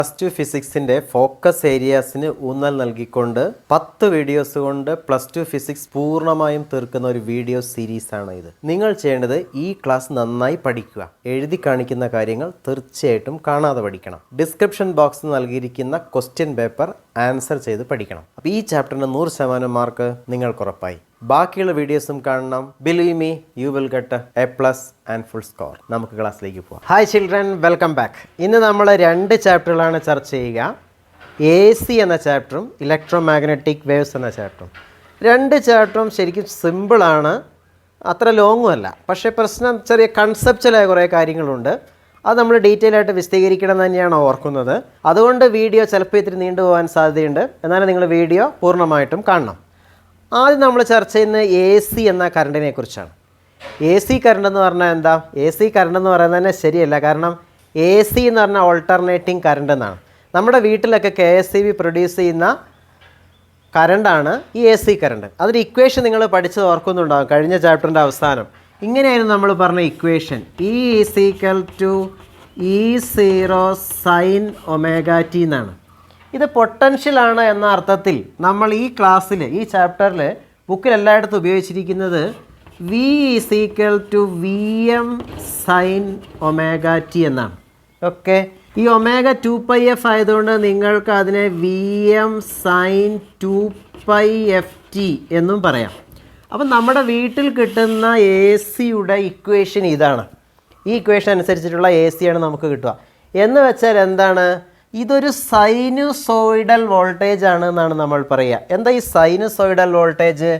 +2 ഫിസിക്സിൻ്റെ focus ഏരിയാസിന് ഊന്നൽ നൽകിക്കൊണ്ട് 10 videos കൊണ്ട് +2 ഫിസിക്സ് പൂർണ്ണമായും തീർക്കുന്ന ഒരു വീഡിയോ സീരീസാണ് ഇത്. നിങ്ങൾ ചെയ്യേണ്ടത് ഈ ക്ലാസ് നന്നായി പഠിക്കുക. എഴുതി കാണിക്കുന്ന കാര്യങ്ങൾ തീർച്ചയായിട്ടും കാണാതെ പഠിക്കണം. ഡിസ്ക്രിപ്ഷൻ ബോക്സിൽ നൽകിയിരിക്കുന്ന ക്വസ്റ്റ്യൻ പേപ്പർ ആൻസർ ചെയ്ത് പഠിക്കണം. അപ്പോൾ ഈ ചാപ്റ്ററിന് 100% മാർക്ക് നിങ്ങൾക്ക് ഉറപ്പായി. ബാക്കിയുള്ള വീഡിയോസും കാണണം. Believe me, U will get A+ and full score. നമുക്ക് ക്ലാസ്സിലേക്ക് പോകാം. Hi children, welcome back. ഇന്ന് നമ്മൾ 2 ചാപ്റ്ററുകളാണ് ചർച്ച ചെയ്യുക. AC എന്ന ചാപ്റ്ററും ഇലക്ട്രോ മാഗ്നറ്റിക് വേവ്സ് എന്ന ചാപ്റ്ററും. 2 ചാപ്റ്ററും ശരിക്കും സിമ്പിളാണ്, അത്ര ലോങ്ങും അല്ല. പക്ഷേ പ്രശ്നം ചെറിയ കൺസെപ്ച്വലായ കുറേ കാര്യങ്ങളുണ്ട്. അത് നമ്മൾ ഡീറ്റെയിൽ ആയിട്ട് വിശദീകരിക്കണം തന്നെയാണ് ഓർക്കുന്നത്. അതുകൊണ്ട് വീഡിയോ ചിലപ്പോൾ ഇത്തിരി നീണ്ടുപോകാൻ സാധ്യതയുണ്ട്. എന്നാലും നിങ്ങൾ വീഡിയോ പൂർണ്ണമായിട്ടും കാണണം. ആദ്യം നമ്മൾ ചർച്ച ചെയ്യുന്നത് AC എന്ന കറണ്ടിനെ കുറിച്ചാണ്. AC കറണ്ട് എന്ന് പറഞ്ഞാൽ എന്താ? AC കറണ്ട് എന്ന് പറയുന്നത് തന്നെ ശരിയല്ല. കാരണം AC എന്ന് പറഞ്ഞാൽ ഓൾട്ടർനേറ്റിംഗ് കറണ്ട് എന്നാണ്. നമ്മുടെ വീട്ടിലൊക്കെ KSEB പ്രൊഡ്യൂസ് ചെയ്യുന്ന കറണ്ടാണ് ഈ AC കറണ്ട്. അതൊരു ഇക്വേഷൻ നിങ്ങൾ പഠിച്ചത് ഓർക്കുന്നുണ്ടാകും കഴിഞ്ഞ ചാപ്റ്ററിൻ്റെ അവസാനം. ഇങ്ങനെയായിരുന്നു നമ്മൾ പറഞ്ഞ equation. E = E0 sin ωt എന്നാണ്. ഇത് പൊട്ടൻഷ്യലാണ് എന്ന അർത്ഥത്തിൽ നമ്മൾ ഈ ക്ലാസ്സിൽ, ഈ ചാപ്റ്ററിൽ, ബുക്കിൽ എല്ലായിടത്തും ഉപയോഗിച്ചിരിക്കുന്നത് V = Vm sin ωt എന്നാണ്. ഓക്കെ, ഈ ω 2πf ആയതുകൊണ്ട് നിങ്ങൾക്ക് അതിനെ Vm sin 2πft എന്നും പറയാം. അപ്പം നമ്മുടെ വീട്ടിൽ കിട്ടുന്ന AC-യുടെ ഇക്വേഷൻ ഇതാണ്. ഈ ഇക്വേഷൻ അനുസരിച്ചിട്ടുള്ള AC-യാണ് നമുക്ക് കിട്ടുക. എന്ന് വെച്ചാൽ എന്താണ്? ഇതൊരു സൈനുസോയിഡൽ വോൾട്ടേജ് ആണ് എന്നാണ് നമ്മൾ പറയുക. എന്താ ഈ സൈനുസോയിഡൽ വോൾട്ടേജ്?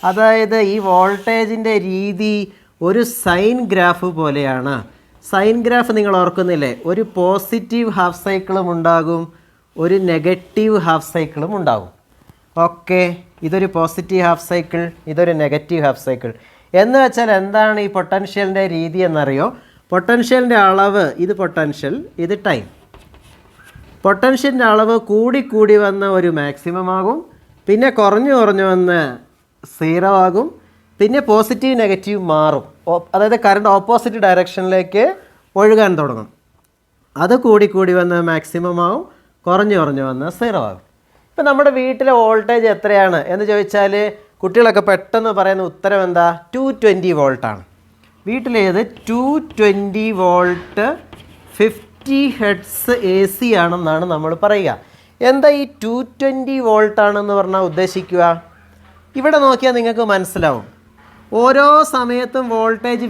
അതായത് ഈ വോൾട്ടേജിൻ്റെ രീതി ഒരു സൈൻ ഗ്രാഫ് പോലെയാണ്. സൈൻ ഗ്രാഫ് നിങ്ങൾ ഓർക്കുന്നില്ലേ? ഒരു പോസിറ്റീവ് ഹാഫ് സൈക്കിളും ഉണ്ടാകും, ഒരു നെഗറ്റീവ് ഹാഫ് സൈക്കിളും ഉണ്ടാകും. ഓക്കെ, ഇതൊരു പോസിറ്റീവ് ഹാഫ് സൈക്കിൾ, ഇതൊരു നെഗറ്റീവ് ഹാഫ് സൈക്കിൾ. എന്ന് വെച്ചാൽ എന്താണ് ഈ പൊട്ടൻഷ്യലിൻ്റെ രീതി എന്നറിയോ? പൊട്ടൻഷ്യലിൻ്റെ അളവ്, ഇത് പൊട്ടൻഷ്യൽ, ഇത് ടൈം. പൊട്ടൻഷ്യലിൻ്റെ അളവ് കൂടി വന്ന് ഒരു മാക്സിമം ആകും, പിന്നെ കുറഞ്ഞു വന്ന് 0 ആകും, പിന്നെ പോസിറ്റീവ് നെഗറ്റീവ് മാറും. അതായത് കറണ്ട് ഓപ്പോസിറ്റ് ഡയറക്ഷനിലേക്ക് ഒഴുകാൻ തുടങ്ങും. അത് കൂടി വന്ന് മാക്സിമം ആകും, കുറഞ്ഞു വന്ന് 0 ആകും. ഇപ്പം നമ്മുടെ വീട്ടിലെ വോൾട്ടേജ് എത്രയാണ് എന്ന് ചോദിച്ചാൽ കുട്ടികളൊക്കെ പെട്ടെന്ന് പറയുന്ന ഉത്തരം എന്താ? 220 വോൾട്ടാണ്. വീട്ടിലേത് 220 വോൾട്ട് 50 ഹെർട്സ് AC ആണെന്നാണ് നമ്മൾ പറയുക. എന്താ ഈ 220 വോൾട്ടാണെന്ന് പറഞ്ഞാൽ ഉദ്ദേശിക്കുക? ഇവിടെ നോക്കിയാൽ നിങ്ങൾക്ക് മനസ്സിലാവും. ഓരോ സമയത്തും വോൾട്ടേജ്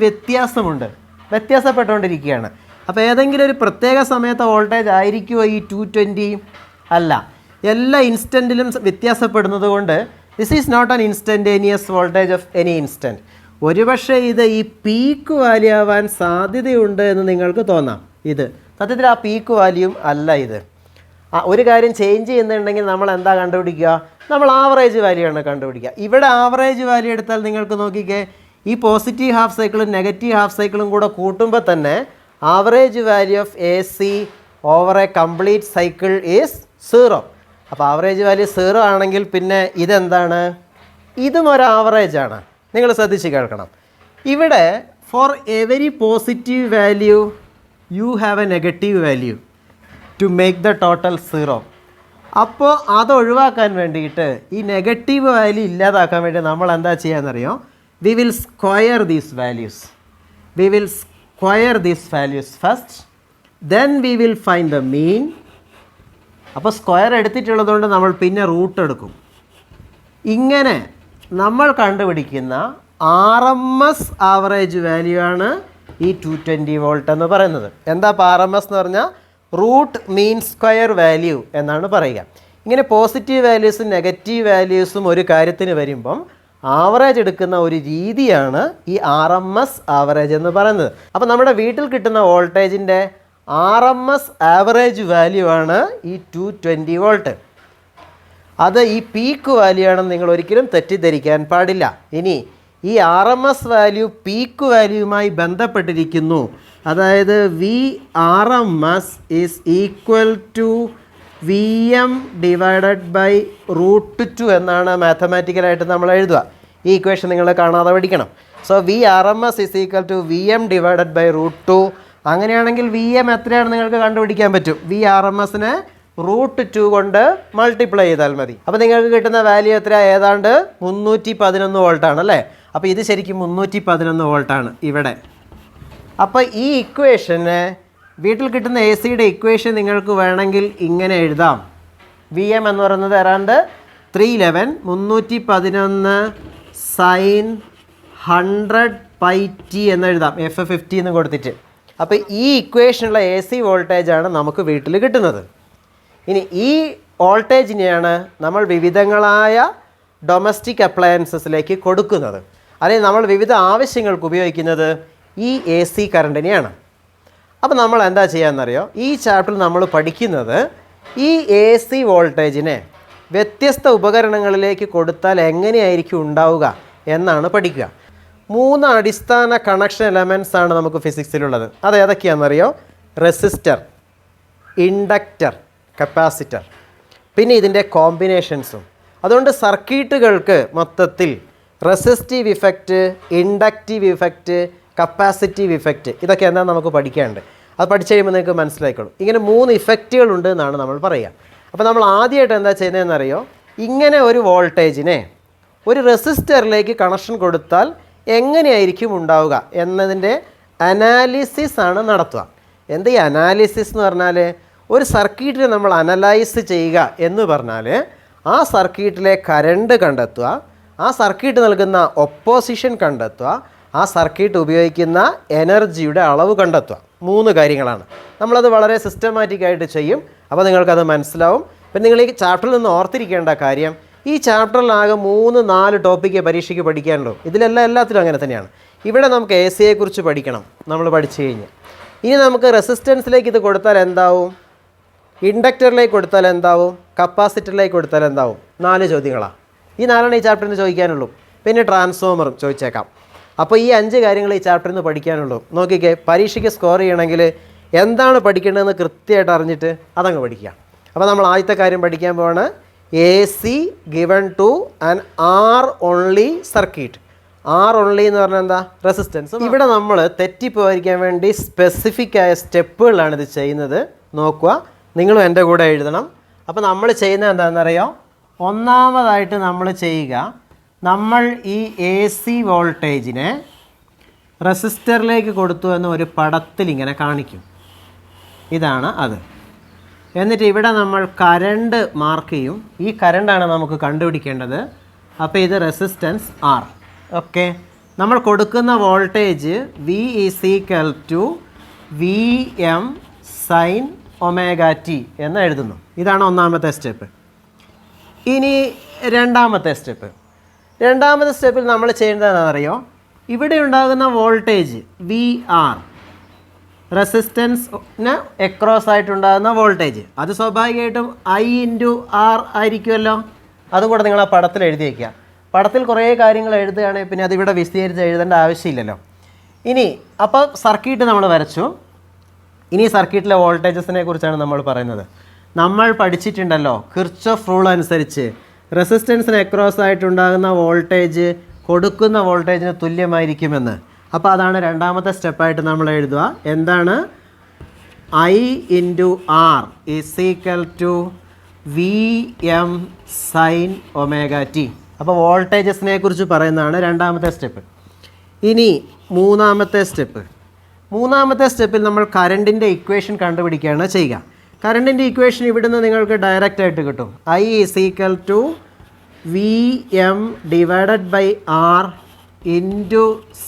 വ്യത്യാസപ്പെട്ടുകൊണ്ടിരിക്കുകയാണ്. അപ്പോൾ ഏതെങ്കിലും ഒരു പ്രത്യേക സമയത്തെ വോൾട്ടേജ് ആയിരിക്കുമോ ഈ 220? അല്ല, എല്ലാ ഇൻസ്റ്റൻറ്റിലും വ്യത്യാസപ്പെടുന്നത് കൊണ്ട് this is not an instantaneous voltage of any instant. ഒരുപക്ഷെ ഇത് ഈ പീക്ക് വാല്യൂ ആവാൻ സാധ്യതയുണ്ട് എന്ന് നിങ്ങൾക്ക് തോന്നാം. ഇത് സത്യത്തിൽ ആ പീക്ക് വാല്യൂം അല്ല. ഇത് ഒരു കാര്യം ചേഞ്ച് ചെയ്യുന്നുണ്ടെങ്കിൽ നമ്മൾ എന്താ കണ്ടുപിടിക്കുക? നമ്മൾ ആവറേജ് വാല്യൂ ആണ് കണ്ടുപിടിക്കുക. ഇവിടെ ആവറേജ് വാല്യൂ എടുത്താൽ നിങ്ങൾക്ക് നോക്കിക്കേ, ഈ പോസിറ്റീവ് ഹാഫ് സൈക്കിളും നെഗറ്റീവ് ഹാഫ് സൈക്കിളും കൂടെ കൂട്ടുമ്പോൾ തന്നെ average value of AC over A complete cycle is 0. അപ്പോൾ ആവറേജ് വാല്യൂ 0 ആണെങ്കിൽ പിന്നെ ഇതെന്താണ്? ഇതും ഒരു ആവറേജാണ്. നിങ്ങൾ ശ്രദ്ധിച്ച് കേൾക്കണം. ഇവിടെ for every positive value you have a negative value to make the total 0. അപ്പോൾ അത് ഒഴിവാക്കാൻ വേണ്ടിയിട്ട്, ഈ നെഗറ്റീവ് വാല്യൂ ഇല്ലാതാക്കാൻ വേണ്ടി നമ്മൾ എന്താ ചെയ്യാന്നറിയോ? We will square these values first, then we will find the mean. അപ്പോൾ സ്ക്വയർ എടുത്തിട്ടുള്ളതുകൊണ്ട് നമ്മൾ പിന്നെ റൂട്ട് എടുക്കും. ഇങ്ങനെ നമ്മൾ കണ്ടുപിടിക്കുന്ന RMS ആവറേജ് വാല്യൂ ആണ് ഈ 220 വോൾട്ട് എന്ന് പറയുന്നത്. എന്താ RMS എന്ന് പറഞ്ഞാൽ റൂട്ട് മീൻ സ്ക്വയർ വാല്യൂ എന്നാണ് പറയുക. ഇങ്ങനെ പോസിറ്റീവ് വാല്യൂസും നെഗറ്റീവ് വാല്യൂസും ഒരു കാര്യത്തിന് വരുമ്പം ആവറേജ് എടുക്കുന്ന ഒരു രീതിയാണ് ഈ RMS ആവറേജ് എന്ന് പറയുന്നത്. അപ്പോൾ നമ്മുടെ വീട്ടിൽ കിട്ടുന്ന വോൾട്ടേജിൻ്റെ RMS ആവറേജ് വാല്യൂ ആണ് ഈ 220 വോൾട്ട്. അത് ഈ പീക്ക് വാല്യൂ ആണെന്ന് നിങ്ങൾ ഒരിക്കലും തെറ്റിദ്ധരിക്കാൻ പാടില്ല. ഇനി ഈ RMS വാല്യൂ പീക്ക് വാല്യൂവുമായി ബന്ധപ്പെട്ടിരിക്കുന്നു. അതായത് VRMS is equal to Vm divided by √2 എന്നാണ് മാത്തമാറ്റിക്കലായിട്ട് നമ്മൾ എഴുതുക. ഈ ഇക്വേഷൻ നിങ്ങൾ കാണാതെ പഠിക്കണം. So VRMS is equal to Vm divided by √2. അങ്ങനെയാണെങ്കിൽ വി എം എത്രയാണ് നിങ്ങൾക്ക് കണ്ടുപിടിക്കാൻ പറ്റും. VRMSനെ √2 കൊണ്ട് മൾട്ടിപ്ലൈ ചെയ്താൽ മതി. അപ്പോൾ നിങ്ങൾക്ക് കിട്ടുന്ന വാല്യൂ എത്ര? ഏതാണ്ട് 311 വോൾട്ടാണ് അല്ലേ. അപ്പോൾ ഇത് ശരിക്കും 311 വോൾട്ടാണ് ഇവിടെ. അപ്പോൾ ഈ ഇക്വേഷന് വീട്ടിൽ കിട്ടുന്ന എ സിയുടെ ഇക്വേഷൻ നിങ്ങൾക്ക് വേണമെങ്കിൽ ഇങ്ങനെ എഴുതാം. വി എം എന്ന് പറയുന്നത് അറൗണ്ട് 311 സൈൻ 100πt എന്ന് എഴുതാം, F50 എന്ന് കൊടുത്തിട്ട്. അപ്പോൾ ഈ ഇക്വേഷനുള്ള എ സി വോൾട്ടേജാണ് നമുക്ക് വീട്ടിൽ കിട്ടുന്നത്. ഇനി ഈ വോൾട്ടേജിനെയാണ് നമ്മൾ വിവിധങ്ങളായ ഡൊമസ്റ്റിക് അപ്ലയൻസസിലേക്ക് കൊടുക്കുന്നത്, അല്ലെങ്കിൽ നമ്മൾ വിവിധ ആവശ്യങ്ങൾക്ക് ഉപയോഗിക്കുന്നത് ഈ എ സി കറണ്ടിനെയാണ്. അപ്പോൾ നമ്മൾ എന്താ ചെയ്യാമെന്നറിയോ, ഈ ചാപ്റ്ററിൽ നമ്മൾ പഠിക്കുന്നത് ഈ എ സി വോൾട്ടേജിനെ വ്യത്യസ്ത ഉപകരണങ്ങളിലേക്ക് കൊടുത്താൽ എങ്ങനെയായിരിക്കും ഉണ്ടാവുക എന്നാണ് പഠിക്കുക. 3 അടിസ്ഥാന കണക്ഷൻ എലമെൻറ്റ്സ് ആണ് നമുക്ക് ഫിസിക്സിലുള്ളത്. അത് ഏതൊക്കെയാണെന്നറിയോ? റെസിസ്റ്റർ, ഇൻഡക്റ്റർ, കപ്പാസിറ്റർ, പിന്നെ ഇതിൻ്റെ കോമ്പിനേഷൻസും. അതുകൊണ്ട് സർക്യൂട്ടുകൾക്ക് മൊത്തത്തിൽ resistive effect, inductive effect, capacitive effect, ഇതൊക്കെ എന്താ നമുക്ക് പഠിക്കാനുണ്ട്. അത് പഠിച്ചു കഴിയുമ്പോൾ നിങ്ങൾക്ക് മനസ്സിലായിക്കോളും. ഇങ്ങനെ 3 ഇഫക്റ്റുകളുണ്ട് എന്നാണ് നമ്മൾ പറയുക. അപ്പോൾ നമ്മൾ ആദ്യമായിട്ട് എന്താ ചെയ്യുന്നതെന്നറിയോ, ഇങ്ങനെ ഒരു വോൾട്ടേജിനെ ഒരു റെസിസ്റ്ററിലേക്ക് കണക്ഷൻ കൊടുത്താൽ എങ്ങനെയായിരിക്കും ഉണ്ടാവുക എന്നതിൻ്റെ അനാലിസിസ് ആണ് നടത്തുക. എന്ത് ഈ അനാലിസിസ് എന്ന് പറഞ്ഞാൽ, ഒരു സർക്യൂട്ടിനെ നമ്മൾ അനലൈസ് ചെയ്യുക എന്ന് പറഞ്ഞാൽ ആ സർക്യൂട്ടിലെ കറണ്ട് കണ്ടെത്തുക, ആ സർക്യൂട്ട് നൽകുന്ന ഒപ്പോസിഷൻ കണ്ടെത്തുക, ആ സർക്യൂട്ട് ഉപയോഗിക്കുന്ന എനർജിയുടെ അളവ് കണ്ടെത്തുക. 3 കാര്യങ്ങളാണ്. നമ്മളത് വളരെ സിസ്റ്റമാറ്റിക്കായിട്ട് ചെയ്യും. അപ്പോൾ നിങ്ങൾക്കത് മനസ്സിലാവും. പിന്നെ നിങ്ങൾ ഈ ചാപ്റ്ററിൽ നിന്ന് ഓർത്തിരിക്കേണ്ട കാര്യം, ഈ ചാപ്റ്ററിലാകെ 3-4 ടോപ്പിക്ക് പരീക്ഷയ്ക്ക് പഠിക്കാനുള്ളൂ. എല്ലാത്തിലും അങ്ങനെ തന്നെയാണ്. ഇവിടെ നമുക്ക് എ സിയെക്കുറിച്ച് പഠിക്കണം, നമ്മൾ പഠിച്ചു കഴിഞ്ഞ്. ഇനി നമുക്ക് റെസിസ്റ്റൻസിലേക്ക് ഇത് കൊടുത്താൽ എന്താവും, ഇൻഡക്റ്ററിലേക്ക് കൊടുത്താൽ എന്താവും, കപ്പാസിറ്ററിലേക്ക് കൊടുത്താൽ എന്താവും. 4 ചോദ്യങ്ങളാണ്. ഈ 4 ഈ ചാപ്റ്ററിന് ചോദിക്കാനുള്ളൂ. പിന്നെ ട്രാൻസ്ഫോമറും ചോദിച്ചേക്കാം. അപ്പോൾ ഈ 5 കാര്യങ്ങൾ ഈ ചാപ്റ്ററിൽ നിന്ന് പഠിക്കാനുള്ളൂ. നോക്കിക്കേ, പരീക്ഷയ്ക്ക് സ്കോർ ചെയ്യണമെങ്കിൽ എന്താണ് പഠിക്കേണ്ടതെന്ന് കൃത്യമായിട്ട് അറിഞ്ഞിട്ട് അതങ്ങ് പഠിക്കുക. അപ്പോൾ നമ്മൾ ആദ്യത്തെ കാര്യം പഠിക്കാൻ പോവാണ്, A C given to an R only circuit. R only എന്ന് പറഞ്ഞാൽ എന്താ? റെസിസ്റ്റൻസ്. ഇവിടെ നമ്മൾ തെറ്റിപ്പോയിരിക്കാൻ വേണ്ടി സ്പെസിഫിക് ആയ സ്റ്റെപ്പുകളാണ് ഇത് ചെയ്യുന്നത്. നോക്കുക, നിങ്ങളും എൻ്റെ കൂടെ എഴുതണം. അപ്പോൾ നമ്മൾ ചെയ്യുന്നത് എന്താണെന്നറിയോ, ഒന്നാമതായിട്ട് നമ്മൾ ചെയ്യുക, നമ്മൾ ഈ എ സി വോൾട്ടേജിനെ റെസിസ്റ്ററിലേക്ക് കൊടുത്തു എന്ന് ഒരു പടത്തിൽ ഇങ്ങനെ കാണിക്കും. ഇതാണ് അത്. എന്നിട്ട് ഇവിടെ നമ്മൾ കറണ്ട് മാർക്ക് ചെയ്യും. ഈ കറണ്ടാണ് നമുക്ക് കണ്ടുപിടിക്കേണ്ടത്. അപ്പോൾ ഇത് റെസിസ്റ്റൻസ് ആർ. ഓക്കെ, നമ്മൾ കൊടുക്കുന്ന voltage V VM sine ω t എന്ന് എഴുതുന്നു. ഇതാണ് ഒന്നാമത്തെ സ്റ്റെപ്പ്. ഇനി രണ്ടാമത്തെ സ്റ്റെപ്പിൽ നമ്മൾ ചെയ്യേണ്ടത് എന്താണെന്നറിയോ, ഇവിടെ ഉണ്ടാകുന്ന വോൾട്ടേജ് VR, റെസിസ്റ്റൻസിന് എക്രോസ് ആയിട്ടുണ്ടാകുന്ന വോൾട്ടേജ്, അത് സ്വാഭാവികമായിട്ടും I/R ആയിരിക്കുമല്ലോ. അതും കൂടെ നിങ്ങൾ ആ പടത്തിൽ എഴുതി വയ്ക്കുക. പടത്തിൽ കുറേ കാര്യങ്ങൾ എഴുതുകയാണെങ്കിൽ പിന്നെ അതിവിടെ വിശദീകരിച്ച് എഴുതേണ്ട ആവശ്യമില്ലല്ലോ. ഇനി അപ്പോൾ സർക്യൂട്ട് നമ്മൾ വരച്ചു. ഇനി സർക്യൂട്ടിലെ വോൾട്ടേജസിനെ കുറിച്ചാണ് നമ്മൾ പറയുന്നത്. നമ്മൾ പഠിച്ചിട്ടുണ്ടല്ലോ, കിർച്ചോഫ് റൂൾ അനുസരിച്ച് റെസിസ്റ്റൻസിന് എക്രോസ് ആയിട്ടുണ്ടാകുന്ന വോൾട്ടേജ് കൊടുക്കുന്ന വോൾട്ടേജിന് തുല്യമായിരിക്കുമെന്ന്. അപ്പോൾ അതാണ് രണ്ടാമത്തെ സ്റ്റെപ്പായിട്ട് നമ്മൾ എഴുതുക. എന്താണ്? I/R = VM sine ω t. അപ്പോൾ വോൾട്ടേജസിനെ കുറിച്ച് പറയുന്നതാണ് രണ്ടാമത്തെ സ്റ്റെപ്പ്. ഇനി മൂന്നാമത്തെ സ്റ്റെപ്പിൽ നമ്മൾ കറണ്ടിൻ്റെ ഇക്വേഷൻ കണ്ടുപിടിക്കുകയാണ് ചെയ്യുക. കറണ്ടിൻ്റെ ഇക്വേഷൻ ഇവിടുന്ന് നിങ്ങൾക്ക് ഡയറക്റ്റ് ആയിട്ട് കിട്ടും. I = VM /R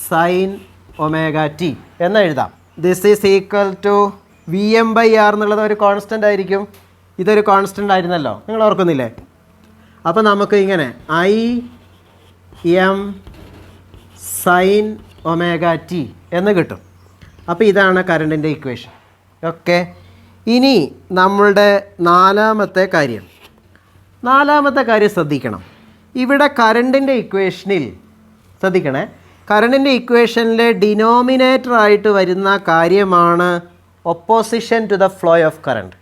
sine ω t എന്ന് എഴുതാം. This is equal to VM/R എന്നുള്ളത് ഒരു കോൺസ്റ്റൻ്റ് ആയിരിക്കും. ഇതൊരു കോൺസ്റ്റൻ്റ് ആയിരുന്നല്ലോ, നിങ്ങൾ ഓർക്കുന്നില്ലേ? അപ്പോൾ നമുക്ക് ഇങ്ങനെ IM സൈൻ ω t എന്ന് കിട്ടും. അപ്പോൾ ഇതാണ് കറണ്ടിൻ്റെ ഇക്വേഷൻ. ഓക്കെ, ഇനി നമ്മളുടെ നാലാമത്തെ കാര്യം ശ്രദ്ധിക്കണം. ഇവിടെ കറണ്ടിൻ്റെ ഇക്വേഷനിൽ ശ്രദ്ധിക്കണേ, കറണ്ടിൻ്റെ ഇക്വേഷനിലെ ഡിനോമിനേറ്റർ ആയിട്ട് വരുന്ന കാര്യമാണ് opposition to the flow of current.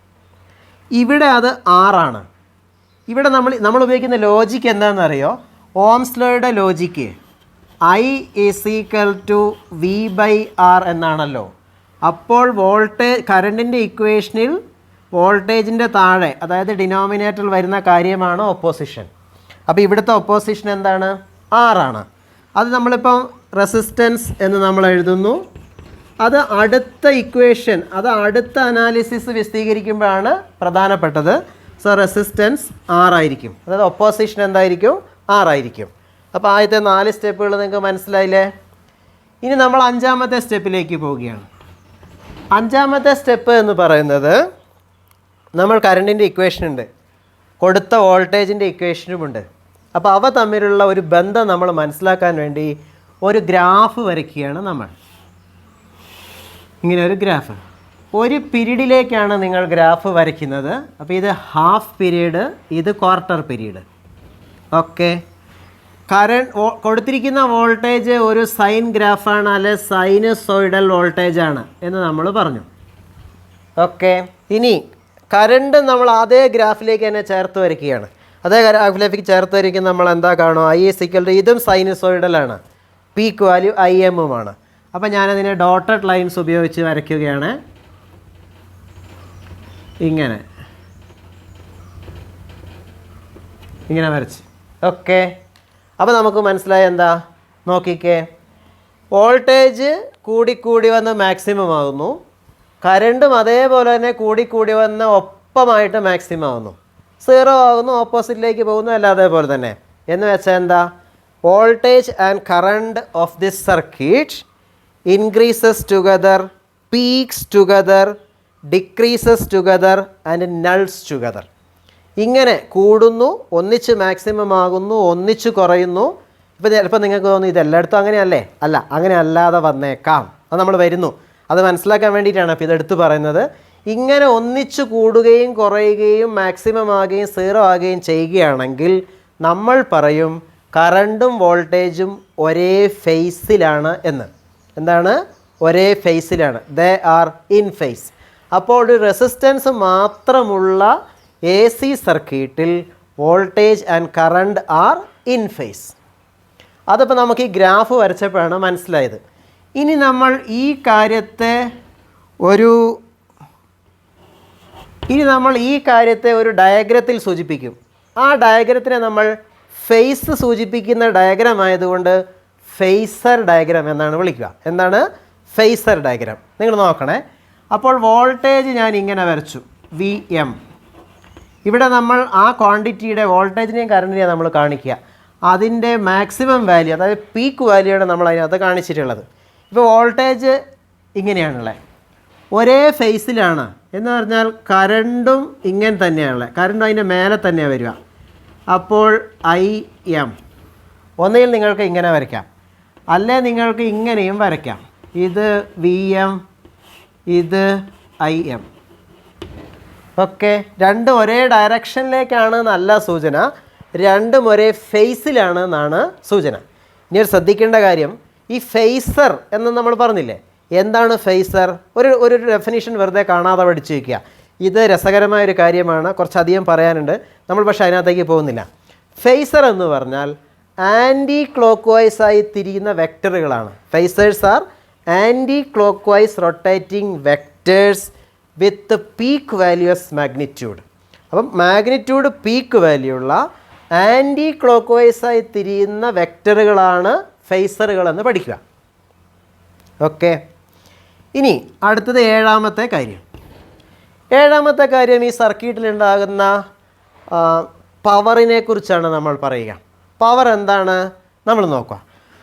ഇവിടെ അത് R ആണ്. ഇവിടെ നമ്മൾ ഉപയോഗിക്കുന്ന ലോജിക്ക് എന്താണെന്നറിയോ? ഓംസ് ലോയുടെ ലോജിക്ക് I = V/R എന്നാണല്ലോ. അപ്പോൾ കറണ്ടിൻ്റെ ഇക്വേഷനിൽ വോൾട്ടേജിൻ്റെ താഴെ, അതായത് ഡിനോമിനേറ്ററിൽ വരുന്ന കാര്യമാണ് ഒപ്പോസിഷൻ. അപ്പോൾ ഇവിടുത്തെ ഒപ്പോസിഷൻ എന്താണ്? R ആണ്. അത് നമ്മളിപ്പം റെസിസ്റ്റൻസ് എന്ന് നമ്മൾ എഴുതുന്നു. അത് അടുത്ത ഇക്വേഷൻ, അത് അടുത്ത അനാലിസിസ് വിശദീകരിക്കുമ്പോഴാണ് പ്രധാനപ്പെട്ടത്. സോ റെസിസ്റ്റൻസ് R ആയിരിക്കും, അതായത് ഒപ്പോസിഷൻ എന്തായിരിക്കും? R ആയിരിക്കും. അപ്പോൾ ആദ്യത്തെ 4 സ്റ്റെപ്പുകൾ നിങ്ങൾക്ക് മനസ്സിലായില്ലേ? ഇനി നമ്മൾ 5ാമത്തെ സ്റ്റെപ്പിലേക്ക് പോവുകയാണ്. 5ാമത്തെ സ്റ്റെപ്പ് എന്ന് പറയുന്നത്, നമ്മൾ കറണ്ടിൻ്റെ ഇക്വേഷൻ ഉണ്ട്, കൊടുത്ത വോൾട്ടേജിൻ്റെ ഇക്വേഷനുമുണ്ട്. അപ്പോൾ അവ തമ്മിലുള്ള ഒരു ബന്ധം നമ്മൾ മനസ്സിലാക്കാൻ വേണ്ടി ഒരു ഗ്രാഫ് വരയ്ക്കുകയാണ് നമ്മൾ. ഇങ്ങനെ ഒരു ഗ്രാഫ്, ഒരു പീരീഡിലേക്കാണ് നിങ്ങൾ ഗ്രാഫ് വരയ്ക്കുന്നത്. അപ്പോൾ ഇത് ഹാഫ് പീരീഡ്, ഇത് ക്വാർട്ടർ പീരീഡ്. ഓക്കെ, കൊടുത്തിരിക്കുന്ന വോൾട്ടേജ് ഒരു സൈൻ ഗ്രാഫാണ്, അല്ലെ സൈനസോയിഡൽ വോൾട്ടേജാണ് എന്ന് നമ്മൾ പറഞ്ഞു. ഓക്കെ, ഇനി കറണ്ട് നമ്മൾ അതേ ഗ്രാഫിലേക്ക് തന്നെ ചേർത്ത് വരയ്ക്കുകയാണ്. അതേ ഗ്രാഫിലേക്ക് ചേർത്ത് വരയ്ക്കുന്ന നമ്മൾ എന്താ കാണും? I= ഇതും സൈനസോയിഡലാണ്, പീക്ക് വാല്യൂ IM-ഉമാണ്. അപ്പോൾ ഞാനതിനെ ഡോട്ടഡ് ലൈൻസ് ഉപയോഗിച്ച് വരയ്ക്കുകയാണ്. ഇങ്ങനെ വരച്ച്. ഓക്കെ, അപ്പോൾ നമുക്ക് മനസ്സിലായ എന്താ? നോക്കിക്കേ, വോൾട്ടേജ് കൂടിക്കൂടി വന്ന് മാക്സിമം ആകുന്നു, കറണ്ടും അതേപോലെ തന്നെ കൂടിക്കൂടി വന്ന് ഒപ്പമായിട്ട് മാക്സിമം ആകുന്നു. 0 ആകുന്നു, ഓപ്പോസിറ്റിലേക്ക് പോകുന്നു, അല്ല അതേപോലെ തന്നെ. എന്ന് വെച്ചാൽ എന്താ? Voltage and current of this circuit increases together, peaks together, decreases together and nulls together. ഇങ്ങനെ കൂടുന്നു, ഒന്നിച്ച് മാക്സിമം ആകുന്നു, ഒന്നിച്ച് കുറയുന്നു. ഇപ്പോൾ ചിലപ്പോൾ നിങ്ങൾക്ക് തോന്നുന്നു ഇതെല്ലായിടത്തും അങ്ങനെയല്ലേ? അല്ല, അങ്ങനെ അല്ലാതെ വന്നേക്കാം. അത് നമ്മൾ വരുന്നു, അത് മനസ്സിലാക്കാൻ വേണ്ടിയിട്ടാണ് അപ്പോൾ ഇതെടുത്ത് പറയുന്നത്. ഇങ്ങനെ ഒന്നിച്ച് കൂടുകയും കുറയുകയും മാക്സിമം ആകുകയും 0 ആകുകയും ചെയ്യുകയാണെങ്കിൽ നമ്മൾ പറയും കറണ്ടും വോൾട്ടേജും ഒരേ ഫേസിലാണ് എന്ന്. എന്താണ്? ഒരേ ഫേസിലാണ്, ദേ ആർ ഇൻ ഫേസ്. അപ്പോൾ ഒരു റെസിസ്റ്റൻസ് മാത്രമുള്ള AC സർക്യൂട്ടിൽ voltage and current are in phase. അതിപ്പോൾ നമുക്ക് ഈ ഗ്രാഫ് വരച്ചപ്പോഴാണ് മനസ്സിലായത്. ഇനി നമ്മൾ ഈ കാര്യത്തെ ഒരു ഡയഗ്രത്തിൽ സൂചിപ്പിക്കും. ആ ഡയഗ്രത്തിനെ നമ്മൾ ഫേസ് സൂചിപ്പിക്കുന്ന ഡയഗ്രാം ആയതുകൊണ്ട് ഫേസർ ഡയഗ്രാം എന്നാണ് വിളിക്കുക. എന്താണ്? Phasor diagram. നിങ്ങൾ നോക്കണേ. അപ്പോൾ വോൾട്ടേജ് ഞാൻ ഇങ്ങനെ വരച്ചു, VM. ഇവിടെ നമ്മൾ ആ ക്വാണ്ടിറ്റിയുടെ വോൾട്ടേജിനെയും കറണ്ടിനെയും നമ്മൾ കാണിക്കുക. അതിൻ്റെ മാക്സിമം വാല്യൂ, അതായത് പീക്ക് വാല്യൂ ആണ് നമ്മൾ അതിനകത്ത് കാണിച്ചിട്ടുള്ളത്. ഇപ്പോൾ വോൾട്ടേജ് ഇങ്ങനെയാണുള്ളത്, ഒരേ ഫേസിലാണ് എന്ന് പറഞ്ഞാൽ കറണ്ടും ഇങ്ങനെ തന്നെയാണുള്ളത്, കറണ്ടും അതിൻ്റെ മേലെ തന്നെയാണ് വരിക. അപ്പോൾ IM ഒന്നുകിൽ നിങ്ങൾക്ക് ഇങ്ങനെ വരയ്ക്കാം, അല്ലേ നിങ്ങൾക്ക് ഇങ്ങനെയും വരയ്ക്കാം. ഇത് VM, ഇത് IM. ഓക്കെ, രണ്ടും ഒരേ ഡയറക്ഷനിലേക്കാണ് നല്ല സൂചന, രണ്ടും ഒരേ ഫേസിലാണ് എന്നാണ് സൂചന. ഇനി ഒരു ശ്രദ്ധിക്കേണ്ട കാര്യം, ഈ ഫേസർ എന്ന് നമ്മൾ പറഞ്ഞില്ലേ, എന്താണ് ഫേസർ? ഒരു ഡെഫിനിഷൻ വെറുതെ കാണാതെ പഠിച്ചു വയ്ക്കുക. ഇത് രസകരമായൊരു കാര്യമാണ്, കുറച്ചധികം പറയാനുണ്ട്, നമ്മൾ പക്ഷേ അതിനകത്തേക്ക് പോകുന്നില്ല. ഫേസർ എന്ന് പറഞ്ഞാൽ ആൻറ്റി ക്ലോക്ക് വൈസ് ആയി തിരിയുന്ന വെക്ടറുകളാണ്. Phasors are anticlockwise rotating vectors with peak values magnitude. അപ്പം മാഗ്നിറ്റ്യൂഡ് പീക്ക് വാല്യൂ ഉള്ള ആൻറ്റി ക്ലോക്ക് വൈസ് ആയി തിരിയുന്ന വെക്ടറുകളാണ് ഫേസറുകളെന്ന് പഠിക്കുക. ഓക്കെ, ഇനി അടുത്തത് 7ാമത്തെ കാര്യം. 7ാമത്തെ കാര്യം ഈ സർക്യൂട്ടിലുണ്ടാകുന്ന പവറിനെ കുറിച്ചാണ് നമ്മൾ പറയുക. പവർ എന്താണ് നമ്മൾ നോക്കുക.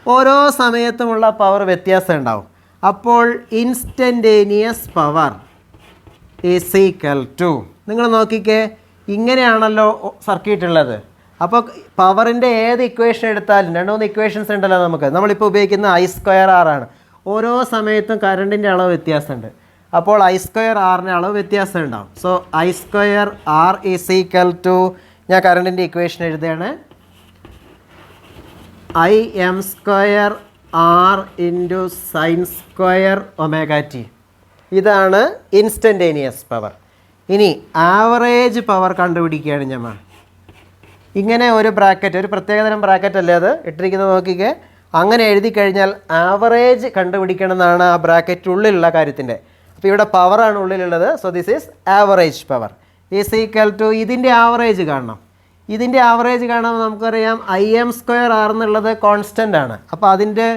ഓരോ സമയത്തുമുള്ള പവർ വ്യത്യാസം ഉണ്ടാവും. അപ്പോൾ instantaneous power is equal to, നിങ്ങൾ നോക്കിക്കേ, ഇങ്ങനെയാണല്ലോ സർക്യൂട്ട് ഉള്ളത്. അപ്പോൾ പവറിൻ്റെ ഏത് ഇക്വേഷൻ എടുത്താലും 2-3 ഇക്വേഷൻസ് ഉണ്ടല്ലോ നമുക്ക്. നമ്മളിപ്പോൾ ഉപയോഗിക്കുന്ന I²R ആണ്. ഓരോ സമയത്തും കറണ്ടിൻ്റെ അളവ് വ്യത്യാസമുണ്ട്. അപ്പോൾ I²R അളവ് വ്യത്യാസം ഉണ്ടാവും. So I²R is equal to, ഞാൻ കറണ്ടിൻ്റെ ഇക്വേഷൻ എഴുതുകയാണ്, IM² R into sin² ωt. ഇതാണ് ഇൻസ്റ്റൻറ്റേനിയസ് പവർ. ഇനി ആവറേജ് പവർ കണ്ടുപിടിക്കുകയാണ് നമ്മൾ. ഇങ്ങനെ ഒരു ബ്രാക്കറ്റ്, ഒരു പ്രത്യേകതരം ബ്രാക്കറ്റ് അല്ലേ അത് ഇട്ടിരിക്കുന്നത്, നോക്കിക്കേ. അങ്ങനെ എഴുതി കഴിഞ്ഞാൽ ആവറേജ് കണ്ടുപിടിക്കണം എന്നാണ് ആ ബ്രാക്കറ്റിനുള്ളിലുള്ള കാര്യത്തിൻ്റെ. അപ്പോൾ ഇവിടെ പവറാണ് ഉള്ളിലുള്ളത്. So this is average power is equal to ഇതിൻ്റെ ആവറേജ് കാണണം. ഇതിൻ്റെ ആവറേജ് കാണുമ്പോൾ നമുക്കറിയാം Im²R എന്നുള്ളത് കോൺസ്റ്റൻ്റ് ആണ്. അപ്പോൾ അതിൻ്റെ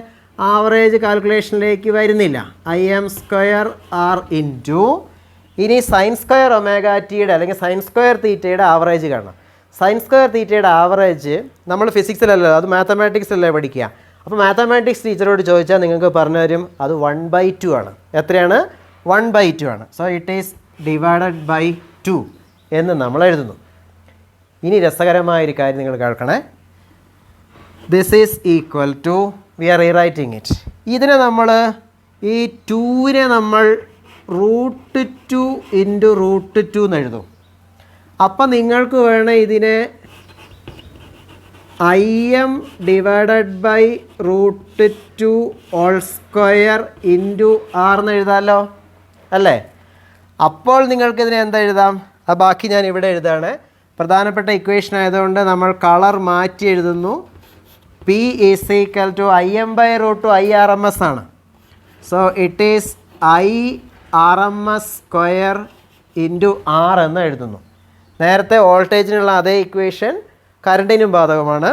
ആവറേജ് കാൽക്കുലേഷനിലേക്ക് വരുന്നില്ല. Im²R ഇൻറ്റു ഇനി sin²ωtയുടെ അല്ലെങ്കിൽ sin²θയുടെ ആവറേജ് കാണണം. sin²θയുടെ ആവറേജ് നമ്മൾ ഫിസിക്സിലല്ലോ, അത് മാത്തമാറ്റിക്സിലല്ലേ പഠിക്കുക. അപ്പോൾ മാത്തമാറ്റിക്സ് ടീച്ചറോട് ചോദിച്ചാൽ നിങ്ങൾക്ക് പറഞ്ഞു തരും അത് 1/2 ആണ്. എത്രയാണ്? 1/2 ആണ്. So it is divided by 2 എന്ന് നമ്മൾ എഴുതുന്നു. ഇനി രസകരമായൊരു കാര്യം നിങ്ങൾ കേൾക്കണേ. This is equal to we are rewriting it. ഇതിനെ നമ്മൾ ഈ 2നെ നമ്മൾ √2 ഇൻറ്റു √2 എന്ന് എഴുതും. അപ്പം നിങ്ങൾക്ക് വേണം ഇതിനെ Im divided by √2 whole square into R എന്ന് എഴുതാമല്ലോ അല്ലേ? അപ്പോൾ നിങ്ങൾക്കിതിനെ എന്താ എഴുതാം? ആ ബാക്കി ഞാൻ ഇവിടെ എഴുതാണ്. പ്രധാനപ്പെട്ട ഇക്വേഷൻ ആയതുകൊണ്ട് നമ്മൾ കളർ മാറ്റി എഴുതുന്നു. P is equal to Im/√2 IRMS ആണ്. So it is IRMS² into R എന്ന് എഴുതുന്നു. നേരത്തെ വോൾട്ടേജിനുള്ള അതേ ഇക്വേഷൻ കറണ്ടിനും ബാധകമാണ്.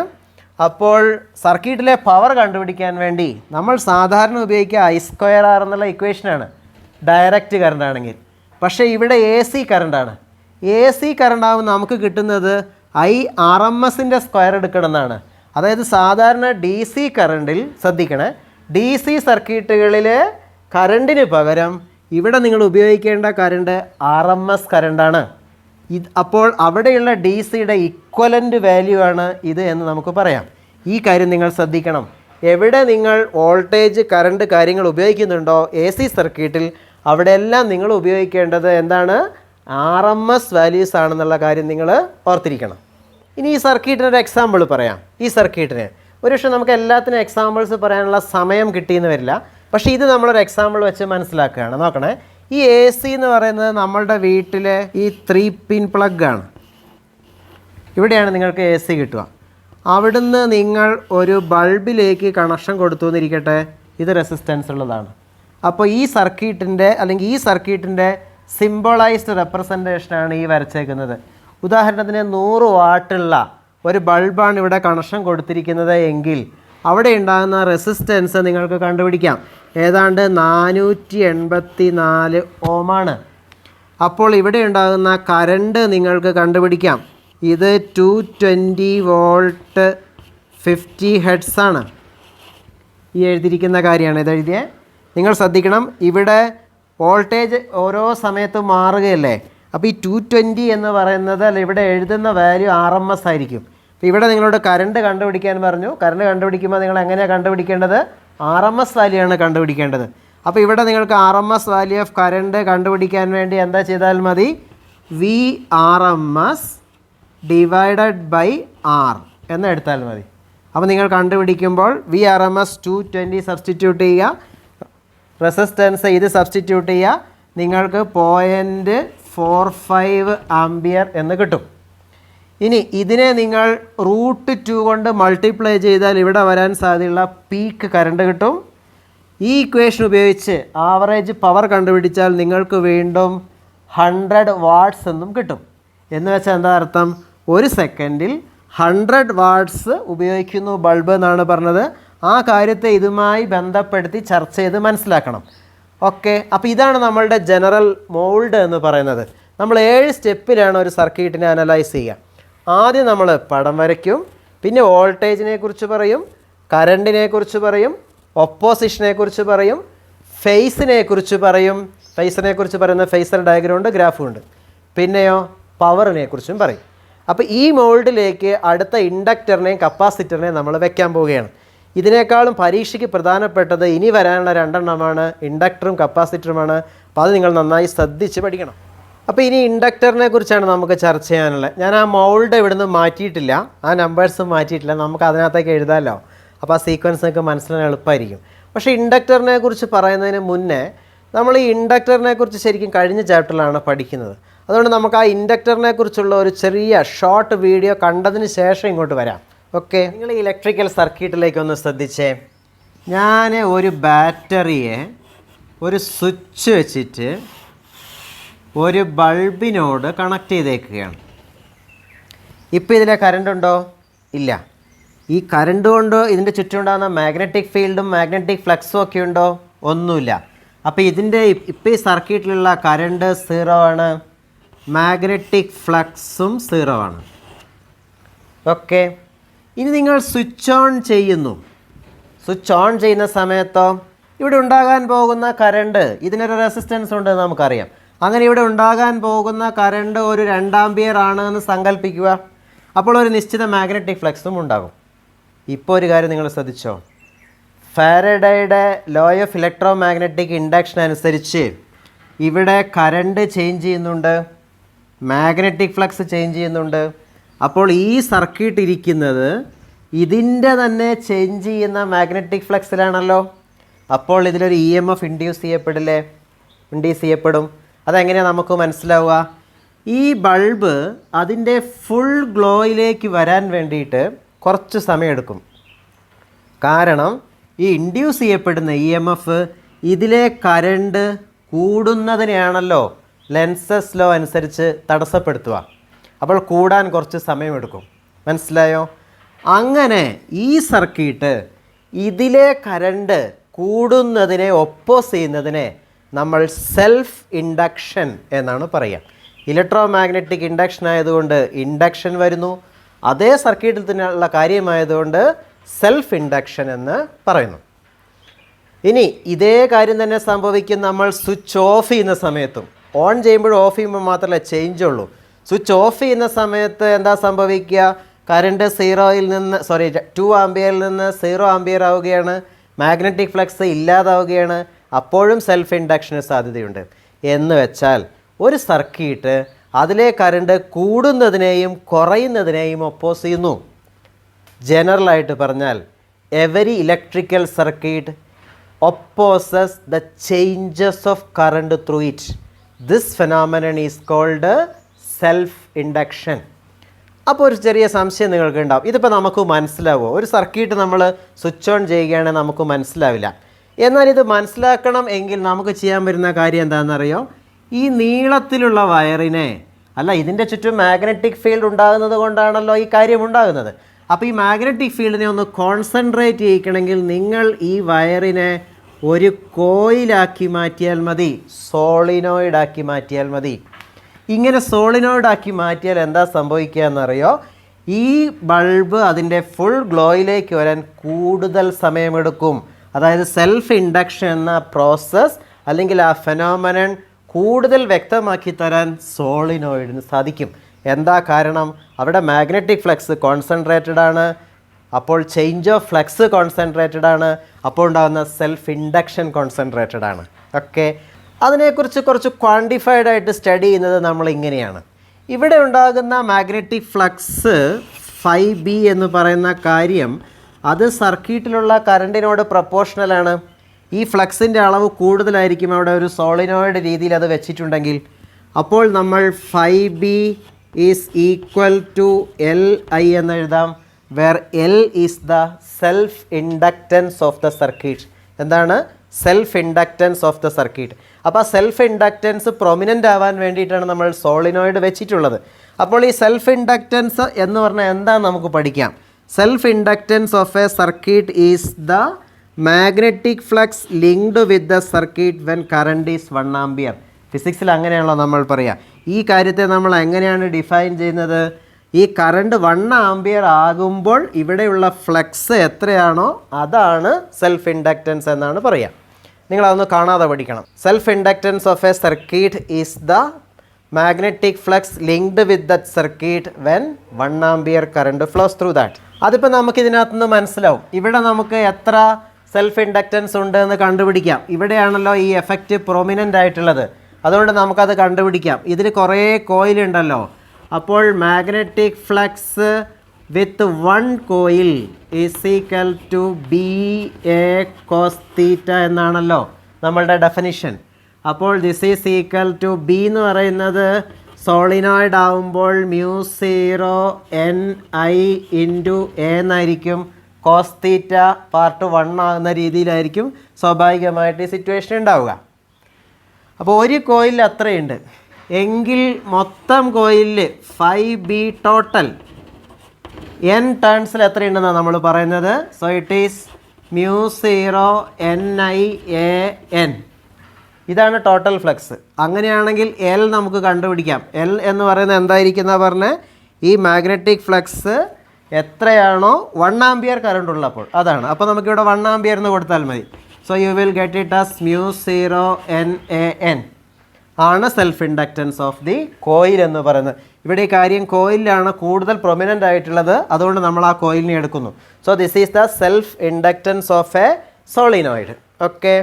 അപ്പോൾ സർക്യൂട്ടിലെ പവർ കണ്ടുപിടിക്കാൻ വേണ്ടി നമ്മൾ സാധാരണ ഉപയോഗിക്കുക I²R എന്നുള്ള ഇക്വേഷനാണ് ഡയറക്റ്റ് കറണ്ട് ആണെങ്കിൽ. പക്ഷേ ഇവിടെ AC കറണ്ടാണ്. AC കറണ്ടാകുമ്പോൾ നമുക്ക് കിട്ടുന്നത് IRMSൻ്റെ സ്ക്വയർ എടുക്കണം എന്നാണ്. അതായത് സാധാരണ DC കറണ്ടിൽ ശ്രദ്ധിക്കണേ, DC സർക്യൂട്ടുകളിലെ കറണ്ടിന് പകരം ഇവിടെ നിങ്ങൾ ഉപയോഗിക്കേണ്ട കറണ്ട് RMS കറണ്ടാണ്. അപ്പോൾ അവിടെയുള്ള DC-യുടെ ഇക്വലൻ്റ് വാല്യൂ ആണ് ഇത് എന്ന് നമുക്ക് പറയാം. ഈ കാര്യം നിങ്ങൾ ശ്രദ്ധിക്കണം. എവിടെ നിങ്ങൾ വോൾട്ടേജ് കറണ്ട് കാര്യങ്ങൾ ഉപയോഗിക്കുന്നുണ്ടോ AC സർക്യൂട്ടിൽ, അവിടെയെല്ലാം നിങ്ങൾ ഉപയോഗിക്കേണ്ടത് എന്താണ്? RMS വാല്യൂസ് ആണെന്നുള്ള കാര്യം നിങ്ങൾ ഓർത്തിരിക്കണം. ഇനി ഈ സർക്യൂട്ടിനൊരു എക്സാമ്പിൾ പറയാം. ഈ സർക്യൂട്ടിന് ഒരുപക്ഷെ നമുക്ക് എല്ലാത്തിനും എക്സാമ്പിൾസ് പറയാനുള്ള സമയം കിട്ടിയെന്ന് വരില്ല. പക്ഷേ ഇത് നമ്മളൊരു എക്സാമ്പിൾ വെച്ച് മനസ്സിലാക്കുകയാണ്. നോക്കണേ, ഈ AC എന്ന് പറയുന്നത് നമ്മളുടെ വീട്ടിലെ ഈ 3 പിൻ പ്ലഗാണ്. ഇവിടെയാണ് നിങ്ങൾക്ക് AC കിട്ടുക. അവിടുന്ന് നിങ്ങൾ ഒരു ബൾബിലേക്ക് കണക്ഷൻ കൊടുത്തു എന്നിരിക്കട്ടെ, ഇത് റെസിസ്റ്റൻസ് ഉള്ളതാണ്. അപ്പോൾ ഈ സർക്യൂട്ടിൻ്റെ അല്ലെങ്കിൽ ഈ സർക്യൂട്ടിൻ്റെ സിംബോളൈസ്ഡ് റെപ്രസെൻറ്റേഷനാണ് ഈ വരച്ചേക്കുന്നത്. ഉദാഹരണത്തിന് 100 വാട്ടുള്ള ഒരു ബൾബാണ് ഇവിടെ കണക്ഷൻ കൊടുത്തിരിക്കുന്നത് എങ്കിൽ അവിടെ ഉണ്ടാകുന്ന റെസിസ്റ്റൻസ് നിങ്ങൾക്ക് കണ്ടുപിടിക്കാം. ഏതാണ്ട് 484 ഓമാണ്. അപ്പോൾ ഇവിടെ ഉണ്ടാകുന്ന കറണ്ട് നിങ്ങൾക്ക് കണ്ടുപിടിക്കാം. ഇത് 220 വോൾട്ട് 50 ഹെർട്സ് ആണ്. ഈ എഴുതിയിരിക്കുന്ന കാര്യമാണ് ഇത് എഴുതിയത്. നിങ്ങൾ ശ്രദ്ധിക്കണം, ഇവിടെ വോൾട്ടേജ് ഓരോ സമയത്തും മാറുകയല്ലേ. അപ്പോൾ ഈ 220 എന്ന് പറയുന്നത് അല്ല, ഇവിടെ എഴുതുന്ന വാല്യൂ RMS ആയിരിക്കും. അപ്പോൾ ഇവിടെ നിങ്ങളോട് കറണ്ട് കണ്ടുപിടിക്കാൻ പറഞ്ഞു. കറണ്ട് കണ്ടുപിടിക്കുമ്പോൾ നിങ്ങൾ എങ്ങനെയാണ് കണ്ടുപിടിക്കേണ്ടത്? RMS വാല്യൂ ആണ് കണ്ടുപിടിക്കേണ്ടത്. അപ്പോൾ ഇവിടെ നിങ്ങൾക്ക് RMS വാല്യൂ ഓഫ് കറണ്ട് കണ്ടുപിടിക്കാൻ വേണ്ടി എന്താ ചെയ്താൽ മതി? VRMS ഡിവൈഡഡ് ബൈ R എന്ന് എടുത്താൽ മതി. അപ്പോൾ നിങ്ങൾ കണ്ടുപിടിക്കുമ്പോൾ VRMS 220 സബ്സ്റ്റിറ്റ്യൂട്ട് ചെയ്യുക, റെസിസ്റ്റൻസ് ഇത് സബ്സ്റ്റിറ്റ്യൂട്ട് ചെയ്യുക, നിങ്ങൾക്ക് 0.45 ആംപിയർ എന്ന് കിട്ടും. ഇനി ഇതിനെ നിങ്ങൾ √2 കൊണ്ട് മൾട്ടിപ്ലൈ ചെയ്താൽ ഇവിടെ വരാൻ സാധ്യതയുള്ള പീക്ക് കറണ്ട് കിട്ടും. ഈ ഇക്വേഷൻ ഉപയോഗിച്ച് ആവറേജ് പവർ കണ്ടുപിടിച്ചാൽ നിങ്ങൾക്ക് വീണ്ടും 100 വാട്ട്സ് എന്നും കിട്ടും. എന്ന് വെച്ചാൽ എന്താ അർത്ഥം? ഒരു സെക്കൻഡിൽ 100 വാട്ട്സ് ഉപയോഗിക്കുന്നു ബൾബ് എന്നാണ് പറഞ്ഞത്. ആ കാര്യത്തെ ഇതുമായി ബന്ധപ്പെടുത്തി ചർച്ച ചെയ്ത് മനസ്സിലാക്കണം. ഓക്കെ, അപ്പോൾ ഇതാണ് നമ്മളുടെ ജനറൽ മോൾഡ് എന്ന് പറയുന്നത്. നമ്മൾ 7 സ്റ്റെപ്പിലാണ് ഒരു സർക്യൂട്ടിനെ അനലൈസ് ചെയ്യുക. ആദ്യം നമ്മൾ പടം വരയ്ക്കും, പിന്നെ വോൾട്ടേജിനെ കുറിച്ച് പറയും, കറണ്ടിനെ കുറിച്ച് പറയും, ഒപ്പോസിഷനെ കുറിച്ച് പറയും, ഫേസിനെ കുറിച്ച് പറയും. ഫേസിനെ കുറിച്ച് പറയുന്ന ഫേസർ ഡയഗ്രം ഉണ്ട്, ഗ്രാഫും ഉണ്ട്. പിന്നെയോ പവറിനെ കുറിച്ചും പറയും. അപ്പോൾ ഈ മോൾഡിലേക്ക് അടുത്ത ഇൻഡക്ടറിനെയും കപ്പാസിറ്ററിനെയും നമ്മൾ വെക്കാൻ പോവുകയാണ്. ഇതിനേക്കാളും പരീക്ഷയ്ക്ക് പ്രധാനപ്പെട്ടത് ഇനി വരാനുള്ള 2 എണ്ണമാണ്, ഇൻഡക്ടറും കപ്പാസിറ്ററുമാണ്. അപ്പോൾ അത് നിങ്ങൾ നന്നായി ശ്രദ്ധിച്ച് പഠിക്കണം. അപ്പോൾ ഇനി ഇൻഡക്ടറിനെ കുറിച്ചാണ് നമുക്ക് ചർച്ച ചെയ്യാനുള്ളത്. ഞാൻ ആ മൗൾഡ് ഇവിടുന്ന് മാറ്റിയിട്ടില്ല, ആ നമ്പേഴ്സും മാറ്റിയിട്ടില്ല, നമുക്ക് അതിനകത്തേക്ക് എഴുതാമല്ലോ. അപ്പോൾ ആ സീക്വൻസ് നിങ്ങൾക്ക് മനസ്സിലാക്കാൻ എളുപ്പമായിരിക്കും. പക്ഷേ ഇൻഡക്ടറിനെ കുറിച്ച് പറയുന്നതിന് മുന്നേ നമ്മൾ ഈ ഇൻഡക്ടറിനെ കുറിച്ച് ശരിക്കും കഴിഞ്ഞ ചാപ്റ്ററിലാണ് പഠിക്കുന്നത്. അതുകൊണ്ട് നമുക്ക് ആ ഇൻഡക്ടറിനെ കുറിച്ചുള്ള ഒരു ചെറിയ ഷോർട്ട് വീഡിയോ കണ്ടതിന് ശേഷം ഇങ്ങോട്ട് വരാം. ഓക്കെ, നിങ്ങൾ ഈ ഇലക്ട്രിക്കൽ സർക്യൂട്ടിലേക്ക് ഒന്ന് ശ്രദ്ധിച്ചേ. ഞാൻ ഒരു ബാറ്ററിയെ ഒരു സ്വിച്ച് വെച്ചിട്ട് ഒരു ബൾബിനോട് കണക്ട് ചെയ്തേക്കുകയാണ്. ഇപ്പോൾ ഇതിലെ കറണ്ട് ഉണ്ടോ? ഇല്ല. ഈ കറണ്ട് കൊണ്ട് ഇതിൻ്റെ ചുറ്റുമുണ്ടാകുന്ന മാഗ്നറ്റിക് ഫീൽഡും മാഗ്നറ്റിക് ഫ്ലക്സും ഒക്കെ ഉണ്ടോ? ഒന്നുമില്ല. അപ്പോൾ ഇതിൻ്റെ ഇപ്പോൾ ഈ സർക്യൂട്ടിലുള്ള കറണ്ട് 0 ആണ്, മാഗ്നറ്റിക് ഫ്ലക്സും 0 ആണ്. ഓക്കെ. ഇനി നിങ്ങൾ സ്വിച്ച് ഓൺ ചെയ്യുന്നു. സ്വിച്ച് ഓൺ ചെയ്യുന്ന സമയത്തോ ഇവിടെ ഉണ്ടാകാൻ പോകുന്ന കറണ്ട്, ഇതിനൊരു റെസിസ്റ്റൻസ് ഉണ്ട് നമുക്കറിയാം. അങ്ങനെ ഇവിടെ ഉണ്ടാകാൻ പോകുന്ന കറണ്ട് ഒരു 2 ആമ്പിയർ ആണ് എന്ന് സങ്കല്പിക്കുക. അപ്പോൾ ഒരു നിശ്ചിത മാഗ്നറ്റിക് ഫ്ലക്സും ഉണ്ടാകും. ഇപ്പോൾ ഒരു കാര്യം നിങ്ങൾ ശ്രദ്ധിച്ചോ, ഫാരഡേയുടെ law of electromagnetic induction അനുസരിച്ച് ഇവിടെ കറണ്ട് ചേഞ്ച് ചെയ്യുന്നുണ്ട്, മാഗ്നറ്റിക് ഫ്ലക്സ് ചേഞ്ച് ചെയ്യുന്നുണ്ട്. അപ്പോൾ ഈ സർക്യൂട്ട് ഇരിക്കുന്നത് ഇതിൻ്റെ തന്നെ ചേഞ്ച് ചെയ്യുന്ന മാഗ്നറ്റിക് ഫ്ലക്സിലാണല്ലോ. അപ്പോൾ ഇതിലൊരു EMF ഇൻഡ്യൂസ് ചെയ്യപ്പെടും. അതെങ്ങനെയാണ് നമുക്ക് മനസ്സിലാവുക? ഈ ബൾബ് അതിൻ്റെ ഫുൾ ഗ്ലോയിലേക്ക് വരാൻ വേണ്ടിയിട്ട് കുറച്ച് സമയമെടുക്കും. കാരണം ഈ ഇൻഡ്യൂസ് ചെയ്യപ്പെടുന്ന EMF ഇതിലെ കറണ്ട് കൂടുന്നതിനെയാണല്ലോ ലെൻസസ് ലോ അനുസരിച്ച് തടസ്സപ്പെടുത്തുക. അപ്പോൾ കൂടാൻ കുറച്ച് സമയമെടുക്കും. മനസ്സിലായോ? അങ്ങനെ ഈ സർക്യൂട്ട് ഇതിലെ കറണ്ട് കൂടുന്നതിനെ ഒപ്പോസ് ചെയ്യുന്നതിനെ നമ്മൾ സെൽഫ് ഇൻഡക്ഷൻ എന്നാണ് പറയുക. ഇലക്ട്രോ മാഗ്നറ്റിക് ഇൻഡക്ഷൻ ആയതുകൊണ്ട് ഇൻഡക്ഷൻ വരുന്നു, അതേ സർക്യൂട്ടിൽ തന്നെയുള്ള കാര്യമായതുകൊണ്ട് സെൽഫ് ഇൻഡക്ഷൻ എന്ന് പറയുന്നു. ഇനി ഇതേ കാര്യം തന്നെ സംഭവിക്കും നമ്മൾ സ്വിച്ച് ഓഫ് ചെയ്യുന്ന സമയത്തും. ഓൺ ചെയ്യുമ്പോഴും ഓഫ് ചെയ്യുമ്പോൾ മാത്രമല്ല ചേഞ്ച് ഉള്ളൂ. സ്വിച്ച് ഓഫ് ചെയ്യുന്ന സമയത്ത് എന്താ സംഭവിക്കുക? കറണ്ട് 2 ആമ്പിയറിൽ നിന്ന് 0 ആമ്പിയർ ആവുകയാണ്, മാഗ്നറ്റിക് ഫ്ലക്സ് ഇല്ലാതാവുകയാണ്. അപ്പോഴും സെൽഫ് ഇൻഡക്ഷന് സാധ്യതയുണ്ട്. എന്ന് വെച്ചാൽ ഒരു സർക്യൂട്ട് അതിലെ കറണ്ട് കൂടുന്നതിനെയും കുറയുന്നതിനെയും ഒപ്പോസ് ചെയ്യുന്നു. ജനറലായിട്ട് പറഞ്ഞാൽ every electrical circuit opposes the changes of current through it. This phenomenon is called self-induction. അപ്പോൾ ഒരു ചെറിയ സംശയം നിങ്ങൾക്ക് ഉണ്ടാവും, ഇതിപ്പോൾ നമുക്ക് മനസ്സിലാവുമോ? ഒരു സർക്യൂട്ട് നമ്മൾ സ്വിച്ച് ഓൺ ചെയ്യുകയാണെങ്കിൽ നമുക്ക് മനസ്സിലാവില്ല. എന്നാൽ ഇത് മനസ്സിലാക്കണം എങ്കിൽ നമുക്ക് ചെയ്യാൻ പറ്റുന്ന കാര്യം എന്താണെന്നറിയോ? ഈ നീളത്തിലുള്ള വയറിനെ, അല്ല ഇതിൻ്റെ ചുറ്റും മാഗ്നറ്റിക് ഫീൽഡ് ഉണ്ടാകുന്നത് കൊണ്ടാണല്ലോ ഈ കാര്യം ഉണ്ടാകുന്നത്. അപ്പോൾ ഈ മാഗ്നറ്റിക് ഫീൽഡിനെ ഒന്ന് കോൺസെൻട്രേറ്റ് ചെയ്യിക്കണമെങ്കിൽ നിങ്ങൾ ഈ വയറിനെ ഒരു കോയിലാക്കി മാറ്റിയാൽ മതി, സോളിനോയിഡാക്കി മാറ്റിയാൽ മതി. ഇങ്ങനെ സോളിനോയിഡാക്കി മാറ്റിയാൽ എന്താ സംഭവിക്കുക എന്നറിയോ? ഈ ബൾബ് അതിൻ്റെ ഫുൾ ഗ്ലോയിലേക്ക് വരാൻ കൂടുതൽ സമയമെടുക്കും. അതായത് സെൽഫ് ഇൻഡക്ഷൻ എന്ന പ്രോസസ്സ് അല്ലെങ്കിൽ ആ ഫെനോമെനൻ കൂടുതൽ വ്യക്തമാക്കി തരാൻ സോളിനോയിഡിന് സാധിക്കും. എന്താ കാരണം? അവിടെ മാഗ്നറ്റിക് ഫ്ലക്സ് കോൺസെൻട്രേറ്റഡ് ആണ്, അപ്പോൾ ചേഞ്ച് ഓഫ് ഫ്ലക്സ് കോൺസെൻട്രേറ്റഡ് ആണ്, അപ്പോൾ ഉണ്ടാകുന്ന സെൽഫ് ഇൻഡക്ഷൻ കോൺസെൻട്രേറ്റഡ് ആണ്. ഓക്കെ. അതിനെക്കുറിച്ച് കുറച്ച് ക്വാണ്ടിഫൈഡ് ആയിട്ട് സ്റ്റഡി ചെയ്യുന്നത് നമ്മൾ ഇങ്ങനെയാണ്. ഇവിടെ ഉണ്ടാകുന്ന മാഗ്നറ്റിക് ഫ്ലക്സ് 5B എന്ന് പറയുന്ന കാര്യം അത് സർക്യൂട്ടിലുള്ള കറണ്ടിനോട് പ്രപ്പോർഷണലാണ്. ഈ ഫ്ലക്സിൻ്റെ അളവ് കൂടുതലായിരിക്കും അവിടെ ഒരു സോളിനോയിഡ് രീതിയിൽ അത് വെച്ചിട്ടുണ്ടെങ്കിൽ. അപ്പോൾ നമ്മൾ 5B is equal to Li എന്ന് എഴുതാം, where L is the self inductance of the circuit. എന്താണ്? Self inductance of the circuit. അപ്പോൾ ആ സെൽഫ് ഇൻഡക്റ്റൻസ് പ്രൊമിനൻ്റ് ആവാൻ വേണ്ടിയിട്ടാണ് നമ്മൾ സോളിനോയിഡ് വെച്ചിട്ടുള്ളത്. അപ്പോൾ ഈ സെൽഫ് ഇൻഡക്റ്റൻസ് എന്ന് പറഞ്ഞാൽ എന്താണെന്ന് നമുക്ക് പഠിക്കാം. Self inductance of a circuit is the magnetic flux linked with the circuit when current is 1 ampere. ഫിസിക്സിൽ അങ്ങനെയാണല്ലോ നമ്മൾ പറയുക. ഈ കാര്യത്തെ നമ്മൾ എങ്ങനെയാണ് ഡിഫൈൻ ചെയ്യുന്നത്? ഈ കറണ്ട് 1 ആമ്പിയർ ആകുമ്പോൾ ഇവിടെയുള്ള ഫ്ലക്സ് എത്രയാണോ അതാണ് സെൽഫ് ഇൻഡക്റ്റൻസ് എന്നാണ് പറയുക. നിങ്ങളതൊന്ന് കാണാതെ പഠിക്കണം. Self inductance of a circuit is the magnetic flux linked with that circuit when 1 ampere current flows through that. അതിപ്പോൾ നമുക്ക് ഇതിനകത്തുനിന്ന് മനസ്സിലാവും. ഇവിടെ നമുക്ക് എത്ര സെൽഫ് ഇൻഡക്റ്റൻസ് ഉണ്ട് എന്ന് കണ്ടുപിടിക്കാം. ഇവിടെയാണല്ലോ ഈ എഫക്റ്റ് പ്രൊമിനൻ്റ് ആയിട്ടുള്ളത്, അതുകൊണ്ട് നമുക്കത് കണ്ടുപിടിക്കാം. ഇതിൽ കുറേ കോയിലുണ്ടല്ലോ. അപ്പോൾ magnetic flux with 1 coil is equal to BA cos theta എന്നാണല്ലോ നമ്മളുടെ ഡെഫിനിഷൻ. അപ്പോൾ this is equal to B എന്ന് പറയുന്നത് സോളിനോയിഡ് ആവുമ്പോൾ μ0 Ni ഇൻറ്റു A എന്നായിരിക്കും. കോസ് തീറ്റ പാർട്ട് 1 ആകുന്ന രീതിയിലായിരിക്കും സ്വാഭാവികമായിട്ട് ഈ സിറ്റുവേഷൻ ഉണ്ടാവുക. അപ്പോൾ ഒരു കോയിലിൽ അത്രയുണ്ട് എങ്കിൽ മൊത്തം കോയിലിൽ 5B ടോട്ടൽ n ടേൺസിൽ എത്രയുണ്ടെന്നാണ് നമ്മൾ പറയുന്നത്. So it is μ0 NIAN. ഇതാണ് ടോട്ടൽ ഫ്ലക്സ്. അങ്ങനെയാണെങ്കിൽ L നമുക്ക് കണ്ടുപിടിക്കാം. L എന്ന് പറയുന്നത് എന്തായിരിക്കുന്ന പറഞ്ഞാൽ ഈ മാഗ്നറ്റിക് ഫ്ലക്സ് എത്രയാണോ 1 ആംപിയർ കറണ്ട് ഉള്ളപ്പോൾ അതാണ്. അപ്പോൾ നമുക്കിവിടെ 1 ആംപിയർ എന്ന് കൊടുത്താൽ മതി. So you will get it as μ0 NAN ആണ് self inductance of the coil എന്ന് പറയുന്നത്. ഇവിടെ ഈ കാര്യം കോയിലാണ് കൂടുതൽ പ്രൊമിനൻ്റ് ആയിട്ടുള്ളത്, അതുകൊണ്ട് നമ്മൾ ആ കോയിലിനെ എടുക്കുന്നു. So this is the self inductance of A solenoid. Okay,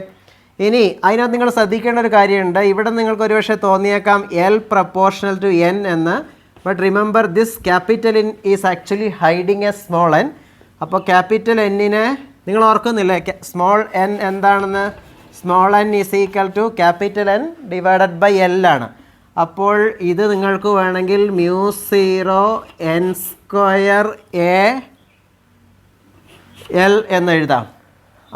ഇനി അതിനകത്ത് നിങ്ങൾ ശ്രദ്ധിക്കേണ്ട ഒരു കാര്യമുണ്ട്. ഇവിടെ നിങ്ങൾക്ക് ഒരുപക്ഷെ തോന്നിയേക്കാം L പ്രപ്പോർഷണൽ ടു N എന്ന്. But remember this capital N is actually hiding a small n. അപ്പോൾ ക്യാപിറ്റൽ Nനെ നിങ്ങൾ ഓർക്കുന്നില്ലേ സ്മോൾ n എന്താണെന്ന്? Small n is equal to capital N divided by L ആണ്. അപ്പോൾ ഇത് നിങ്ങൾക്ക് വേണമെങ്കിൽ μ0 N² AL എന്ന് എഴുതാം.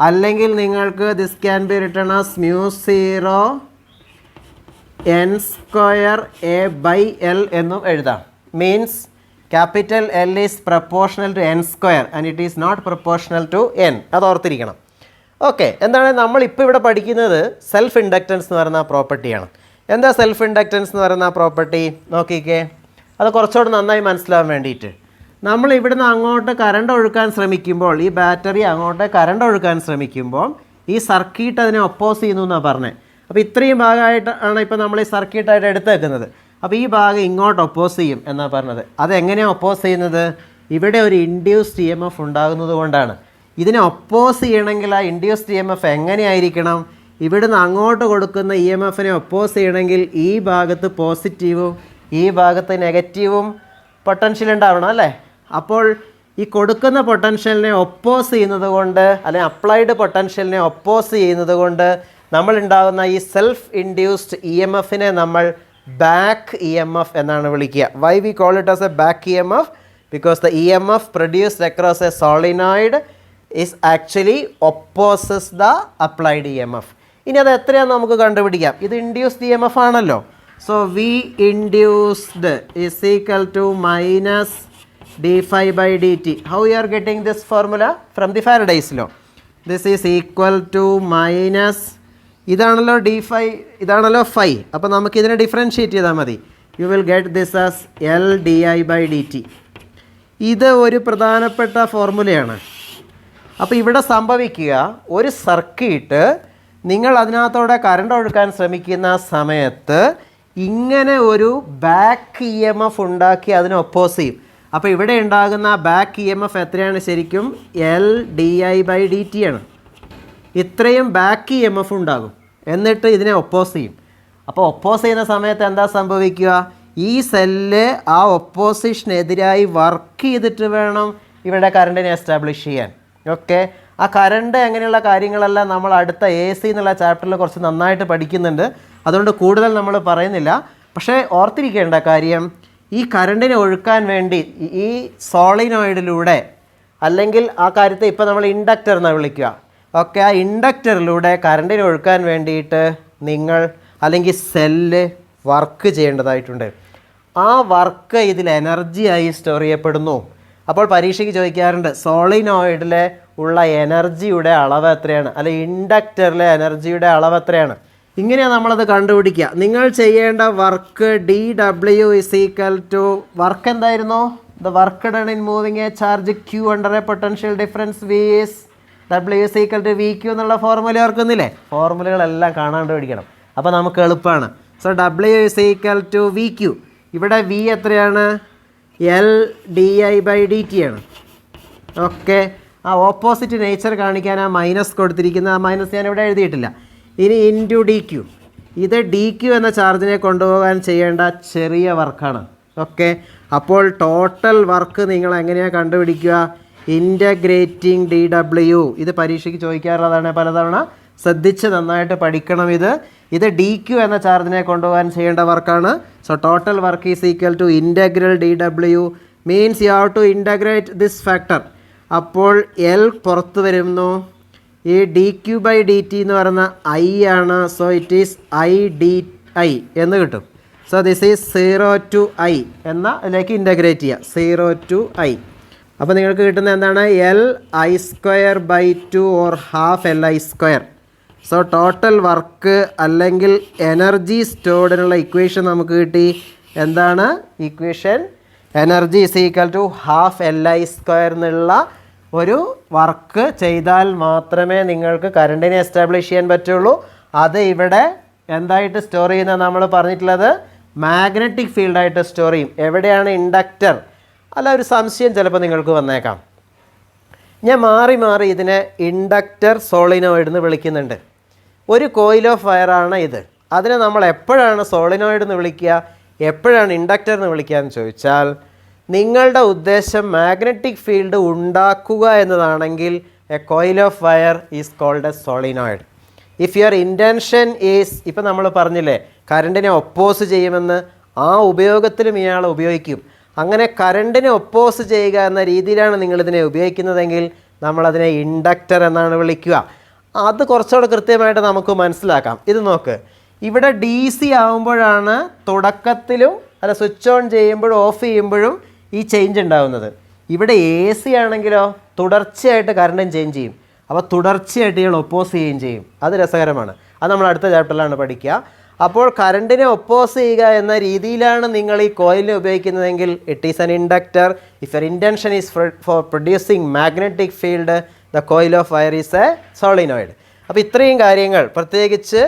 അല്ലെങ്കിൽ നിങ്ങൾക്ക് this can be written as μ0 N² A/L എന്നും എഴുതാം. Means capital L is proportional to N² and it is not proportional to N. അത് ഓർത്തിരിക്കണം. ഓക്കെ, എന്താണ് നമ്മളിപ്പോൾ ഇവിടെ പഠിക്കുന്നത്? സെൽഫ് ഇൻഡക്റ്റൻസ് എന്ന് പറയുന്ന പ്രോപ്പർട്ടിയാണ്. എന്താ സെൽഫ് ഇൻഡക്റ്റൻസ് എന്ന് പറയുന്ന പ്രോപ്പർട്ടി? നോക്കിക്കേ, അത് കുറച്ചുകൂടെ നന്നായി മനസ്സിലാവാൻ വേണ്ടിയിട്ട് നമ്മൾ ഇവിടുന്ന് അങ്ങോട്ട് കറണ്ട് ഒഴുക്കാൻ ശ്രമിക്കുമ്പോൾ, ഈ ബാറ്ററി അങ്ങോട്ട് കറണ്ട് ഒഴുക്കാൻ ശ്രമിക്കുമ്പോൾ ഈ സർക്യൂട്ട് അതിനെ ഒപ്പോസ് ചെയ്യുന്നു എന്നാണ് പറഞ്ഞത്. അപ്പോൾ ഇത്രയും ഭാഗമായിട്ടാണ് ഇപ്പോൾ നമ്മൾ ഈ സർക്യൂട്ടായിട്ട് എടുത്ത് വെക്കുന്നത്. അപ്പോൾ ഈ ഭാഗം ഇങ്ങോട്ട് ഒപ്പോസ് ചെയ്യും എന്നാണ് പറഞ്ഞത്. അതെങ്ങനെയാണ് ഒപ്പോസ് ചെയ്യുന്നത്? ഇവിടെ ഒരു ഇൻഡ്യൂസ്ഡ് EMF ഉണ്ടാകുന്നത് കൊണ്ടാണ്. ഇതിനെ ഒപ്പോസ് ചെയ്യണമെങ്കിൽ ആ ഇൻഡ്യൂസ്ഡ് EMF എങ്ങനെയായിരിക്കണം? ഇവിടുന്ന് അങ്ങോട്ട് കൊടുക്കുന്ന EMFനെ ഒപ്പോസ് ചെയ്യണമെങ്കിൽ ഈ ഭാഗത്ത് പോസിറ്റീവും ഈ ഭാഗത്ത് നെഗറ്റീവും പൊട്ടൻഷ്യൽ ഉണ്ടാവണം അല്ലേ? അപ്പോൾ ഈ കൊടുക്കുന്ന പൊട്ടൻഷ്യലിനെ ഒപ്പോസ് ചെയ്യുന്നത് കൊണ്ട്, അല്ലെങ്കിൽ അപ്ലൈഡ് പൊട്ടൻഷ്യലിനെ ഒപ്പോസ് ചെയ്യുന്നത് കൊണ്ട് നമ്മളുണ്ടാകുന്ന ഈ സെൽഫ് ഇൻഡ്യൂസ്ഡ് EMFനെ നമ്മൾ ബാക്ക് EMF എന്നാണ് വിളിക്കുക. Why we call it as a back EMF? Because the EMF produced across a solenoid is actually opposes the applied EMF. ഇനി അത് എത്രയാണെന്ന് നമുക്ക് കണ്ടുപിടിക്കാം. ഇത് ഇൻഡ്യൂസ്ഡ് EMF ആണല്ലോ. So V induced is equal to minus d∅/dt. How you are getting this formula? From the Faraday's law. This is equal to minus, ഇതാണല്ലോ d∅, ഇതാണല്ലോ phi. അപ്പോൾ നമുക്ക് ഇതിനെ ഡിഫറൻഷിയേറ്റ് ചെയ്താൽ മതി. You will get this as LdI/dt. ഇത് ഒരു പ്രധാനപ്പെട്ട ഫോർമുലയാണ്. അപ്പോൾ ഇവിടെ സംഭവിക്കുക, ഒരു സർക്യൂട്ട് നിങ്ങൾ അതിനകത്തോടെ കറണ്ട് ഒഴുക്കാൻ ശ്രമിക്കുന്ന സമയത്ത് ഇങ്ങനെ ഒരു ബാക്ക് EMF ഉണ്ടാക്കി അതിനെ ഒപ്പോസ് ചെയ്യും. അപ്പോൾ ഇവിടെ ഉണ്ടാകുന്ന ബാക്ക് EMF എത്രയാണ് ശരിക്കും? LdI/dt ആണ്. ഇത്രയും ബാക്ക് EMF ഉണ്ടാകും, എന്നിട്ട് ഇതിനെ ഒപ്പോസ് ചെയ്യും. അപ്പോൾ ഒപ്പോസ് ചെയ്യുന്ന സമയത്ത് എന്താ സംഭവിക്കുക? ഈ സെല്ല് ആ ഒപ്പോസിഷനെതിരായി വർക്ക് ചെയ്തിട്ട് വേണം ഇവിടെ കറണ്ടിനെ എസ്റ്റാബ്ലിഷ് ചെയ്യാൻ. ഓക്കെ, ആ കറണ്ട് അങ്ങനെയുള്ള കാര്യങ്ങളെല്ലാം നമ്മൾ അടുത്ത AC എന്നുള്ള ചാപ്റ്ററിൽ കുറച്ച് നന്നായിട്ട് പഠിക്കുന്നുണ്ട്. അതുകൊണ്ട് കൂടുതൽ നമ്മൾ പറയുന്നില്ല. പക്ഷേ ഓർത്തിരിക്കേണ്ട കാര്യം, ഈ കറണ്ടിനെ ഒഴുക്കാൻ വേണ്ടി ഈ സോളിനോയിഡിലൂടെ, അല്ലെങ്കിൽ ആ കാര്യത്തെ ഇപ്പോൾ നമ്മൾ ഇൻഡക്ടർ എന്നാണ് വിളിക്കുക. ഓക്കെ, ആ ഇൻഡക്ടറിലൂടെ കറണ്ടിനെ ഒഴുക്കാൻ വേണ്ടിയിട്ട് നിങ്ങൾ അല്ലെങ്കിൽ സെല്ല് വർക്ക് ചെയ്യേണ്ടതായിട്ടുണ്ട്. ആ വർക്ക് ഇതിൽ എനർജിയായി സ്റ്റോർ ചെയ്യപ്പെടുന്നു. അപ്പോൾ പരീക്ഷയ്ക്ക് ചോദിക്കാറുണ്ട്, സോളിനോയിഡിലെ ഉള്ള എനർജിയുടെ അളവ് എത്രയാണ്, അല്ലെങ്കിൽ ഇൻഡക്ടറിലെ എനർജിയുടെ അളവ് എത്രയാണ്? ഇങ്ങനെയാണ് നമ്മളത് കണ്ടുപിടിക്കുക. നിങ്ങൾ ചെയ്യേണ്ട work dW is equal to, work എന്തായിരുന്നു? The work done in moving a charge Q under a potential difference V is W is equal to VQ എന്നുള്ള ഫോർമുല ഓർക്കുന്നില്ലേ? ഫോർമുലകളെല്ലാം കാണാണ്ട് പഠിക്കണം. അപ്പോൾ നമുക്ക് എളുപ്പമാണ്. So W is equal to VQ. ഇവിടെ V എത്രയാണ്? LdI/dt ആണ്. ഓക്കെ, ആ ഓപ്പോസിറ്റ് നേച്ചർ കാണിക്കാൻ ആ മൈനസ് കൊടുത്തിരിക്കുന്ന ആ മൈനസ് ഞാൻ ഇവിടെ എഴുതിയിട്ടില്ല. ഇനി ഇൻറ്റു DQ. ഇത് DQ എന്ന ചാർജിനെ കൊണ്ടുപോകാൻ ചെയ്യേണ്ട ചെറിയ വർക്കാണ്. ഓക്കെ, അപ്പോൾ ടോട്ടൽ വർക്ക് നിങ്ങൾ എങ്ങനെയാണ് കണ്ടുപിടിക്കുക? Integrating dW. ഇത് പരീക്ഷയ്ക്ക് ചോദിക്കാറുള്ളതാണ് പലതവണ. ശ്രദ്ധിച്ച് നന്നായിട്ട് പഠിക്കണം. ഇത് DQ എന്ന ചാർജിനെ കൊണ്ടുപോകാൻ ചെയ്യേണ്ട വർക്കാണ്. So total work is equal to integral dW. Means you have to integrate this factor. അപ്പോൾ എൽ പുറത്ത് വരുന്നു. ഈ D Q by D T എന്ന് പറയുന്ന ഐ ആണ്. So it is I D I എന്ന് കിട്ടും. So this is 0 to i എന്ന അതിലേക്ക് ഇൻ്റഗ്രേറ്റ് ചെയ്യുക. 0 to i. അപ്പോൾ നിങ്ങൾക്ക് കിട്ടുന്നത് എന്താണ്? L I square by 2 or half L I square. So total work അല്ലെങ്കിൽ എനർജി സ്റ്റോർഡിനുള്ള ഇക്വേഷൻ നമുക്ക് കിട്ടി. എന്താണ് equation? Energy is equal to half L I square എന്നുള്ള ഒരു വർക്ക് ചെയ്താൽ മാത്രമേ നിങ്ങൾക്ക് കറണ്ടിനെ എസ്റ്റാബ്ലിഷ് ചെയ്യാൻ പറ്റുള്ളൂ. അത് ഇവിടെ എന്തായിട്ട് സ്റ്റോർ ചെയ്യുന്നത് നമ്മൾ പറഞ്ഞിട്ടുള്ളത് മാഗ്നറ്റിക് ഫീൽഡായിട്ട് സ്റ്റോർ ചെയ്യും. എവിടെയാണ് ഇൻഡക്റ്റർ? അല്ല, ഒരു സംശയം ചിലപ്പോൾ നിങ്ങൾക്ക് വന്നേക്കാം. ഞാൻ മാറി മാറി ഇതിനെ ഇൻഡക്റ്റർ സോളിനോയിഡ് എന്ന് വിളിക്കുന്നുണ്ട്. ഒരു കോയിൽ ഓഫ് വയറാണ് ഇത്. അതിനെ നമ്മൾ എപ്പോഴാണ് സോളിനോയിഡ് എന്ന് വിളിക്കുക, എപ്പോഴാണ് ഇൻഡക്റ്റർ എന്ന് വിളിക്കുക എന്ന് ചോദിച്ചാൽ, നിങ്ങളുടെ ഉദ്ദേശം മാഗ്നറ്റിക് ഫീൽഡ് ഉണ്ടാക്കുക എന്നതാണെങ്കിൽ a coil of wire is called a solenoid. If your intention is, ഇപ്പം നമ്മൾ പറഞ്ഞില്ലേ കറണ്ടിനെ ഒപ്പോസ് ചെയ്യുമെന്ന്, ആ ഉപയോഗത്തിലും ഇയാൾ ഉപയോഗിക്കും. അങ്ങനെ കറണ്ടിനെ ഒപ്പോസ് ചെയ്യുക എന്ന രീതിയിലാണ് നിങ്ങളിതിനെ ഉപയോഗിക്കുന്നതെങ്കിൽ നമ്മളതിനെ ഇൻഡക്റ്റർ എന്നാണ് വിളിക്കുക. അത് കുറച്ചുകൂടെ കൃത്യമായിട്ട് നമുക്ക് മനസ്സിലാക്കാം. ഇത് നോക്ക്, ഇവിടെ ഡി സി ആകുമ്പോഴാണ് തുടക്കത്തിലും അല്ല സ്വിച്ച് ഓൺ ചെയ്യുമ്പോഴും ഓഫ് ചെയ്യുമ്പോഴും ഈ ചേഞ്ച് ഉണ്ടാകുന്നത്. ഇവിടെ എ സി ആണെങ്കിലോ തുടർച്ചയായിട്ട് കറണ്ടും ചേഞ്ച് ചെയ്യും. അപ്പോൾ തുടർച്ചയായിട്ട് ഇയാൾ ഒപ്പോസ് ചെയ്യുകയും ചെയ്യും. അത് രസകരമാണ്. അത് നമ്മൾ അടുത്ത ചാപ്റ്ററിലാണ് പഠിക്കുക. അപ്പോൾ കറണ്ടിനെ ഒപ്പോസ് ചെയ്യുക എന്ന രീതിയിലാണ് നിങ്ങൾ ഈ കോയിലിനെ ഉപയോഗിക്കുന്നതെങ്കിൽ it is an inductor. If your intention is for producing magnetic field, the coil of wire is a solenoid. അപ്പോൾ ഇത്രയും കാര്യങ്ങൾ, പ്രത്യേകിച്ച്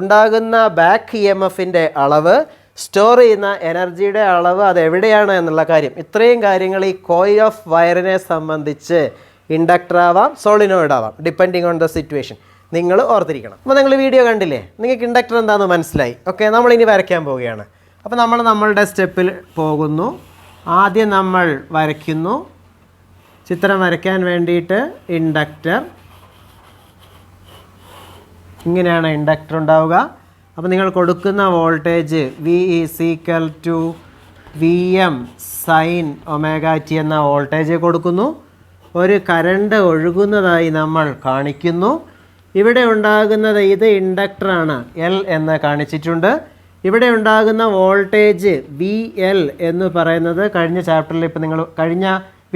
ഉണ്ടാകുന്ന ബാക്ക് ഇ എം എഫിൻ്റെ അളവ്, സ്റ്റോർ ചെയ്യുന്ന എനർജിയുടെ അളവ്, അതെവിടെയാണ് എന്നുള്ള കാര്യം, ഇത്രയും കാര്യങ്ങൾ ഈ കോയിൽ ഓഫ് വയറിനെ സംബന്ധിച്ച് ഇൻഡക്ടർ ആവാം സോളിനോയിഡ് ആവാം, ഡിപ്പെൻഡിങ് ഓൺ ദ സിറ്റുവേഷൻ, നിങ്ങൾ ഓർത്തിരിക്കണം. അപ്പോൾ നിങ്ങൾ വീഡിയോ കണ്ടില്ലേ, നിങ്ങൾക്ക് ഇൻഡക്ടർ എന്താണെന്ന് മനസ്സിലായി. ഓക്കെ, നമ്മളിനി വരയ്ക്കാൻ പോവുകയാണ്. അപ്പോൾ നമ്മൾ നമ്മളുടെ സ്റ്റെപ്പിൽ പോകുന്നു. ആദ്യം നമ്മൾ വരയ്ക്കുന്നു. ചിത്രം വരയ്ക്കാൻ വേണ്ടിയിട്ട് ഇൻഡക്ടർ, ഇങ്ങനെയാണ് ഇൻഡക്ടർ ഉണ്ടാവുക. അപ്പോൾ നിങ്ങൾ കൊടുക്കുന്ന voltage V is equal to V M sine omega T എന്ന വോൾട്ടേജ് കൊടുക്കുന്നു. ഒരു കറണ്ട് ഒഴുകുന്നതായി നമ്മൾ കാണിക്കുന്നു. ഇവിടെ ഉണ്ടാകുന്നത് ഇത് ഇൻഡക്ടറാണ്, എൽ എന്ന് കാണിച്ചിട്ടുണ്ട്. ഇവിടെ ഉണ്ടാകുന്ന വോൾട്ടേജ് വി എൽ എന്ന് പറയുന്നത് കഴിഞ്ഞ ചാപ്റ്ററിൽ, ഇപ്പോൾ നിങ്ങൾ കഴിഞ്ഞ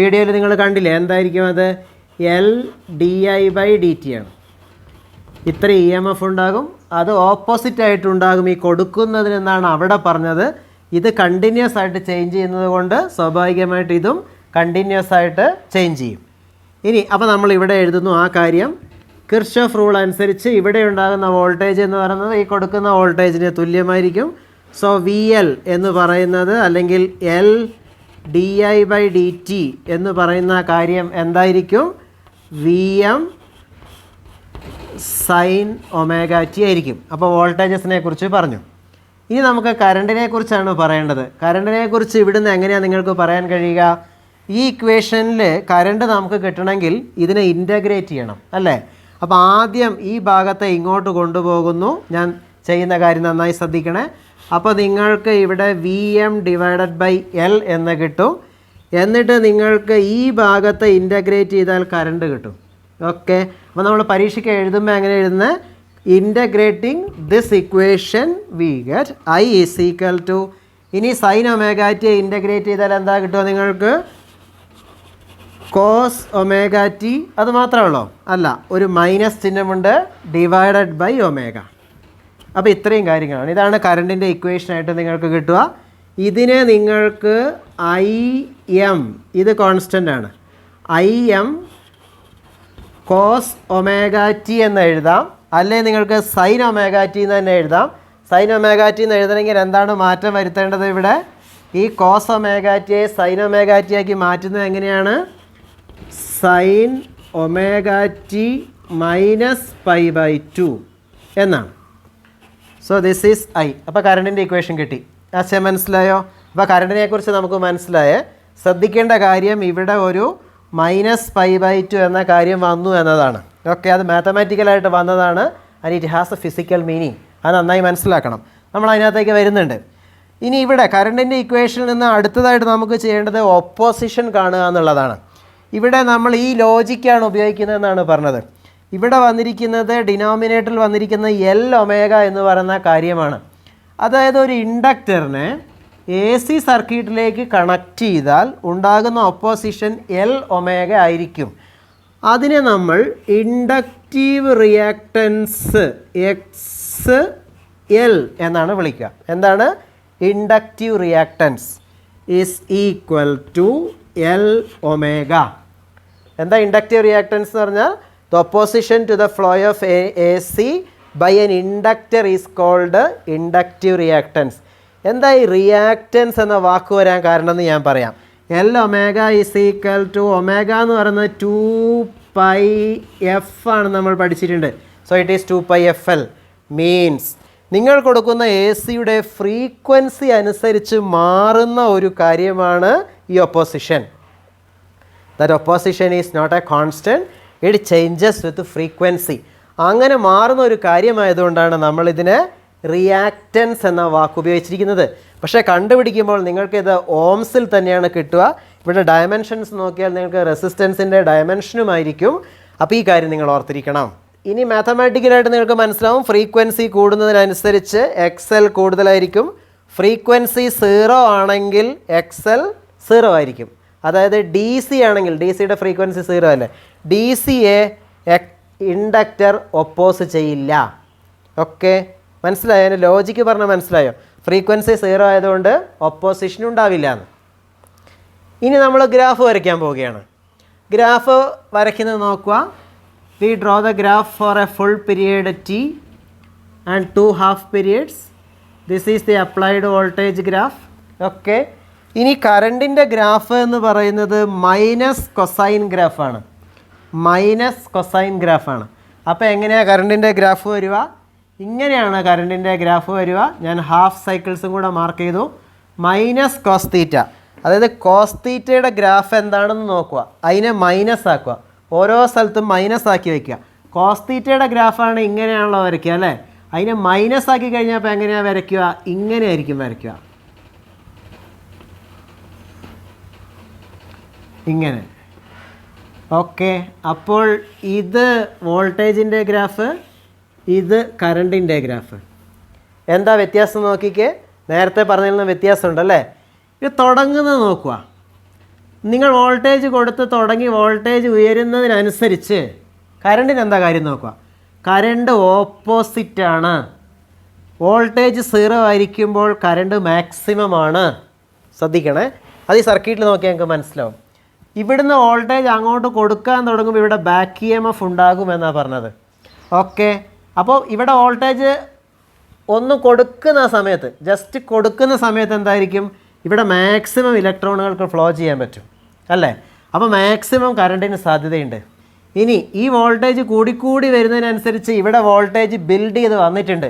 വീഡിയോയിൽ നിങ്ങൾ കണ്ടില്ലേ, എന്തായിരിക്കും അത്? L D I by D T ആണ്. ഇത്ര ഇ എം എഫ് ഉണ്ടാകും. അത് ഓപ്പോസിറ്റ് ആയിട്ടുണ്ടാകും ഈ കൊടുക്കുന്നതിനെന്നാണ് അവിടെ പറഞ്ഞത്. ഇത് കണ്ടിന്യൂസ് ആയിട്ട് ചേഞ്ച് ചെയ്യുന്നത് കൊണ്ട് സ്വാഭാവികമായിട്ട് ഇതും കണ്ടിന്യൂസ് ആയിട്ട് ചേഞ്ച് ചെയ്യും. ഇനി അപ്പോൾ നമ്മൾ ഇവിടെ എഴുതുന്നു ആ കാര്യം. കിർച്ചോഫ് റൂൾ അനുസരിച്ച് ഇവിടെ ഉണ്ടാകുന്ന വോൾട്ടേജ് എന്ന് പറയുന്നത് ഈ കൊടുക്കുന്ന വോൾട്ടേജിന് തുല്യമായിരിക്കും. സോ വി എൽ എന്ന് പറയുന്നത്, അല്ലെങ്കിൽ L D I by D T എന്ന് പറയുന്ന കാര്യം എന്തായിരിക്കും? V M sine omega T ആയിരിക്കും. അപ്പോൾ വോൾട്ടേജസിനെ കുറിച്ച് പറഞ്ഞു. ഇനി നമുക്ക് കറണ്ടിനെ കുറിച്ചാണ് പറയേണ്ടത്. കറണ്ടിനെ കുറിച്ച് ഇവിടുന്ന് എങ്ങനെയാണ് നിങ്ങൾക്ക് പറയാൻ കഴിയുക? ഈ ഇക്വേഷനിൽ കറണ്ട് നമുക്ക് കിട്ടണമെങ്കിൽ ഇതിനെ ഇൻ്റഗ്രേറ്റ് ചെയ്യണം, അല്ലേ? അപ്പോൾ ആദ്യം ഈ ഭാഗത്തെ ഇങ്ങോട്ട് കൊണ്ടുപോകുന്നു. ഞാൻ ചെയ്യുന്ന കാര്യം നന്നായി ശ്രദ്ധിക്കണേ. അപ്പോൾ നിങ്ങൾക്ക് ഇവിടെ V M divided by L എന്ന് കിട്ടും. എന്നിട്ട് നിങ്ങൾക്ക് ഈ ഭാഗത്തെ ഇൻ്റഗ്രേറ്റ് ചെയ്താൽ കറണ്ട് കിട്ടും. ഓക്കെ, അപ്പോൾ നമ്മൾ പരീക്ഷയ്ക്ക് എഴുതുമ്പോൾ എങ്ങനെ എഴുതുന്നത്? Integrating this equation we get I is equal to, ഇനി സൈൻ ഒമേഗ ടി ഇൻ്റഗ്രേറ്റ് ചെയ്താൽ എന്താ കിട്ടുക നിങ്ങൾക്ക്? Cos omega T. അത് മാത്രമേ ഉള്ളൂ? അല്ല, ഒരു മൈനസ് ചിഹ്നമുണ്ട്, ഡിവൈഡഡ് ബൈ ഒമേഗ. അപ്പോൾ ഇത്രയും കാര്യങ്ങളാണ്. ഇതാണ് കറണ്ടിൻ്റെ ഇക്വേഷനായിട്ട് നിങ്ങൾക്ക് കിട്ടുക. ഇതിനെ നിങ്ങൾക്ക് ഐ എം, ഇത് കോൺസ്റ്റൻ്റ് ആണ്, I M cos omega T എന്ന് എഴുതാം. അല്ലെങ്കിൽ നിങ്ങൾക്ക് സൈൻ ഒമേഗ ടി എന്ന് തന്നെ എഴുതാം. സൈൻ ഒമേഗ ടി എന്ന് എഴുതണമെങ്കിൽ എന്താണ് മാറ്റം വരുത്തേണ്ടത്? ഇവിടെ ഈ കോസ് ഒമേഗ ടിയെ സൈൻ ഒമേഗ ടി ആക്കി മാറ്റുന്നത് എങ്ങനെയാണ്? Sine omega t minus pi by 2 എന്നാണ്. So this is I. അപ്പോൾ കറണ്ടിൻ്റെ ഇക്വേഷൻ കിട്ടി. ആശയം മനസ്സിലായോ? അപ്പോൾ കറണ്ടിനെ കുറിച്ച് നമുക്ക് മനസ്സിലായേ. ശ്രദ്ധിക്കേണ്ട കാര്യം ഇവിടെ ഒരു മൈനസ് പൈ ബൈ 2 എന്ന കാര്യം വന്നു എന്നതാണ്. ഓക്കെ, അത് മാത്തമാറ്റിക്കലായിട്ട് വന്നതാണ്. And it has A physical meaning. അത് നന്നായി മനസ്സിലാക്കണം. നമ്മൾ അതിനകത്തേക്ക് വരുന്നുണ്ട്. ഇനി ഇവിടെ കറണ്ടിൻ്റെ ഇക്വേഷനിൽ നിന്ന് അടുത്തതായിട്ട് നമുക്ക് ചെയ്യേണ്ടത് ഓപ്പോസിഷൻ കാണുക എന്നുള്ളതാണ്. ഇവിടെ നമ്മൾ ഈ ലോജിക്കാണ് ഉപയോഗിക്കുന്നതെന്നാണ് പറഞ്ഞത്. ഇവിടെ വന്നിരിക്കുന്നത് ഡിനോമിനേറ്ററിൽ വന്നിരിക്കുന്ന എൽ ഒമേഗ എന്ന് പറയുന്ന കാര്യമാണ്. അതായത് ഒരു ഇൻഡക്ടറിനെ എ സി സർക്യൂട്ടിലേക്ക് കണക്ട് ചെയ്താൽ ഉണ്ടാകുന്ന ഒപ്പോസിഷൻ എൽ ഒമേഗ ആയിരിക്കും. അതിനെ നമ്മൾ ഇൻഡക്റ്റീവ് റിയാക്റ്റൻസ് എക്സ് എൽ എന്നാണ് വിളിക്കുക. എന്താണ്? Inductive reactance is equal to L omega. എന്താ ഇൻഡക്റ്റീവ് റിയാക്റ്റൻസ് എന്ന് പറഞ്ഞാൽ the opposition to the flow of A C by an inductor is called inductive reactance. എന്താ ഈ റിയാക്റ്റൻസ് എന്ന വാക്ക് വരാൻ കാരണം എന്ന് ഞാൻ പറയാം. L omega is equal to omega എന്ന് പറയുന്നത് 2πf ആണ് നമ്മൾ പഠിച്ചിട്ടുണ്ട്. So it is 2πfl means നിങ്ങൾ കൊടുക്കുന്ന എ സിയുടെ ഫ്രീക്വൻസി അനുസരിച്ച് മാറുന്ന ഒരു കാര്യമാണ് ഈ opposition. That opposition is not a constant, it changes with frequency. അങ്ങനെ മാറുന്ന ഒരു കാര്യമായതുകൊണ്ടാണ് നമ്മളിതിനെ റിയാക്റ്റൻസ് എന്ന വാക്ക് ഉപയോഗിച്ചിരിക്കുന്നത്. പക്ഷേ കണ്ടുപിടിക്കുമ്പോൾ നിങ്ങൾക്കിത് ഓംസിൽ തന്നെയാണ് കിട്ടുക. ഇവിടെ ഡയമെൻഷൻസ് നോക്കിയാൽ നിങ്ങൾക്ക് റെസിസ്റ്റൻസിൻ്റെ ഡയമെൻഷനുമായിരിക്കും. അപ്പോൾ ഈ കാര്യം നിങ്ങൾ ഓർത്തിരിക്കണം. ഇനി മാത്തമാറ്റിക്കലായിട്ട് നിങ്ങൾക്ക് മനസ്സിലാവും, ഫ്രീക്വൻസി കൂടുന്നതിനനുസരിച്ച് എക്സ് എൽ കൂടുതലായിരിക്കും. ഫ്രീക്വൻസി 0 ആണെങ്കിൽ എക്സ് എൽ 0 ആയിരിക്കും. അതായത് ഡി സി ആണെങ്കിൽ, ഡി സിയുടെ ഫ്രീക്വൻസി 0 അല്ലേ, ഡി സിയെ ഇൻഡക്റ്റർ ഒപ്പോസ് ചെയ്യില്ല. ഓക്കെ, മനസ്സിലായോ? അതിൻ്റെ ലോജിക്ക് പറഞ്ഞാൽ മനസ്സിലായോ? ഫ്രീക്വൻസി 0 ആയതുകൊണ്ട് ഒപ്പോസിഷൻ ഉണ്ടാവില്ല എന്ന്. ഇനി നമ്മൾ ഗ്രാഫ് വരയ്ക്കാൻ പോവുകയാണ്. ഗ്രാഫ് വരയ്ക്കുന്നത് നോക്കുക. We draw the graph for a full period t and 2 half periods. This is the applied voltage graph. Okay, ഇനി കറണ്ടിൻ്റെ ഗ്രാഫ് എന്ന് പറയുന്നത് മൈനസ് കൊസൈൻ ഗ്രാഫാണ്. മൈനസ് കൊസൈൻ ഗ്രാഫാണ്. അപ്പോൾ എങ്ങനെയാണ് കറണ്ടിൻ്റെ ഗ്രാഫ് വരിക? ഇങ്ങനെയാണ് കറണ്ടിൻ്റെ ഗ്രാഫ് വരിക. ഞാൻ ഹാഫ് സൈക്കിൾസും കൂടെ മാർക്ക് ചെയ്തു. മൈനസ് കോസ് തീറ്റ, അതായത് കോസ് തീറ്റയുടെ ഗ്രാഫ് എന്താണെന്ന് നോക്കുക, അതിനെ മൈനസ് ആക്കുക. ഓരോ സ്ഥലത്തും മൈനസ് ആക്കി വയ്ക്കുക. കോസ് തീറ്റയുടെ ഗ്രാഫാണ് ഇങ്ങനെയാണല്ലോ വരയ്ക്കുക അല്ലേ. അതിനെ മൈനസ് ആക്കി കഴിഞ്ഞാൽ അപ്പോൾ എങ്ങനെയാണ് വരയ്ക്കുക? ഇങ്ങനെ ആയിരിക്കും വരയ്ക്കുക, ഇങ്ങനെ. ഓക്കെ, അപ്പോൾ ഇത് വോൾട്ടേജിൻ്റെ ഗ്രാഫ്, ഇത് കറണ്ടിൻ്റെ ഗ്രാഫ്. എന്താ വ്യത്യാസം നോക്കിക്കേ. നേരത്തെ പറഞ്ഞതിൽ നിന്ന് വ്യത്യാസമുണ്ടല്ലേ. ഇത് തുടങ്ങുന്നത് നോക്കുക. നിങ്ങൾ വോൾട്ടേജ് കൊടുത്ത് തുടങ്ങി വോൾട്ടേജ് ഉയരുന്നതിനനുസരിച്ച് കറണ്ടിന് എന്താ കാര്യം നോക്കുക. കറണ്ട് ഓപ്പോസിറ്റാണ്. വോൾട്ടേജ് 0 ആയിരിക്കുമ്പോൾ കറണ്ട് മാക്സിമം ആണ്. ശ്രദ്ധിക്കണേ, അത് ഈ സർക്യൂട്ടിൽ നോക്കിയാൽ നിങ്ങൾക്ക് മനസ്സിലാവും. ഇവിടുന്ന് വോൾട്ടേജ് അങ്ങോട്ട് കൊടുക്കാൻ തുടങ്ങുമ്പോൾ ഇവിടെ ബാക്ക് EMF ഉണ്ടാകുമെന്നാണ് പറഞ്ഞത്. ഓക്കെ, അപ്പോൾ ഇവിടെ വോൾട്ടേജ് ഒന്ന് കൊടുക്കുന്ന സമയത്ത്, ജസ്റ്റ് കൊടുക്കുന്ന സമയത്ത് എന്തായിരിക്കും? ഇവിടെ മാക്സിമം ഇലക്ട്രോണുകൾക്ക് ഫ്ലോ ചെയ്യാൻ പറ്റും അല്ലേ. അപ്പോൾ മാക്സിമം കറണ്ടിന് സാധ്യതയുണ്ട്. ഇനി ഈ വോൾട്ടേജ് കൂടിക്കൂടി വരുന്നതിനനുസരിച്ച് ഇവിടെ വോൾട്ടേജ് ബിൽഡ് ചെയ്ത് വന്നിട്ടുണ്ട്,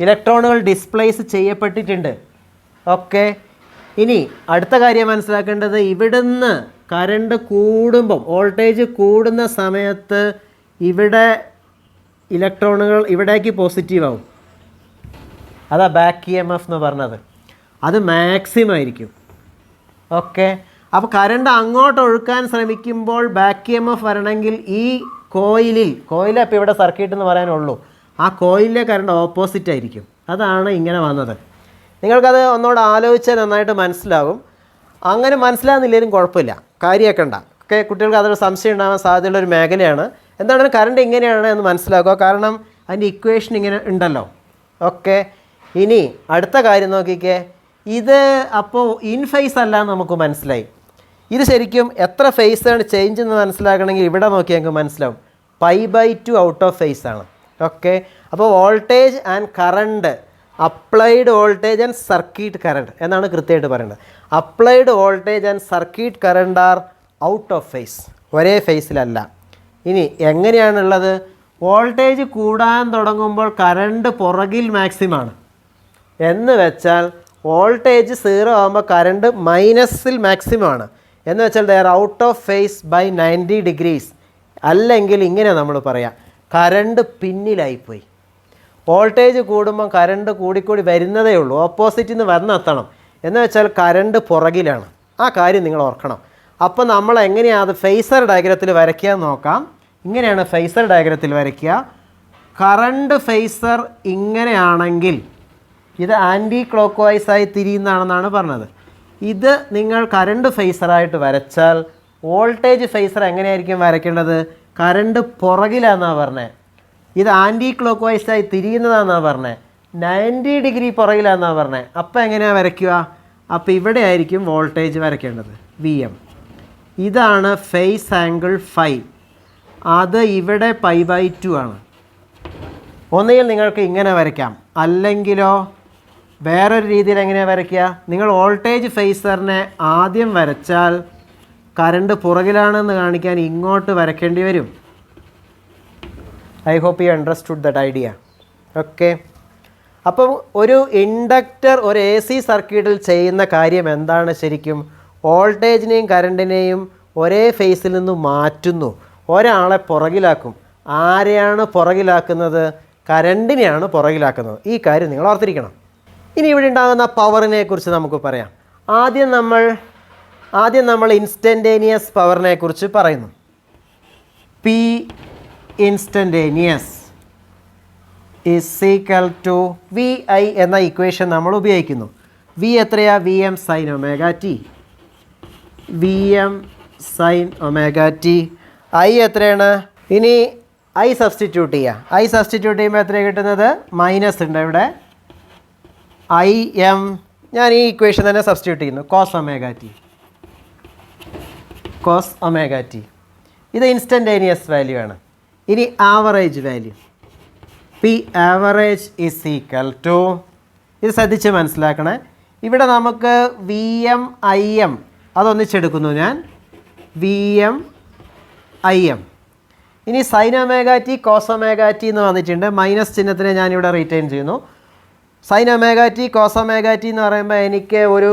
ഇലക്ട്രോണുകൾ ഡിസ്പ്ലേസ് ചെയ്യപ്പെട്ടിട്ടുണ്ട്. ഓക്കെ, ഇനി അടുത്ത കാര്യം മനസ്സിലാക്കേണ്ടത്, ഇവിടുന്ന് കറണ്ട് കൂടുമ്പം, വോൾട്ടേജ് കൂടുന്ന സമയത്ത് ഇവിടെ ഇലക്ട്രോണുകൾ ഇവിടേക്ക് പോസിറ്റീവ് ആവും. അതാ ബാക്ക് EMF എന്ന് പറഞ്ഞത്. അത് മാക്സിമം ആയിരിക്കും. ഓക്കെ, അപ്പോൾ കറണ്ട് അങ്ങോട്ട് ഒഴുക്കാൻ ശ്രമിക്കുമ്പോൾ ബാക്ക് EMF വരണമെങ്കിൽ ഈ കോയിലിൽ അപ്പോൾ ഇവിടെ സർക്യൂട്ട് എന്ന് പറയാനുള്ളൂ, ആ കോയിലിലെ കറണ്ട് ഓപ്പോസിറ്റ് ആയിരിക്കും. അതാണ് ഇങ്ങനെ വന്നത്. നിങ്ങൾക്കത് ഒന്നുകൂടെ ആലോചിച്ചാൽ നന്നായിട്ട് മനസ്സിലാവും. അങ്ങനെ മനസ്സിലാകുന്നില്ലെങ്കിലും കുഴപ്പമില്ല, കാര്യമാക്കണ്ട. ഓക്കെ, കുട്ടികൾക്ക് അതൊരു സംശയം ഉണ്ടാകാൻ സാധ്യതയുള്ളൊരു മേഖലയാണ്. എന്താണ് കറണ്ട് ഇങ്ങനെയാണ് എന്ന് മനസ്സിലാക്കുക, കാരണം അതിൻ്റെ ഇക്വേഷൻ ഇങ്ങനെ ഉണ്ടല്ലോ. ഓക്കെ, ഇനി അടുത്ത കാര്യം നോക്കിക്കേ. ഇത് അപ്പോൾ ഇൻ ഫേസ് അല്ല എന്ന് നമുക്ക് മനസ്സിലായി. ഇത് ശരിക്കും എത്ര ഫേസാണ് ചേഞ്ച് എന്ന് മനസ്സിലാക്കണമെങ്കിൽ ഇവിടെ നോക്കിയാൽ നമുക്ക് മനസ്സിലാവും. π/2 ഔട്ട് ഓഫ് ഫേസ് ആണ്. ഓക്കെ, അപ്പോൾ voltage and current, applied voltage and circuit current എന്നാണ് കൃത്യമായിട്ട് പറയേണ്ടത്. Applied voltage and circuit current are out of phase, ഒരേ ഫേസിലല്ല. ഇനി എങ്ങനെയാണുള്ളത്? വോൾട്ടേജ് കൂടാൻ തുടങ്ങുമ്പോൾ കറണ്ട് പുറകിൽ മാക്സിമമാണ്. എന്ന് വെച്ചാൽ വോൾട്ടേജ് 0 ആകുമ്പോൾ കറണ്ട് മൈനസിൽ മാക്സിമമാണ്. എന്ന് വെച്ചാൽ they are out of phase by 90 degrees. അല്ലെങ്കിൽ ഇങ്ങനെ നമ്മൾ പറയാം, കറണ്ട് പിന്നിലായിപ്പോയി. വോൾട്ടേജ് കൂടുമ്പോൾ കറണ്ട് കൂടിക്കൂടി വരുന്നതേ ഉള്ളൂ, ഓപ്പോസിറ്റിൽ നിന്ന് വന്നെത്തണം. എന്ന് വെച്ചാൽ കറണ്ട് പുറകിലാണ്. ആ കാര്യം നിങ്ങൾ ഓർക്കണം. അപ്പോൾ നമ്മൾ എങ്ങനെയാണ് അത് ഫേസർ ഡയഗ്രത്തിൽ വരയ്ക്കുക നോക്കാം. ഇങ്ങനെയാണ് ഫേസർ ഡയഗ്രത്തിൽ വരയ്ക്കുക. കറണ്ട് ഫേസർ ഇങ്ങനെയാണെങ്കിൽ ഇത് ആൻറ്റി ക്ലോക്ക് വൈസായി തിരിയുന്നതാണെന്നാണ് പറഞ്ഞത്. ഇത് നിങ്ങൾ കറണ്ട് ഫേസറായിട്ട് വരച്ചാൽ വോൾട്ടേജ് ഫേസർ എങ്ങനെയായിരിക്കും വരയ്ക്കേണ്ടത്? കറണ്ട് പുറകിലാണെന്നാണ് പറഞ്ഞത്. ഇത് ആൻറ്റി ക്ലോക്ക് വൈസായി തിരിയുന്നതാണെന്നാണ് പറഞ്ഞത്. 90 ഡിഗ്രി പുറകിലാണെന്നാണ് പറഞ്ഞത്. അപ്പോൾ എങ്ങനെയാണ് വരയ്ക്കുക? അപ്പോൾ ഇവിടെ ആയിരിക്കും വോൾട്ടേജ് വരയ്ക്കേണ്ടത്, VM. ഇതാണ് ഫേസ് ആംഗിൾ ഫൈ. അത് ഇവിടെ π/2 ആണ്. ഒന്നുകിൽ നിങ്ങൾക്ക് ഇങ്ങനെ വരയ്ക്കാം, അല്ലെങ്കിലോ വേറൊരു രീതിയിൽ എങ്ങനെയാണ് വരയ്ക്കുക? നിങ്ങൾ വോൾട്ടേജ് ഫേസറിനെ ആദ്യം വരച്ചാൽ കറണ്ട് പുറകിലാണെന്ന് കാണിക്കാൻ ഇങ്ങോട്ട് വരയ്ക്കേണ്ടി വരും. I hope you understood that idea. Okay. അപ്പം ഒരു ഇൻഡക്റ്റർ ഒരു AC സർക്യൂട്ടിൽ ചെയ്യുന്ന കാര്യം എന്താണ്? ശരിക്കും വോൾട്ടേജിനെയും കറണ്ടിനെയും ഒരേ ഫേസിൽ നിന്ന് മാറ്റുന്നു, ഒരാളെ പുറകിലാക്കും. ആരെയാണ് പുറകിലാക്കുന്നത്? കറണ്ടിനെയാണ് പുറകിലാക്കുന്നത്. ഈ കാര്യം നിങ്ങൾ ഓർത്തിരിക്കണം. ഇനി ഇവിടെ ഉണ്ടാകുന്ന പവറിനെ കുറിച്ച് നമുക്ക് പറയാം. ആദ്യം നമ്മൾ ഇൻസ്റ്റൻറ്റേനിയസ് പവറിനെ കുറിച്ച് പറയുന്നു. P instantaneous is equal to VI എന്ന ഇക്വേഷൻ നമ്മൾ ഉപയോഗിക്കുന്നു. V എത്രയാ? VM sin omega T. VM sin omega T. I എത്രയാണ്? ഇനി I സബ്സ്റ്റിറ്റ്യൂട്ട് ചെയ്യുക. I സബ്സ്റ്റിറ്റ്യൂട്ട് ചെയ്യുമ്പോൾ എത്രയാണ് കിട്ടുന്നത്? മൈനസ് ഉണ്ട് ഇവിടെ. IM ഞാൻ ഈ ഇക്വേഷൻ തന്നെ സബ്സ്റ്റിറ്റ്യൂട്ട് ചെയ്യുന്നു. Cos omega T. ഇത് ഇൻസ്റ്റൻറ്റേനിയസ് വാല്യൂ ആണ്. ഇനി average value P average is equal to, ഇത് ശ്രദ്ധിച്ച് മനസ്സിലാക്കണേ. ഇവിടെ നമുക്ക് VM IM അതൊന്നിച്ചെടുക്കുന്നു ഞാൻ. VM IM. ഇനി sine omega T cos omega T എന്ന് വന്നിട്ടുണ്ട്. മൈനസ് ചിഹ്നത്തിനെ ഞാനിവിടെ റീറ്റെയിൻ ചെയ്യുന്നു. Sine omega T cos omega T എന്ന് പറയുമ്പോൾ എനിക്ക് ഒരു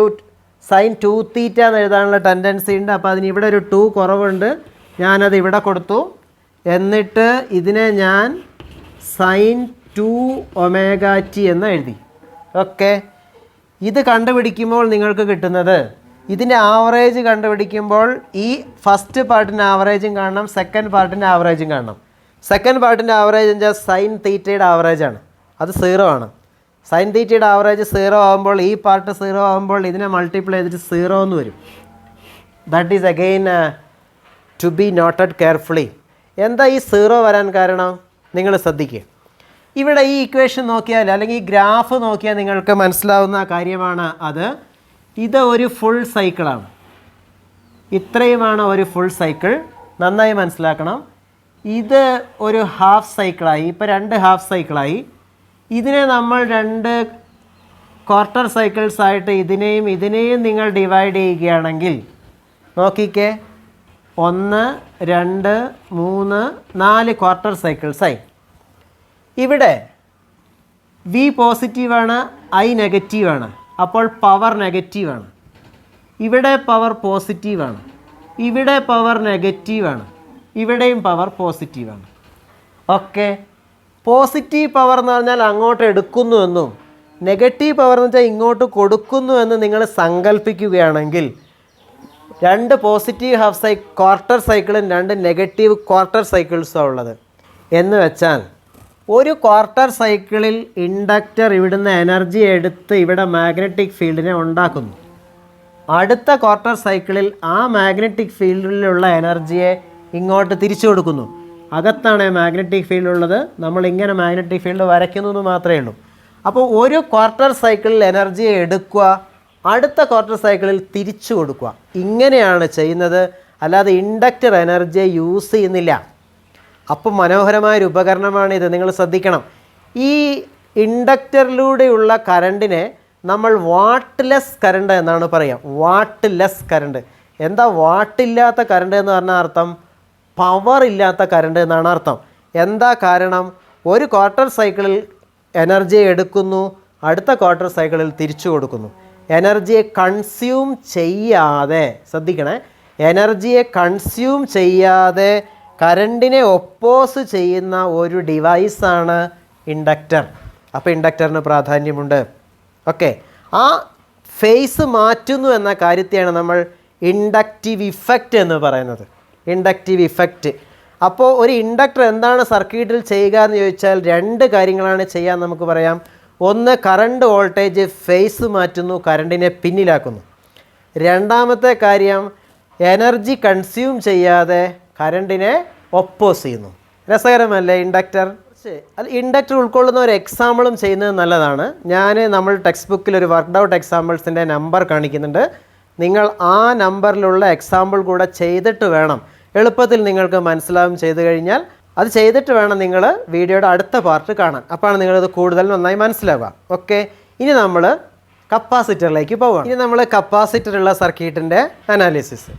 സൈൻ 2θ എന്ന് എഴുതാനുള്ള ടെൻഡൻസി ഉണ്ട്. അപ്പോൾ അതിന് ഇവിടെ ഒരു 2 കുറവുണ്ട്. ഞാനത് ഇവിടെ കൊടുത്തു. എന്നിട്ട് ഇതിനെ ഞാൻ സൈൻ 2 ഒമേഗ ടി എന്ന് എഴുതി. ഓക്കെ. ഇത് കണ്ടുപിടിക്കുമ്പോൾ നിങ്ങൾക്ക് കിട്ടുന്നത്, ഇതിൻ്റെ ആവറേജ് കണ്ടുപിടിക്കുമ്പോൾ ഈ ഫസ്റ്റ് പാർട്ടിൻ്റെ ആവറേജും കാണണം, സെക്കൻഡ് പാർട്ടിൻ്റെ ആവറേജും കാണണം. സെക്കൻഡ് പാർട്ടിൻ്റെ ആവറേജ് എന്ന് വെച്ചാൽ സൈൻ തീറ്റയുടെ ആവറേജാണ്. അത് 0 ആണ്. സൈൻ തീറ്റയുടെ ആവറേജ് 0 ആകുമ്പോൾ ഈ പാർട്ട് 0 ആകുമ്പോൾ ഇതിനെ മൾട്ടിപ്ലൈ ചെയ്തിട്ട് 0 എന്ന് വരും. That is again to be noted carefully. എന്താ ഈ 0 വരാൻ കാരണം? നിങ്ങൾ ശ്രദ്ധിക്കുക. ഇവിടെ ഈ ഇക്വേഷൻ നോക്കിയാൽ അല്ലെങ്കിൽ ഈ ഗ്രാഫ് നോക്കിയാൽ നിങ്ങൾക്ക് മനസ്സിലാവുന്ന കാര്യമാണ് അത്. ഇത് ഒരു ഫുൾ സൈക്കിളാണ്. ഇത്രയുമാണ് ഒരു ഫുൾ സൈക്കിൾ. നന്നായി മനസ്സിലാക്കണം. ഇത് ഒരു ഹാഫ് സൈക്കിളായി. ഇപ്പോൾ 2 ഹാഫ് സൈക്കിളായി. ഇതിനെ നമ്മൾ 2 ക്വാർട്ടർ സൈക്കിൾസ് ആയിട്ട് ഇതിനെയും നിങ്ങൾ ഡിവൈഡ് ചെയ്യുകയാണെങ്കിൽ നോക്കിക്കേ, 1 2 3 4 ക്വാർട്ടർ സൈക്കിൾസായി. ഇവിടെ V പോസിറ്റീവാണ്, I നെഗറ്റീവാണ്. അപ്പോൾ പവർ നെഗറ്റീവാണ്. ഇവിടെ പവർ പോസിറ്റീവാണ്, ഇവിടെ പവർ നെഗറ്റീവാണ്, ഇവിടെയും പവർ പോസിറ്റീവാണ്. ഓക്കെ. പോസിറ്റീവ് പവർ എന്ന് പറഞ്ഞാൽ അങ്ങോട്ട് എടുക്കുന്നുവെന്നും നെഗറ്റീവ് പവർ എന്ന് വെച്ചാൽ ഇങ്ങോട്ട് കൊടുക്കുന്നുവെന്ന് നിങ്ങൾ സങ്കല്പിക്കുകയാണെങ്കിൽ 2 പോസിറ്റീവ് ഹാഫ് ക്വാർട്ടർ സൈക്കിളും 2 നെഗറ്റീവ് ക്വാർട്ടർ സൈക്കിൾസും ഉള്ളത്. എന്ന് വെച്ചാൽ ഒരു ക്വാർട്ടർ സൈക്കിളിൽ ഇൻഡക്റ്റർ ഇവിടുന്ന് എനർജി എടുത്ത് ഇവിടെ മാഗ്നറ്റിക് ഫീൽഡിനെ ഉണ്ടാക്കുന്നു. അടുത്ത ക്വാർട്ടർ സൈക്കിളിൽ ആ മാഗ്നറ്റിക് ഫീൽഡിലുള്ള എനർജിയെ ഇങ്ങോട്ട് തിരിച്ചു കൊടുക്കുന്നു. അകത്താണ് മാഗ്നറ്റിക് ഫീൽഡ് ഉള്ളത്. നമ്മളിങ്ങനെ മാഗ്നറ്റിക് ഫീൽഡ് വരയ്ക്കുന്നു എന്ന് മാത്രമേ ഉള്ളൂ. അപ്പോൾ ഒരു ക്വാർട്ടർ സൈക്കിളിൽ എനർജിയെ എടുക്കുക, അടുത്ത ക്വാർട്ടർ സൈക്കിളിൽ തിരിച്ചു കൊടുക്കുക. ഇങ്ങനെയാണ് ചെയ്യുന്നത്. അല്ലാതെ ഇൻഡക്റ്റർ എനർജിയെ യൂസ് ചെയ്യുന്നില്ല. അപ്പോൾ മനോഹരമായൊരു ഉപകരണമാണിത്. നിങ്ങൾ ശ്രദ്ധിക്കണം. ഈ ഇൻഡക്റ്ററിലൂടെയുള്ള കറണ്ടിനെ നമ്മൾ വാട്ട്ലെസ് കറണ്ട് എന്നാണ് പറയുക. Wattless current. എന്താ വാട്ടില്ലാത്ത കറണ്ട് എന്ന് പറഞ്ഞാൽ അർത്ഥം? പവർ ഇല്ലാത്ത കറണ്ട് എന്നാണ് അർത്ഥം. എന്താ കാരണം? ഒരു ക്വാർട്ടർ സൈക്കിളിൽ എനർജിയെ എടുക്കുന്നു, അടുത്ത ക്വാർട്ടർ സൈക്കിളിൽ തിരിച്ചു കൊടുക്കുന്നു. എനർജിയെ കൺസ്യൂം ചെയ്യാതെ, ശ്രദ്ധിക്കണേ, എനർജിയെ കൺസ്യൂം ചെയ്യാതെ കറണ്ടിനെ ഒപ്പോസ് ചെയ്യുന്ന ഒരു ഡിവൈസാണ് ഇൻഡക്റ്റർ. അപ്പോൾ ഇൻഡക്റ്ററിന് പ്രാധാന്യമുണ്ട്. ഓക്കെ. ആ ഫേസ് മാറ്റുന്നു എന്ന കാര്യത്തെയാണ് നമ്മൾ ഇൻഡക്റ്റീവ് ഇഫക്റ്റ് എന്ന് പറയുന്നത്. Inductive effect. അപ്പോൾ ഒരു ഇൻഡക്ടർ എന്താണ് സർക്യൂട്ടിൽ ചെയ്യുക എന്ന് ചോദിച്ചാൽ 2 കാര്യങ്ങളാണ് ചെയ്യാൻ നമുക്ക് പറയാം. ഒന്ന്, കറണ്ട് വോൾട്ടേജ് ഫേസ് മാറ്റുന്നു, കറണ്ടിനെ പിന്നിലാക്കുന്നു. രണ്ടാമത്തെ കാര്യം, എനർജി കൺസ്യൂം ചെയ്യാതെ കറണ്ടിനെ ഒപ്പോസ് ചെയ്യുന്നു. രസകരമല്ലേ ഇൻഡക്ടർ? ഇൻഡക്ടർ ഉൾക്കൊള്ളുന്ന ഒരു എക്സാമ്പിളും ചെയ്യുന്നത് നല്ലതാണ്. നമ്മൾ ടെക്സ്റ്റ് ബുക്കിൽ ഒരു വർക്ക്ഡ് ഔട്ട് എക്സാമ്പിൾസിൻ്റെ നമ്പർ കാണിക്കുന്നുണ്ട്. നിങ്ങൾ ആ നമ്പറിലുള്ള എക്സാമ്പിൾ കൂടെ ചെയ്തിട്ട് വേണം, എളുപ്പത്തിൽ നിങ്ങൾക്ക് മനസ്സിലാവും ചെയ്തു കഴിഞ്ഞാൽ. അത് ചെയ്തിട്ട് വേണം നിങ്ങൾ വീഡിയോയുടെ അടുത്ത പാർട്ട് കാണാൻ. അപ്പോഴാണ് നിങ്ങളിത് കൂടുതൽ നന്നായി മനസ്സിലാവുക. ഓക്കെ, ഇനി നമ്മൾ കപ്പാസിറ്ററിലേക്ക് പോവാം. ഇനി നമ്മൾ കപ്പാസിറ്ററുള്ള സർക്യൂട്ടിൻ്റെ അനാലിസിസ്.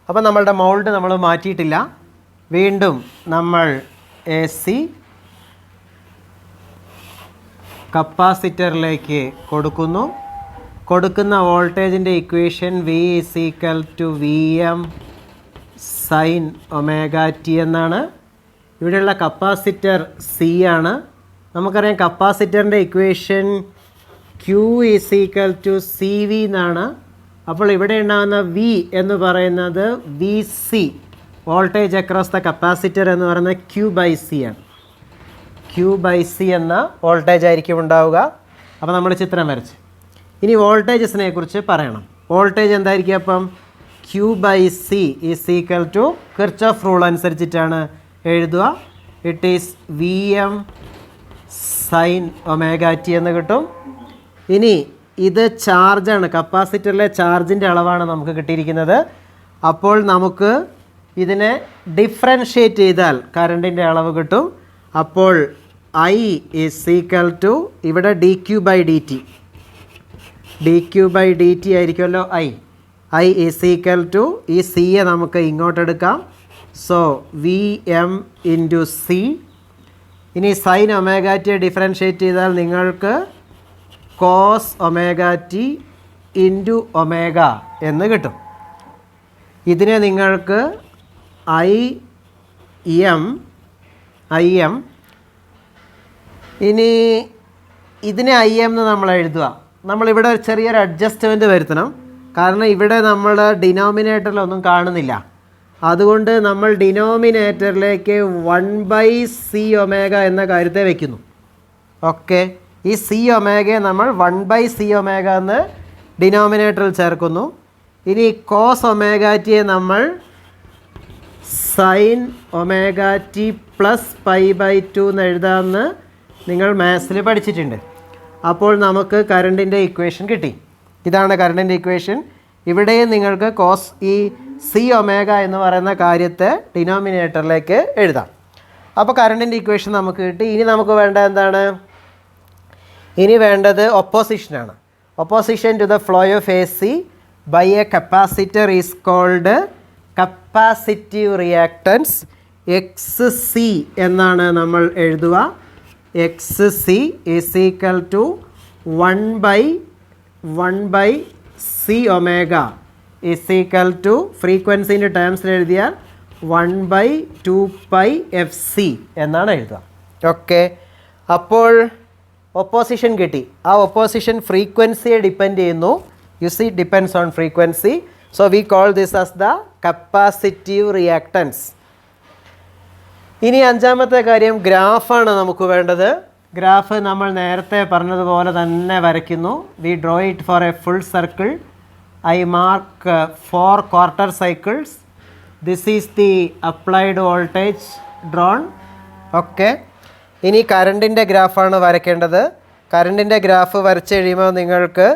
അപ്പോൾ നമ്മളുടെ മൗൾഡ് നമ്മൾ മാറ്റിയിട്ടില്ല. വീണ്ടും നമ്മൾ AC കപ്പാസിറ്ററിലേക്ക് കൊടുക്കുന്നു. കൊടുക്കുന്ന വോൾട്ടേജിൻ്റെ equation V = Vm sin ωt എന്നാണ്. ഇവിടെയുള്ള കപ്പാസിറ്റർ C ആണ്. നമുക്കറിയാം കപ്പാസിറ്ററിൻ്റെ ഇക്വേഷൻ Q = CV എന്നാണ്. അപ്പോൾ ഇവിടെ ഉണ്ടാകുന്ന V എന്ന് പറയുന്നത് VC, voltage across the capacitor എന്ന് പറയുന്നത് Q/C ആണ്. Q/C എന്ന വോൾട്ടേജ് ആയിരിക്കും ഉണ്ടാവുക. അപ്പോൾ നമ്മൾ ചിത്രം വരച്ച് ഇനി വോൾട്ടേജസിനെ കുറിച്ച് പറയണം. വോൾട്ടേജ് എന്തായിരിക്കും? അപ്പം Q/C = കിർച്ചോഫ് റൂൾ അനുസരിച്ചിട്ടാണ് എഴുതുക. It is Vm sin ωt എന്ന് കിട്ടും. ഇനി ഇത് ചാർജാണ്, കപ്പാസിറ്ററിലെ ചാർജിൻ്റെ അളവാണ് നമുക്ക് കിട്ടിയിരിക്കുന്നത്. അപ്പോൾ നമുക്ക് ഇതിനെ ഡിഫറൻഷ്യേറ്റ് ചെയ്താൽ കറണ്ടിൻ്റെ അളവ് കിട്ടും. അപ്പോൾ I = ഇവിടെ dQ/dt ആയിരിക്കുമല്ലോ I = ഈ സിയെ നമുക്ക് ഇങ്ങോട്ടെടുക്കാം. So Vm × C. ഇനി sin ωt ഡിഫറൻഷ്യേറ്റ് ചെയ്താൽ നിങ്ങൾക്ക് cos ωt × ω എന്ന് കിട്ടും. ഇതിനെ നിങ്ങൾക്ക് Im ഇനി ഇതിനെ Im എന്ന് നമ്മൾ എഴുതുക. നമ്മളിവിടെ ഒരു ചെറിയൊരു അഡ്ജസ്റ്റ്മെൻറ്റ് വരുത്തണം. കാരണം ഇവിടെ നമ്മൾ ഡിനോമിനേറ്ററിലൊന്നും കാണുന്നില്ല. അതുകൊണ്ട് നമ്മൾ ഡിനോമിനേറ്ററിലേക്ക് 1/Cω എന്ന കാര്യത്തെ വയ്ക്കുന്നു. ഓക്കെ, ഈ Cω നമ്മൾ 1/Cω എന്ന് ഡിനോമിനേറ്ററിൽ ചേർക്കുന്നു. ഇനി cos ωt നമ്മൾ sin ωt + π/2 എന്ന് എഴുതാമെന്ന് നിങ്ങൾ മാത്സിൽ പഠിച്ചിട്ടുണ്ട്. അപ്പോൾ നമുക്ക് കറണ്ടിൻ്റെ ഇക്വേഷൻ കിട്ടി. ഇതാണ് കറണ്ടിൻ്റെ ഇക്വേഷൻ. ഇവിടെയും നിങ്ങൾക്ക് ഈ Cω എന്ന് പറയുന്ന കാര്യത്തെ ഡിനോമിനേറ്ററിലേക്ക് എഴുതാം. അപ്പോൾ കറണ്ടിൻ്റെ ഇക്വേഷൻ നമുക്ക് കിട്ടി. ഇനി നമുക്ക് വേണ്ട എന്താണ്? ഇനി വേണ്ടത് ഒപ്പോസിഷനാണ്. Opposition to the flow of AC by a capacitor is called capacitive reactance. XC എന്നാണ് നമ്മൾ എഴുതുക. XC = 1/Cω ഫ്രീക്വൻസിൻ്റെ ടേംസിൽ എഴുതിയാൽ 1/2πfc എന്നാണ് എഴുതുക. ഓക്കെ, അപ്പോൾ ഒപ്പോസിഷൻ കിട്ടി. ആ ഒപ്പോസിഷൻ ഫ്രീക്വൻസിയെ ഡിപ്പെൻഡ് ചെയ്യുന്നു. U C depends on frequency. So we call this as the capacitive reactance. ഇനി അഞ്ചാമത്തെ കാര്യം ഗ്രാഫാണ് നമുക്ക് വേണ്ടത്. ഗ്രാഫ് നമ്മൾ നേരത്തെ പറഞ്ഞതുപോലെ തന്നെ വരയ്ക്കുന്നു. V draw it for A full circle. I mark 4 quarter cycles. This is the applied voltage drawn. Okay, ഇനി കറണ്ടിൻ്റെ ഗ്രാഫാണ് വരയ്ക്കേണ്ടത്. കറണ്ടിൻ്റെ ഗ്രാഫ് വരച്ച് കഴിയുമ്പോൾ നിങ്ങൾക്ക്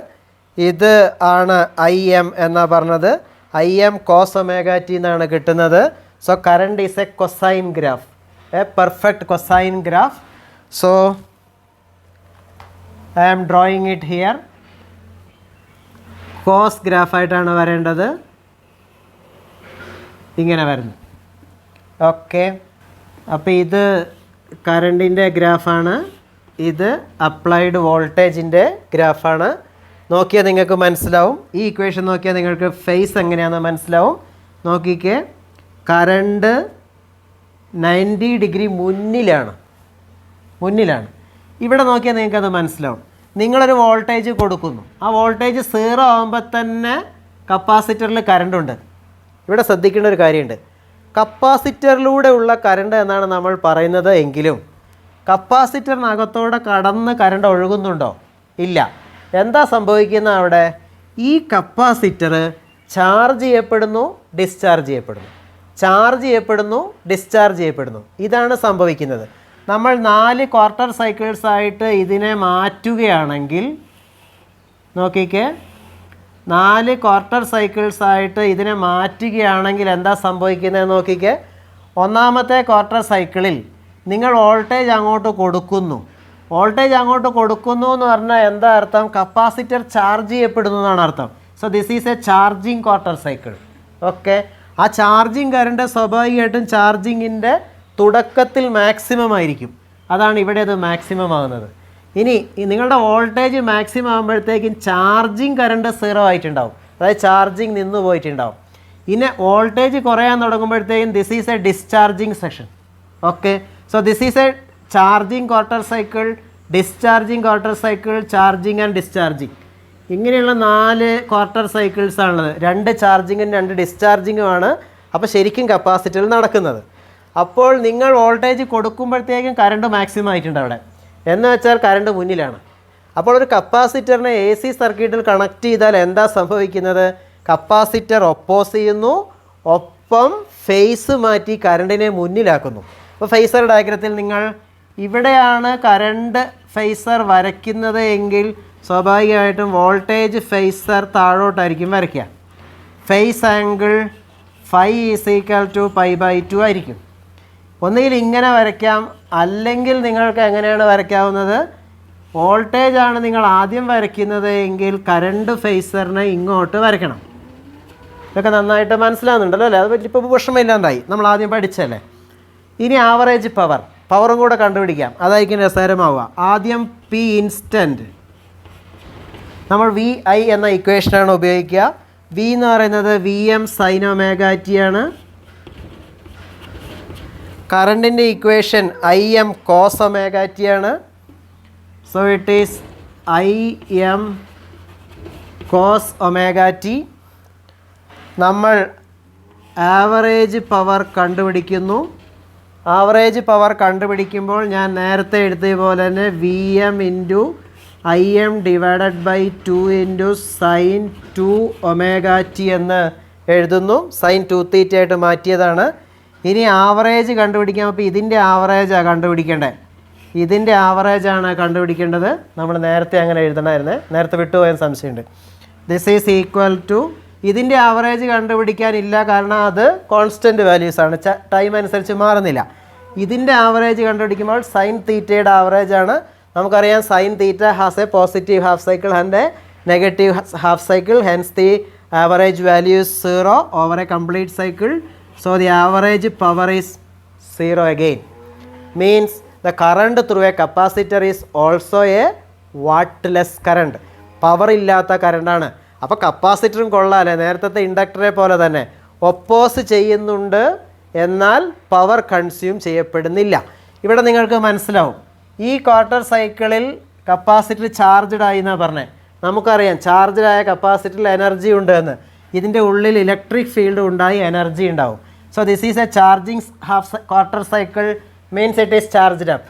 ഇത് ആണ് Im എന്നാണ് പറഞ്ഞത്. Im cos ωt എന്നാണ് കിട്ടുന്നത്. So current is a cosine graph, a perfect cosine graph. So I am drawing it here. Cos ഗ്രാഫായിട്ടാണ് വരേണ്ടത്. ഇങ്ങനെ വരുന്നു. ഓക്കെ, അപ്പോൾ ഇത് കറണ്ടിൻ്റെ ഗ്രാഫാണ്. ഇത് അപ്ലൈഡ് വോൾട്ടേജിൻ്റെ ഗ്രാഫാണ്. നോക്കിയാൽ നിങ്ങൾക്ക് മനസ്സിലാവും. ഈ ഇക്വേഷൻ നോക്കിയാൽ നിങ്ങൾക്ക് ഫേസ് എങ്ങനെയാണെന്ന് മനസ്സിലാവും. നോക്കിക്കേ, കറണ്ട് 90 ഡിഗ്രി മുന്നിലാണ്. ഇവിടെ നോക്കിയാൽ നിങ്ങൾക്കത് മനസ്സിലാവും. നിങ്ങളൊരു വോൾട്ടേജ് കൊടുക്കുന്നു. ആ വോൾട്ടേജ് 0 ആകുമ്പോൾ തന്നെ കപ്പാസിറ്ററിൽ കറണ്ടുണ്ട്. ഇവിടെ ശ്രദ്ധിക്കേണ്ട ഒരു കാര്യമുണ്ട്. കപ്പാസിറ്ററിലൂടെ ഉള്ള കറണ്ട് എന്നാണ് നമ്മൾ പറയുന്നത് എങ്കിലും കപ്പാസിറ്ററിനകത്തോടെ കടന്ന് കറണ്ട് ഒഴുകുന്നുണ്ടോ? ഇല്ല. എന്താ സംഭവിക്കുന്നത് അവിടെ? ഈ കപ്പാസിറ്റർ ചാർജ് ചെയ്യപ്പെടുന്നു, ഡിസ്ചാർജ് ചെയ്യപ്പെടുന്നു, ചാർജ് ചെയ്യപ്പെടുന്നു, ഡിസ്ചാർജ് ചെയ്യപ്പെടുന്നു. ഇതാണ് സംഭവിക്കുന്നത്. നമ്മൾ 4 ക്വാർട്ടർ സൈക്കിൾസ് ആയിട്ട് ഇതിനെ മാറ്റുകയാണെങ്കിൽ നോക്കിക്കേ, 4 ക്വാർട്ടർ സൈക്കിൾസ് ആയിട്ട് ഇതിനെ മാറ്റുകയാണെങ്കിൽ എന്താ സംഭവിക്കുന്നത് നോക്കിക്കേ. ഒന്നാമത്തെ ക്വാർട്ടർ സൈക്കിളിൽ നിങ്ങൾ വോൾട്ടേജ് അങ്ങോട്ട് കൊടുക്കുന്നു. വോൾട്ടേജ് അങ്ങോട്ട് കൊടുക്കുന്നു എന്ന് പറഞ്ഞാൽ എന്താ അർത്ഥം? കപ്പാസിറ്റർ ചാർജ് ചെയ്യപ്പെടുന്നു എന്നാണ് അർത്ഥം. So this is a charging quarter cycle. Okay, ആ ചാർജിങ് കറണ്ട് സ്വാഭാവികമായിട്ടും ചാർജിങ്ങിൻ്റെ തുടക്കത്തിൽ മാക്സിമം ആയിരിക്കും. അതാണ് ഇവിടെ അത് മാക്സിമം ആകുന്നത്. ഇനി നിങ്ങളുടെ വോൾട്ടേജ് മാക്സിമം ആകുമ്പോഴത്തേക്കും ചാർജിങ് കറണ്ട് 0 ആയിട്ടുണ്ടാവും, അതായത് ചാർജിങ് നിന്ന് പോയിട്ടുണ്ടാവും. ഇനി വോൾട്ടേജ് കുറയാൻ തുടങ്ങുമ്പോഴത്തേക്കും this is a discharging session. Okay, so this is a charging quarter cycle, discharging quarter cycle, charging and discharging. ഇങ്ങനെയുള്ള 4 ക്വാർട്ടർ സൈക്കിൾസ് ആണുള്ളത്. 2 ചാർജിങ്ങും 2 ഡിസ്ചാർജിങ്ങുമാണ് അപ്പോൾ ശരിക്കും കപ്പാസിറ്ററിൽ നടക്കുന്നത്. അപ്പോൾ നിങ്ങൾ വോൾട്ടേജ് കൊടുക്കുമ്പോഴത്തേക്കും കറണ്ട് മാക്സിമം ആയിട്ടുണ്ട് അവിടെ, എന്ന് വെച്ചാൽ കറണ്ട് മുന്നിലാണ്. അപ്പോൾ ഒരു കപ്പാസിറ്ററിനെ AC സർക്യൂട്ടിൽ കണക്ട് ചെയ്താൽ എന്താ സംഭവിക്കുന്നത്? കപ്പാസിറ്റർ ഒപ്പോസ് ചെയ്യുന്നു, ഒപ്പം ഫേസ് മാറ്റി കറണ്ടിനെ മുന്നിലാക്കുന്നു. അപ്പോൾ ഫേസർ ഡയഗ്രത്തിൽ നിങ്ങൾ ഇവിടെയാണ് കറണ്ട് ഫേസർ വരയ്ക്കുന്നത് എങ്കിൽ സ്വാഭാവികമായിട്ടും വോൾട്ടേജ് ഫേസർ താഴോട്ടായിരിക്കും വരയ്ക്കുക. ഫേസ് ആംഗിൾ φ = π/2 ആയിരിക്കും. ഒന്നുകിൽ ഇങ്ങനെ വരയ്ക്കാം, അല്ലെങ്കിൽ നിങ്ങൾക്ക് എങ്ങനെയാണ് വരയ്ക്കാവുന്നത്? വോൾട്ടേജ് ആണ് നിങ്ങൾ ആദ്യം വരയ്ക്കുന്നത് എങ്കിൽ കറണ്ട് ഫേസറിനെ ഇങ്ങോട്ട് വരയ്ക്കണം. ഇതൊക്കെ നന്നായിട്ട് മനസ്സിലാകുന്നുണ്ടല്ലോ അല്ലേ? അത് പറ്റിപ്പോൾ വിഷമമില്ലാണ്ടായി, നമ്മൾ ആദ്യം പഠിച്ചല്ലേ. ഇനി ആവറേജ് പവറും കൂടെ കണ്ടുപിടിക്കാം, അതായിരിക്കും രസകരമാവുക. ആദ്യം P ഇൻസ്റ്റൻറ്റ് നമ്മൾ VI എന്ന ഇക്വേഷനാണ് ഉപയോഗിക്കുക. V എന്ന് പറയുന്നത് Vm sin ωt ആണ്. കറണ്ടിൻ്റെ ഇക്വേഷൻ Im cos ωt ആണ്. So it is Im cos ωt. നമ്മൾ ആവറേജ് പവർ കണ്ടുപിടിക്കുന്നു. ആവറേജ് പവർ കണ്ടുപിടിക്കുമ്പോൾ ഞാൻ നേരത്തെ എഴുതിയ പോലെ തന്നെ Vm × Im / 2 × sin 2ωt എന്ന് എഴുതുന്നു. sin 2θ ആയിട്ട് മാറ്റിയതാണ്. ഇനി ആവറേജ് കണ്ടുപിടിക്കാം. അപ്പോൾ ഇതിൻ്റെ ആവറേജാണ് കണ്ടുപിടിക്കേണ്ടത്. ഇതിൻ്റെ ആവറേജാണ് കണ്ടുപിടിക്കേണ്ടത്. നമ്മൾ നേരത്തെ അങ്ങനെ എഴുതണമായിരുന്നേ, നേരത്തെ വിട്ടുപോയാൽ സംശയമുണ്ട്. ദിസ് ഈസ് ഈക്വൽ ടു, ഇതിൻ്റെ ആവറേജ് കണ്ടുപിടിക്കാനില്ല, കാരണം അത് കോൺസ്റ്റൻറ്റ് വാല്യൂസാണ്, ടൈം അനുസരിച്ച് മാറുന്നില്ല. ഇതിൻ്റെ ആവറേജ് കണ്ടുപിടിക്കുമ്പോൾ സൈൻ തീറ്റയുടെ ആവറേജാണ്. നമുക്കറിയാം sine theta has A positive half cycle and A negative half cycle. Hence the average value is 0 over a complete cycle. So the average power is 0 again. Means the current through a capacitor is also a wattless current. Power ഇല്ലാത്ത കറണ്ടാണ്. അപ്പോൾ കപ്പാസിറ്ററും കൊള്ളാല്ലേ, നേരത്തെ ഇൻഡക്ടറെ പോലെ തന്നെ oppose ചെയ്യുന്നുണ്ട്, എന്നാൽ power consume ചെയ്യപ്പെടുന്നില്ല. ഇവിടെ നിങ്ങൾക്ക് മനസ്സിലാവും, ഈ ക്വാർട്ടർ സൈക്കിളിൽ കപ്പാസിറ്റർ ചാർജ്ഡ് ആയി എന്നാണ് പറഞ്ഞത്. നമുക്കറിയാം ചാർജ്ഡായ കപ്പാസിറ്ററിൽ എനർജി ഉണ്ട് എന്ന്. ഇതിൻ്റെ ഉള്ളിൽ ഇലക്ട്രിക് ഫീൽഡ് ഉണ്ടായി എനർജി ഉണ്ടാവും. So this is a charging half quarter cycle, means it is charged up.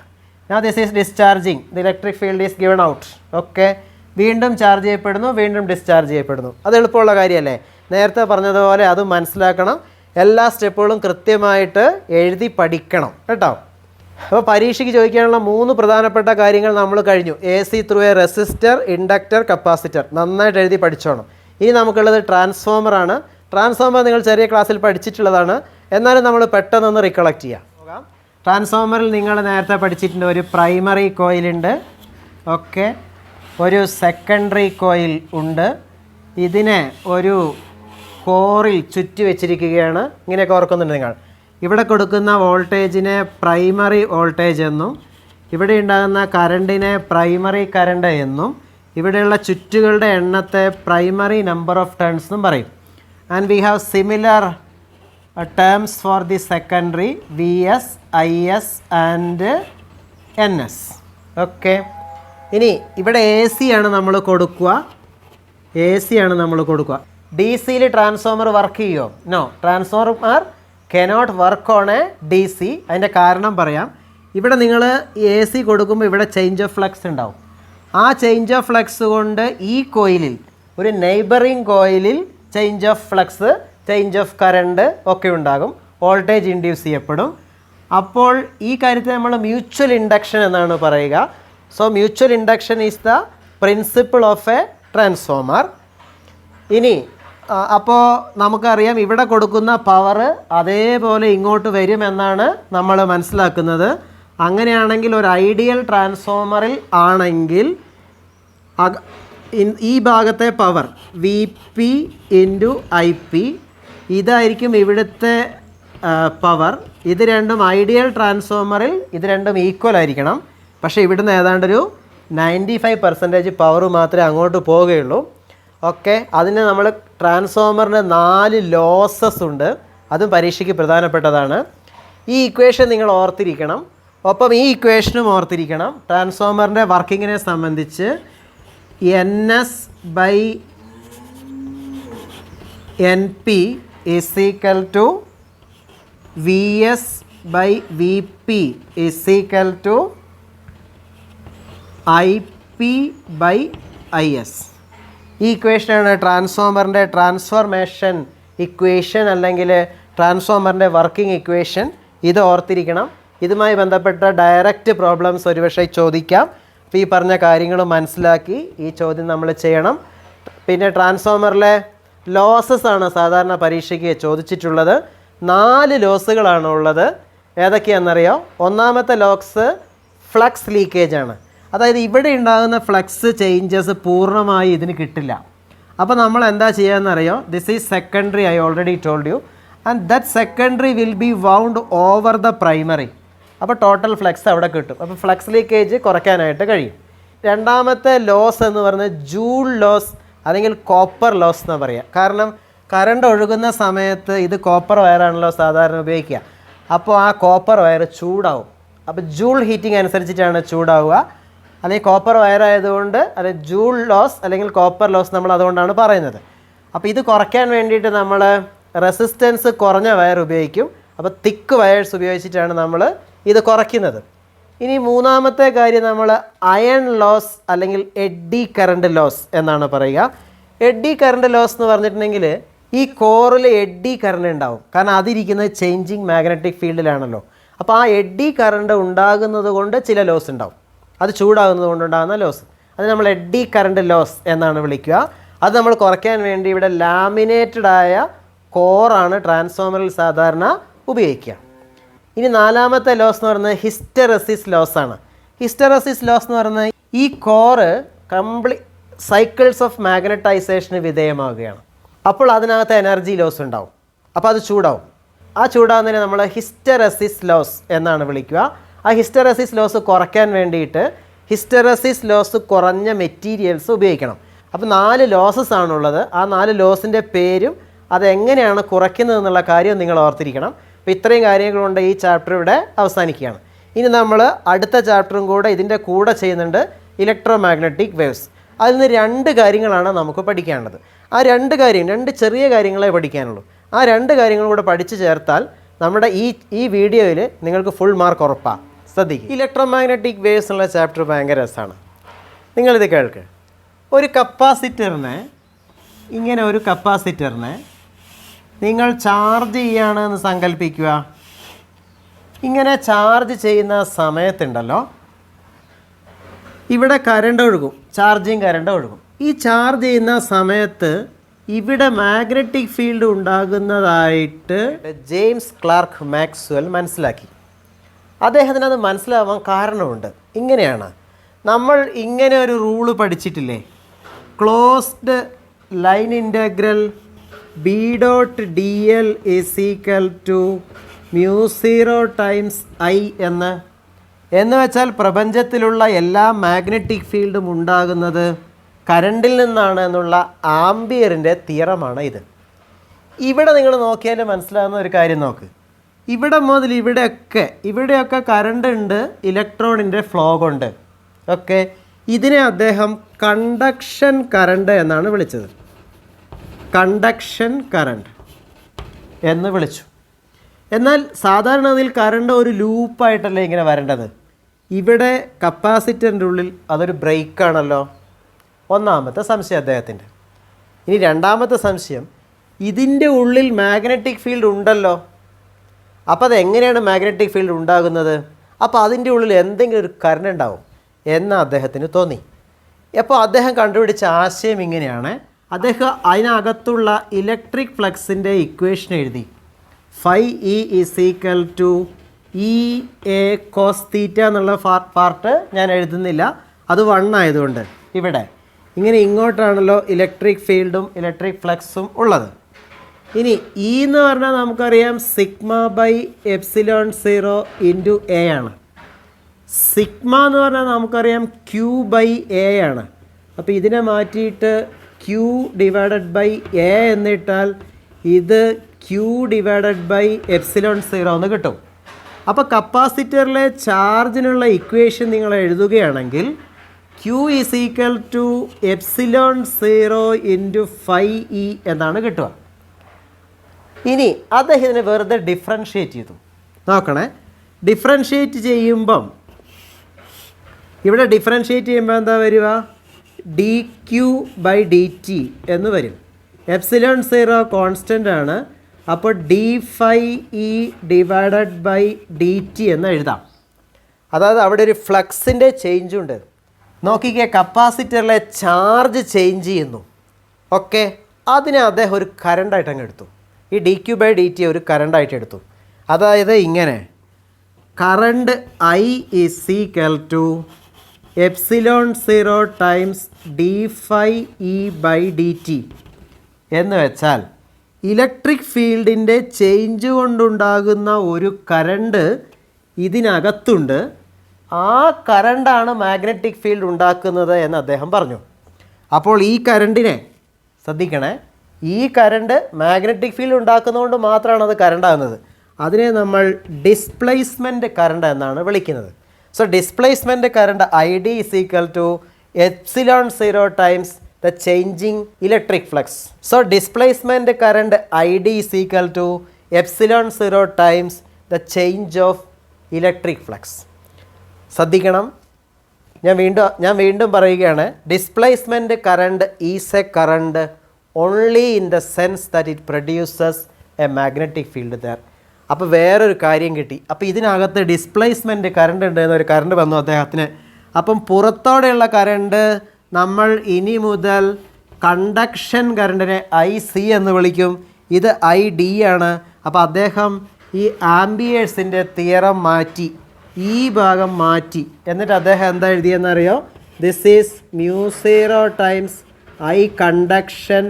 Now this is discharging, the electric field is given out. Okay, വീണ്ടും ചാർജ് ചെയ്യപ്പെടുന്നു, വീണ്ടും ഡിസ്ചാർജ് ചെയ്യപ്പെടുന്നു. അത് എളുപ്പമുള്ള കാര്യമല്ലേ? നേരത്തെ പറഞ്ഞതുപോലെ അത് മനസ്സിലാക്കണം. എല്ലാ സ്റ്റെപ്പുകളും കൃത്യമായിട്ട് എഴുതി പഠിക്കണം കേട്ടോ. അപ്പോൾ പരീക്ഷയ്ക്ക് ചോദിക്കാനുള്ള 3 പ്രധാനപ്പെട്ട കാര്യങ്ങൾ നമ്മൾ കഴിഞ്ഞു. AC through A resistor, inductor, capacitor. നന്നായിട്ട് എഴുതി പഠിച്ചോണം. ഇനി നമുക്കുള്ളത് ട്രാൻസ്ഫോമറാണ്. ട്രാൻസ്ഫോമർ നിങ്ങൾ ചെറിയ ക്ലാസ്സിൽ പഠിച്ചിട്ടുള്ളതാണ്, എന്നാലും നമ്മൾ പെട്ടെന്നൊന്ന് റിക്കളക്ട് ചെയ്യാം. ട്രാൻസ്ഫോമറിൽ നിങ്ങൾ നേരത്തെ പഠിച്ചിട്ടുണ്ട്, ഒരു പ്രൈമറി കോയിലുണ്ട്, ഓക്കെ, ഒരു സെക്കൻഡറി കോയിൽ ഉണ്ട്. ഇതിനെ ഒരു കോറിൽ ചുറ്റി വെച്ചിരിക്കുകയാണ്. ഇങ്ങനെയൊക്കെ ഓർക്കുന്നുണ്ട് നിങ്ങൾ. ഇവിടെ കൊടുക്കുന്ന വോൾട്ടേജിനെ പ്രൈമറി വോൾട്ടേജ് എന്നും, ഇവിടെ ഉണ്ടാകുന്ന കറണ്ടിനെ പ്രൈമറി കറണ്ട് എന്നും, ഇവിടെയുള്ള ചുറ്റുകളുടെ എണ്ണത്തെ പ്രൈമറി നമ്പർ ഓഫ് ടേൺസ് എന്നും പറയും. And we have similar terms for the secondary, VS, IS and NS. Okay, ഇനി ഇവിടെ AC ആണ് നമ്മൾ കൊടുക്കുക. AC ആണ് നമ്മൾ കൊടുക്കുക. ഡി സിയിൽ ട്രാൻസ്ഫോമർ വർക്ക് ചെയ്യുമോ? No, transformer cannot work on a D C. അതിൻ്റെ കാരണം പറയാം. ഇവിടെ നിങ്ങൾ എ സി കൊടുക്കുമ്പോൾ ഇവിടെ ചേഞ്ച് ഓഫ് ഫ്ലക്സ് ഉണ്ടാവും. ആ ചേഞ്ച് ഓഫ് ഫ്ലക്സ് കൊണ്ട് ഈ കോയിലിൽ, ഒരു നെയ്ബറിങ് കോയിലിൽ change of flux, change of current ഒക്കെ ഉണ്ടാകും, വോൾട്ടേജ് ഇൻഡ്യൂസ് ചെയ്യപ്പെടും. അപ്പോൾ ഈ കാര്യത്തെ നമ്മൾ മ്യൂച്വൽ ഇൻഡക്ഷൻ എന്നാണ് പറയുക. So mutual induction is the principle of A transformer. ഇനി അപ്പോൾ നമുക്കറിയാം ഇവിടെ കൊടുക്കുന്ന പവർ അതേപോലെ ഇങ്ങോട്ട് വരുമെന്നാണ് നമ്മൾ മനസ്സിലാക്കുന്നത്. അങ്ങനെയാണെങ്കിൽ ഒരു ഐഡിയൽ ട്രാൻസ്ഫോമറിൽ ആണെങ്കിൽ ഈ ഭാഗത്തെ power V P into I P, ഇതായിരിക്കും ഇവിടുത്തെ പവർ. ഇത് രണ്ടും ഐഡിയൽ ട്രാൻസ്ഫോമറിൽ ഇത് രണ്ടും ഈക്വൽ ആയിരിക്കണം. പക്ഷേ ഇവിടുന്ന് ഏതാണ്ടൊരു 95% പവർ മാത്രമേ അങ്ങോട്ട് പോവുകയുള്ളൂ. ഓക്കെ, അതിന് നമ്മൾ ട്രാൻസ്ഫോമറിന് 4 ലോസസ് ഉണ്ട്. അതും പരീക്ഷയ്ക്ക് പ്രധാനപ്പെട്ടതാണ്. ഈ ഇക്വേഷൻ നിങ്ങൾ ഓർത്തിരിക്കണം. ഒപ്പം ഈ ഇക്വേഷനും ഓർത്തിരിക്കണം. ട്രാൻസ്ഫോമറിൻ്റെ വർക്കിങ്ങിനെ സംബന്ധിച്ച് NS/NP = VS/VP = IP/IS. ഈ ഇക്വേഷനാണ് ട്രാൻസ്ഫോമറിൻ്റെ ട്രാൻസ്ഫോർമേഷൻ ഇക്വേഷൻ, അല്ലെങ്കിൽ ട്രാൻസ്ഫോമറിൻ്റെ വർക്കിംഗ് ഇക്വേഷൻ. ഇത് ഓർത്തിരിക്കണം. ഇതുമായി ബന്ധപ്പെട്ട ഡയറക്റ്റ് പ്രോബ്ലംസ് ഒരുപക്ഷെ ചോദിക്കാം. അപ്പോൾ ഈ പറഞ്ഞ കാര്യങ്ങൾ മനസ്സിലാക്കി ഈ ചോദ്യം നമ്മൾ ചെയ്യണം. പിന്നെ ട്രാൻസ്ഫോമറിലെ ലോസസ് ആണ് സാധാരണ പരീക്ഷയ്ക്ക് ചോദിച്ചിട്ടുള്ളത്. 4 ലോസുകളാണ് ഉള്ളത്. ഏതൊക്കെയാണെന്നറിയോ? ഒന്നാമത്തെ ലോസ് ഫ്ലക്സ് ലീക്കേജ് ആണ്. അതായത് ഇവിടെ ഉണ്ടാകുന്ന ഫ്ലക്സ് ചേഞ്ചസ് പൂർണ്ണമായി ഇതിന് കിട്ടില്ല. അപ്പോൾ നമ്മൾ എന്താ ചെയ്യാമെന്നറിയോ? This is secondary, I already told you, and that secondary will be wound over the primary. അപ്പോൾ ടോട്ടൽ ഫ്ലക്സ് അവിടെ കിട്ടും. അപ്പോൾ ഫ്ലക്സ് ലീക്കേജ് കുറയ്ക്കാനായിട്ട് കഴിയും. രണ്ടാമത്തെ ലോസ് എന്ന് പറയുന്നത് ജൂൾ ലോസ് അല്ലെങ്കിൽ കോപ്പർ ലോസ് എന്ന് പറയുക. കാരണം കറണ്ട് ഒഴുകുന്ന സമയത്ത് ഇത് കോപ്പർ വയറാണല്ലോ സാധാരണ ഉപയോഗിക്കുക. അപ്പോൾ ആ കോപ്പർ വയർ ചൂടാവും. അപ്പോൾ ജൂൾ ഹീറ്റിംഗ് അനുസരിച്ചിട്ടാണ് ചൂടാവുക. അല്ലെങ്കിൽ കോപ്പർ വയറായതുകൊണ്ട് അത് ജൂൾ ലോസ് അല്ലെങ്കിൽ കോപ്പർ ലോസ് നമ്മൾ അതുകൊണ്ടാണ് പറയുന്നത്. അപ്പോൾ ഇത് കുറയ്ക്കാൻ വേണ്ടിയിട്ട് നമ്മൾ റെസിസ്റ്റൻസ് കുറഞ്ഞ വയർ ഉപയോഗിക്കും. അപ്പോൾ തിക്ക് വയേഴ്സ് ഉപയോഗിച്ചിട്ടാണ് നമ്മൾ ഇത് കുറയ്ക്കുന്നത്. ഇനി മൂന്നാമത്തെ കാര്യം നമ്മൾ അയൺ ലോസ് അല്ലെങ്കിൽ എഡ്ഡി കറണ്ട് ലോസ് എന്നാണ് പറയുക. എഡ്ഡി കറണ്ട് ലോസ് എന്ന് പറഞ്ഞിട്ടുണ്ടെങ്കിൽ ഈ കോറിൽ എഡ്ഡി കറണ്ട് ഉണ്ടാവും. കാരണം അതിരിക്കുന്നത് ചേഞ്ചിങ് മാഗ്നറ്റിക് ഫീൽഡിലാണല്ലോ. അപ്പോൾ ആ എഡ്ഡി കറണ്ട് ഉണ്ടാകുന്നത് കൊണ്ട് ചില ലോസ് ഉണ്ടാവും. അത് ചൂടാകുന്നത് കൊണ്ടുണ്ടാകുന്ന ലോസ്, അത് നമ്മൾ എഡ്ഡി കറണ്ട് ലോസ് എന്നാണ് വിളിക്കുക. അത് നമ്മൾ കുറയ്ക്കാൻ വേണ്ടി ഇവിടെ ലാമിനേറ്റഡ് ആയ കോറാണ് ട്രാൻസ്ഫോമറിൽ സാധാരണ ഉപയോഗിക്കുക. ഇനി നാലാമത്തെ ലോസ് എന്ന് പറയുന്നത് ഹിസ്റ്റെറസിസ് ലോസ് ആണ്. ഹിസ്റ്റെറസിസ് ലോസ് എന്ന് പറയുന്നത് ഈ കോറ് സൈക്കിൾസ് ഓഫ് മാഗ്നറ്റൈസേഷന് വിധേയമാവുകയാണ്. അപ്പോൾ അതിനകത്ത് എനർജി ലോസ് ഉണ്ടാവും. അപ്പോൾ അത് ചൂടാവും. ആ ചൂടാവുന്നതിനെ നമ്മൾ ഹിസ്റ്റെറസിസ് ലോസ് എന്നാണ് വിളിക്കുക. ആ ഹിസ്റ്റെറസിസ് ലോസ് കുറയ്ക്കാൻ വേണ്ടിയിട്ട് ഹിസ്റ്റെറസിസ് ലോസ് കുറഞ്ഞ മെറ്റീരിയൽസ് ഉപയോഗിക്കണം. അപ്പോൾ 4 ലോസസ് ആണുള്ളത്. ആ 4 ലോസിൻ്റെ പേരും അതെങ്ങനെയാണ് കുറയ്ക്കുന്നത് എന്നുള്ള കാര്യം നിങ്ങൾ ഓർത്തിരിക്കണം. അപ്പോൾ ഇത്രയും കാര്യങ്ങളുണ്ട്. ഈ ചാപ്റ്റർ ഇവിടെ അവസാനിക്കുകയാണ്. ഇനി നമ്മൾ അടുത്ത ചാപ്റ്ററും കൂടെ ഇതിൻ്റെ കൂടെ ചെയ്യുന്നുണ്ട്, ഇലക്ട്രോ മാഗ്നറ്റിക് വേവ്സ്. അതിൽ നിന്ന് 2 കാര്യങ്ങളാണ് നമുക്ക് പഠിക്കാനുള്ളത്. ആ 2 ചെറിയ കാര്യങ്ങളെ പഠിക്കാനുള്ളൂ. ആ 2 കാര്യങ്ങളും കൂടെ പഠിച്ചു ചേർത്താൽ നമ്മുടെ ഈ വീഡിയോയിൽ നിങ്ങൾക്ക് ഫുൾ മാർക്ക് ഉറപ്പാണ്. ശ്രദ്ധിക്കുക. ഇലക്ട്രോ മാഗ്നറ്റിക് വേവ്സ് എന്നുള്ള ചാപ്റ്റർ ഭയങ്കര രസമാണ്. നിങ്ങളിത് കേൾക്ക്. ഒരു കപ്പാസിറ്ററിനെ നിങ്ങൾ ചാർജ് ചെയ്യുകയാണെന്ന് സങ്കല്പിക്കുക. ഇങ്ങനെ ചാർജ് ചെയ്യുന്ന സമയത്തുണ്ടല്ലോ, ഇവിടെ കറണ്ട് ഒഴുകും, ചാർജിങ് കറണ്ട് ഒഴുകും. ഈ ചാർജ് ചെയ്യുന്ന സമയത്ത് ഇവിടെ മാഗ്നറ്റിക് ഫീൽഡ് ഉണ്ടാകുന്നതായിട്ട് ജെയിംസ് ക്ലാർക്ക് മാക്സ്വെൽ മനസ്സിലാക്കി. അദ്ദേഹത്തിന് അത് മനസ്സിലാവാൻ കാരണമുണ്ട്. ഇങ്ങനെയാണ്, നമ്മൾ ഇങ്ങനെ ഒരു റൂള് പഠിച്ചിട്ടില്ലേ? Closed line integral B.dl = μ0 times I എന്ന് വെച്ചാൽ പ്രപഞ്ചത്തിലുള്ള എല്ലാ മാഗ്നറ്റിക് ഫീൽഡും ഉണ്ടാകുന്നത് കറണ്ടിൽ നിന്നാണ് എന്നുള്ള ആംബിയറിൻ്റെ തിയറമാണ് ഇത്. ഇവിടെ നിങ്ങൾ നോക്കിയാൽ മനസ്സിലാകുന്ന ഒരു കാര്യം നോക്ക്. ഇവിടെ മുതൽ ഇവിടെയൊക്കെ കറണ്ട് ഉണ്ട്, ഇലക്ട്രോണിൻ്റെ ഫ്ലോ കൊണ്ട്. ഇതിനെ അദ്ദേഹം കണ്ടക്ഷൻ കറണ്ട് എന്നാണ് വിളിച്ചത്. കണ്ടക്ഷൻ കറണ്ട് എന്ന് വിളിച്ചു. എന്നാൽ സാധാരണഗതിയിൽ കറണ്ട് ഒരു ലൂപ്പായിട്ടല്ലേ ഇങ്ങനെ വരേണ്ടത്. ഇവിടെ കപ്പാസിറ്ററിൻ്റെ ഉള്ളിൽ അതൊരു ബ്രേക്കാണല്ലോ. ഒന്നാമത്തെ സംശയം അദ്ദേഹത്തിൻ്റെ. ഇനി രണ്ടാമത്തെ സംശയം, ഇതിൻ്റെ ഉള്ളിൽ മാഗ്നറ്റിക് ഫീൽഡ് ഉണ്ടല്ലോ. അപ്പോൾ അതെങ്ങനെയാണ് മാഗ്നറ്റിക് ഫീൽഡ് ഉണ്ടാകുന്നത്? അപ്പോൾ അതിൻ്റെ ഉള്ളിൽ എന്തെങ്കിലും ഒരു കറണ്ട് ഉണ്ടാവും എന്ന് അദ്ദേഹത്തിന് തോന്നി. അപ്പോൾ അദ്ദേഹം കണ്ടുപിടിച്ച ആശയം ഇങ്ങനെയാണ്. അദ്ദേഹം അതിനകത്തുള്ള ഇലക്ട്രിക് ഫ്ലക്സിൻ്റെ ഇക്വേഷൻ എഴുതി. Phi E is equal to E A cos theta എന്നുള്ള പാർട്ട് ഞാൻ എഴുതുന്നില്ല, അത് 1 ആയതുകൊണ്ട്. ഇവിടെ ഇങ്ങനെ ഇങ്ങോട്ടാണല്ലോ ഇലക്ട്രിക് ഫീൽഡും ഇലക്ട്രിക് ഫ്ലക്സും ഉള്ളത്. ഇനി ഇ എന്ന് പറഞ്ഞാൽ നമുക്കറിയാം sigma by epsilon 0 into A ആണ്. സിഗ്മ എന്ന് പറഞ്ഞാൽ നമുക്കറിയാം ക്യൂ ബൈ എ ആണ്. അപ്പോൾ ഇതിനെ മാറ്റിയിട്ട് ക്യൂ ഡിവൈഡഡ് ബൈ എ എന്നിട്ടാൽ ഇത് ക്യൂ ഡിവൈഡഡ് ബൈ എപ്സിലോൺ 0 എന്ന് കിട്ടും. അപ്പോൾ കപ്പാസിറ്ററിലെ ചാർജിനുള്ള ഇക്വേഷൻ നിങ്ങൾ എഴുതുകയാണെങ്കിൽ Q is equal to epsilon 0 into phi E എന്നാണ് കിട്ടുക. ഇനി അദ്ദേഹം ഇതിനെ വെറുതെ ഡിഫറൻഷ്യേറ്റ് ചെയ്തു. നോക്കണേ, ഡിഫറൻഷ്യേറ്റ് ചെയ്യുമ്പം ഇവിടെ ഡിഫറൻഷ്യേറ്റ് ചെയ്യുമ്പോൾ എന്താ വരിക? D Q by D T എന്ന് വരും. എപ്സിലോൺ 0 കോൺസ്റ്റൻ്റ് ആണ്. അപ്പോൾ D phi E divided by D T എന്ന് എഴുതാം. അതായത് അവിടെ ഒരു ഫ്ലക്സിൻ്റെ ചേഞ്ച് ഉണ്ട്. നോക്കിക്കേ, കപ്പാസിറ്ററിലെ ചാർജ് ചേഞ്ച് ചെയ്യുന്നു. ഓക്കെ, അതിനെ അദ്ദേഹം ഒരു കറണ്ടായിട്ട് അങ്ങ് എടുത്തു. ഈ D Q by D T ഒരു കറണ്ടായിട്ട് എടുത്തു. അതായത് ഇങ്ങനെ current I is equal to epsilon 0 times D phi E by D T എന്ന് വെച്ചാൽ ഇലക്ട്രിക് ഫീൽഡിൻ്റെ ചേഞ്ച് കൊണ്ടുണ്ടാകുന്ന ഒരു കറണ്ട് ഇതിനകത്തുണ്ട്. ആ കറണ്ടാണ് മാഗ്നറ്റിക് ഫീൽഡ് ഉണ്ടാക്കുന്നത് എന്ന് അദ്ദേഹം പറഞ്ഞു. അപ്പോൾ ഈ കറണ്ടിനെ ശ്രദ്ധിക്കണേ, ഈ കറണ്ട് മാഗ്നറ്റിക് ഫീൽഡ് ഉണ്ടാക്കുന്നതുകൊണ്ട് മാത്രമാണ് അത് കറണ്ടാകുന്നത്. അതിനെ നമ്മൾ ഡിസ്പ്ലേസ്മെൻറ്റ് കറണ്ട് എന്നാണ് വിളിക്കുന്നത്. So displacement current I D is equal to epsilon 0 times the changing electric flux. So displacement current I D is equal to epsilon 0 times the change of electric flux. ശ്രദ്ധിക്കണം, ഞാൻ വീണ്ടും പറയുകയാണ്. Displacement current is a current only in the sense that it produces a magnetic field there. അപ്പോൾ വേറൊരു കാര്യം കിട്ടി. അപ്പോൾ ഇതിനകത്ത് ഡിസ്പ്ലേസ്മെൻറ്റ് കറണ്ട് ഉണ്ട് എന്നൊരു കറണ്ട് വന്നു അദ്ദേഹത്തിന്. അപ്പം പുറത്തോടെയുള്ള കറണ്ട് നമ്മൾ ഇനി മുതൽ കണ്ടക്ഷൻ കറണ്ടിനെ ഐ സി എന്ന് വിളിക്കും. ഇത് ഐ ഡി ആണ്. അപ്പോൾ അദ്ദേഹം ഈ ആംബിയേഴ്സിൻ്റെ തിയറം മാറ്റി, ഈ ഭാഗം മാറ്റി. എന്നിട്ട് അദ്ദേഹം എന്താ എഴുതിയെന്നറിയോ? This is μ0 times I conduction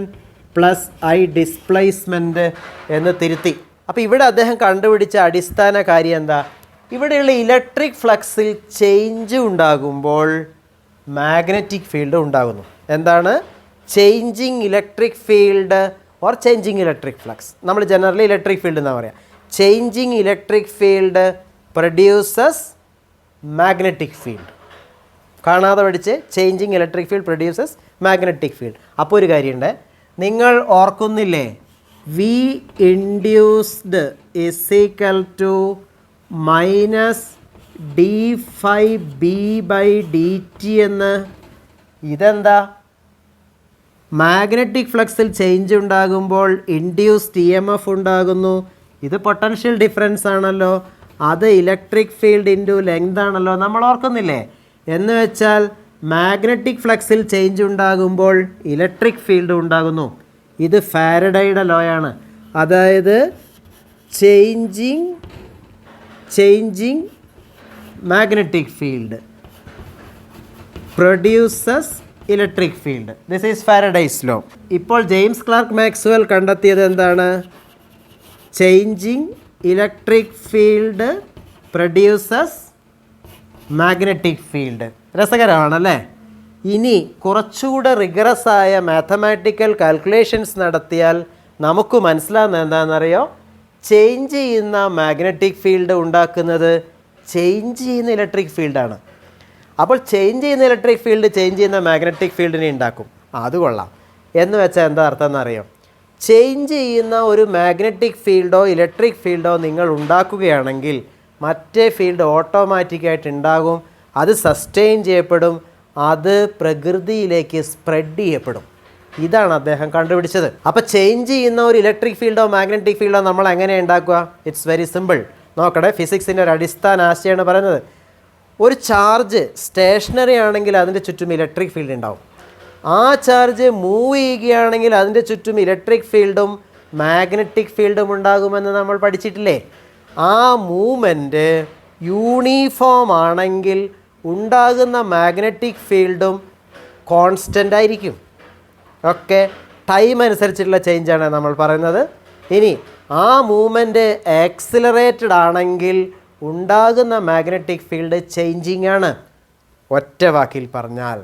plus I displacement എന്ന് തിരുത്തി. അപ്പോൾ ഇവിടെ അദ്ദേഹം കണ്ടുപിടിച്ച അടിസ്ഥാന കാര്യം എന്താ? ഇവിടെയുള്ള ഇലക്ട്രിക് ഫ്ലക്സിൽ ചേഞ്ച് ഉണ്ടാകുമ്പോൾ മാഗ്നറ്റിക് ഫീൽഡ് ഉണ്ടാകുന്നു. എന്താണ്? Changing electric field or changing electric flux. നമ്മൾ ജനറലി ഇലക്ട്രിക് ഫീൽഡ് എന്നാണ് പറയുക. Changing electric field produces magnetic field. കാണാതെ പഠിച്ച് changing electric field produces magnetic field. അപ്പോൾ ഒരു കാര്യമുണ്ട്, നിങ്ങൾ ഓർക്കുന്നില്ലേ? V induced is equal to minus d phi B by D T എന്ന്. ഇതെന്താ? മാഗ്നറ്റിക് ഫ്ലക്സിൽ ചേഞ്ച് ഉണ്ടാകുമ്പോൾ ഇൻഡ്യൂസ്ഡ് ഇ എം എഫ് ഉണ്ടാകുന്നു. ഇത് പൊട്ടൻഷ്യൽ ഡിഫറൻസ് ആണല്ലോ. അത് ഇലക്ട്രിക് ഫീൽഡ് ഇൻറ്റു ലെങ്ത് ആണല്ലോ. നമ്മൾ ഓർക്കുന്നില്ലേ? എന്ന് വെച്ചാൽ മാഗ്നറ്റിക് ഫ്ലക്സിൽ ചേഞ്ച് ഉണ്ടാകുമ്പോൾ ഇലക്ട്രിക് ഫീൽഡ് ഉണ്ടാകുന്നു. ഇത് ഫാരഡേയുടെ ലോയാണ്. അതായത് changing magnetic field produces electric field. This is Faraday's law. ഇപ്പോൾ ജെയിംസ് ക്ലാർക്ക് മാക്സ്വെൽ കണ്ടെത്തിയത് എന്താണ്? Changing electric field produces magnetic field. രസകരമാണല്ലേ? ഇനി കുറച്ചുകൂടെ റിഗറസ് ആയ മാത്തമാറ്റിക്കൽ കാൽക്കുലേഷൻസ് നടത്തിയാൽ നമുക്ക് മനസ്സിലാകുന്നത് എന്താണെന്നറിയോ? ചേഞ്ച് ചെയ്യുന്ന മാഗ്നറ്റിക് ഫീൽഡ് ഉണ്ടാക്കുന്നത് ചേഞ്ച് ചെയ്യുന്ന ഇലക്ട്രിക് ഫീൽഡാണ്. അപ്പോൾ ചേഞ്ച് ചെയ്യുന്ന ഇലക്ട്രിക് ഫീൽഡ് ചേഞ്ച് ചെയ്യുന്ന മാഗ്നറ്റിക് ഫീൽഡിനെ ഉണ്ടാക്കും. അത് കൊള്ളാം. എന്ന് വെച്ചാൽ എന്താ അർത്ഥം എന്നറിയോ? ചേഞ്ച് ചെയ്യുന്ന ഒരു മാഗ്നറ്റിക് ഫീൽഡോ ഇലക്ട്രിക് ഫീൽഡോ നിങ്ങൾ ഉണ്ടാക്കുകയാണെങ്കിൽ മറ്റേ ഫീൽഡ് ഓട്ടോമാറ്റിക്കായിട്ട് ഉണ്ടാകും, അത് സസ്റ്റെയിൻ ചെയ്യപ്പെടും, അത് പ്രകൃതിയിലേക്ക് സ്പ്രെഡ് ചെയ്യപ്പെടും. ഇതാണ് അദ്ദേഹം കണ്ടുപിടിച്ചത്. അപ്പോൾ ചേഞ്ച് ചെയ്യുന്ന ഒരു ഇലക്ട്രിക് ഫീൽഡോ മാഗ്നറ്റിക് ഫീൽഡോ നമ്മൾ എങ്ങനെ ഉണ്ടാക്കുക? It's very simple. നോക്കട്ടെ, ഫിസിക്സിൻ്റെ ഒരു അടിസ്ഥാന ആശയമാണ് പറയുന്നത്. ഒരു ചാർജ് സ്റ്റേഷനറി ആണെങ്കിൽ അതിൻ്റെ ചുറ്റും ഇലക്ട്രിക് ഫീൽഡ് ഉണ്ടാവും. ആ ചാർജ് മൂവ് ചെയ്യുകയാണെങ്കിൽ അതിൻ്റെ ചുറ്റും ഇലക്ട്രിക് ഫീൽഡും മാഗ്നറ്റിക് ഫീൽഡും ഉണ്ടാകുമെന്ന് നമ്മൾ പഠിച്ചിട്ടില്ലേ? ആ മൂവ്മെൻറ്റ് യൂണിഫോം ആണെങ്കിൽ ഉണ്ടാകുന്ന മാഗ്നറ്റിക് ഫീൽഡും കോൺസ്റ്റൻ്റ് ആയിരിക്കും. ഓക്കെ, ടൈം അനുസരിച്ചുള്ള ചേഞ്ചാണ് നമ്മൾ പറയുന്നത്. ഇനി ആ മൂവ്മെൻറ്റ് ആക്സിലറേറ്റഡ് ആണെങ്കിൽ ഉണ്ടാകുന്ന മാഗ്നറ്റിക് ഫീൽഡ് ചേഞ്ചിങ് ആണ്. ഒറ്റ വാക്കിൽ പറഞ്ഞാൽ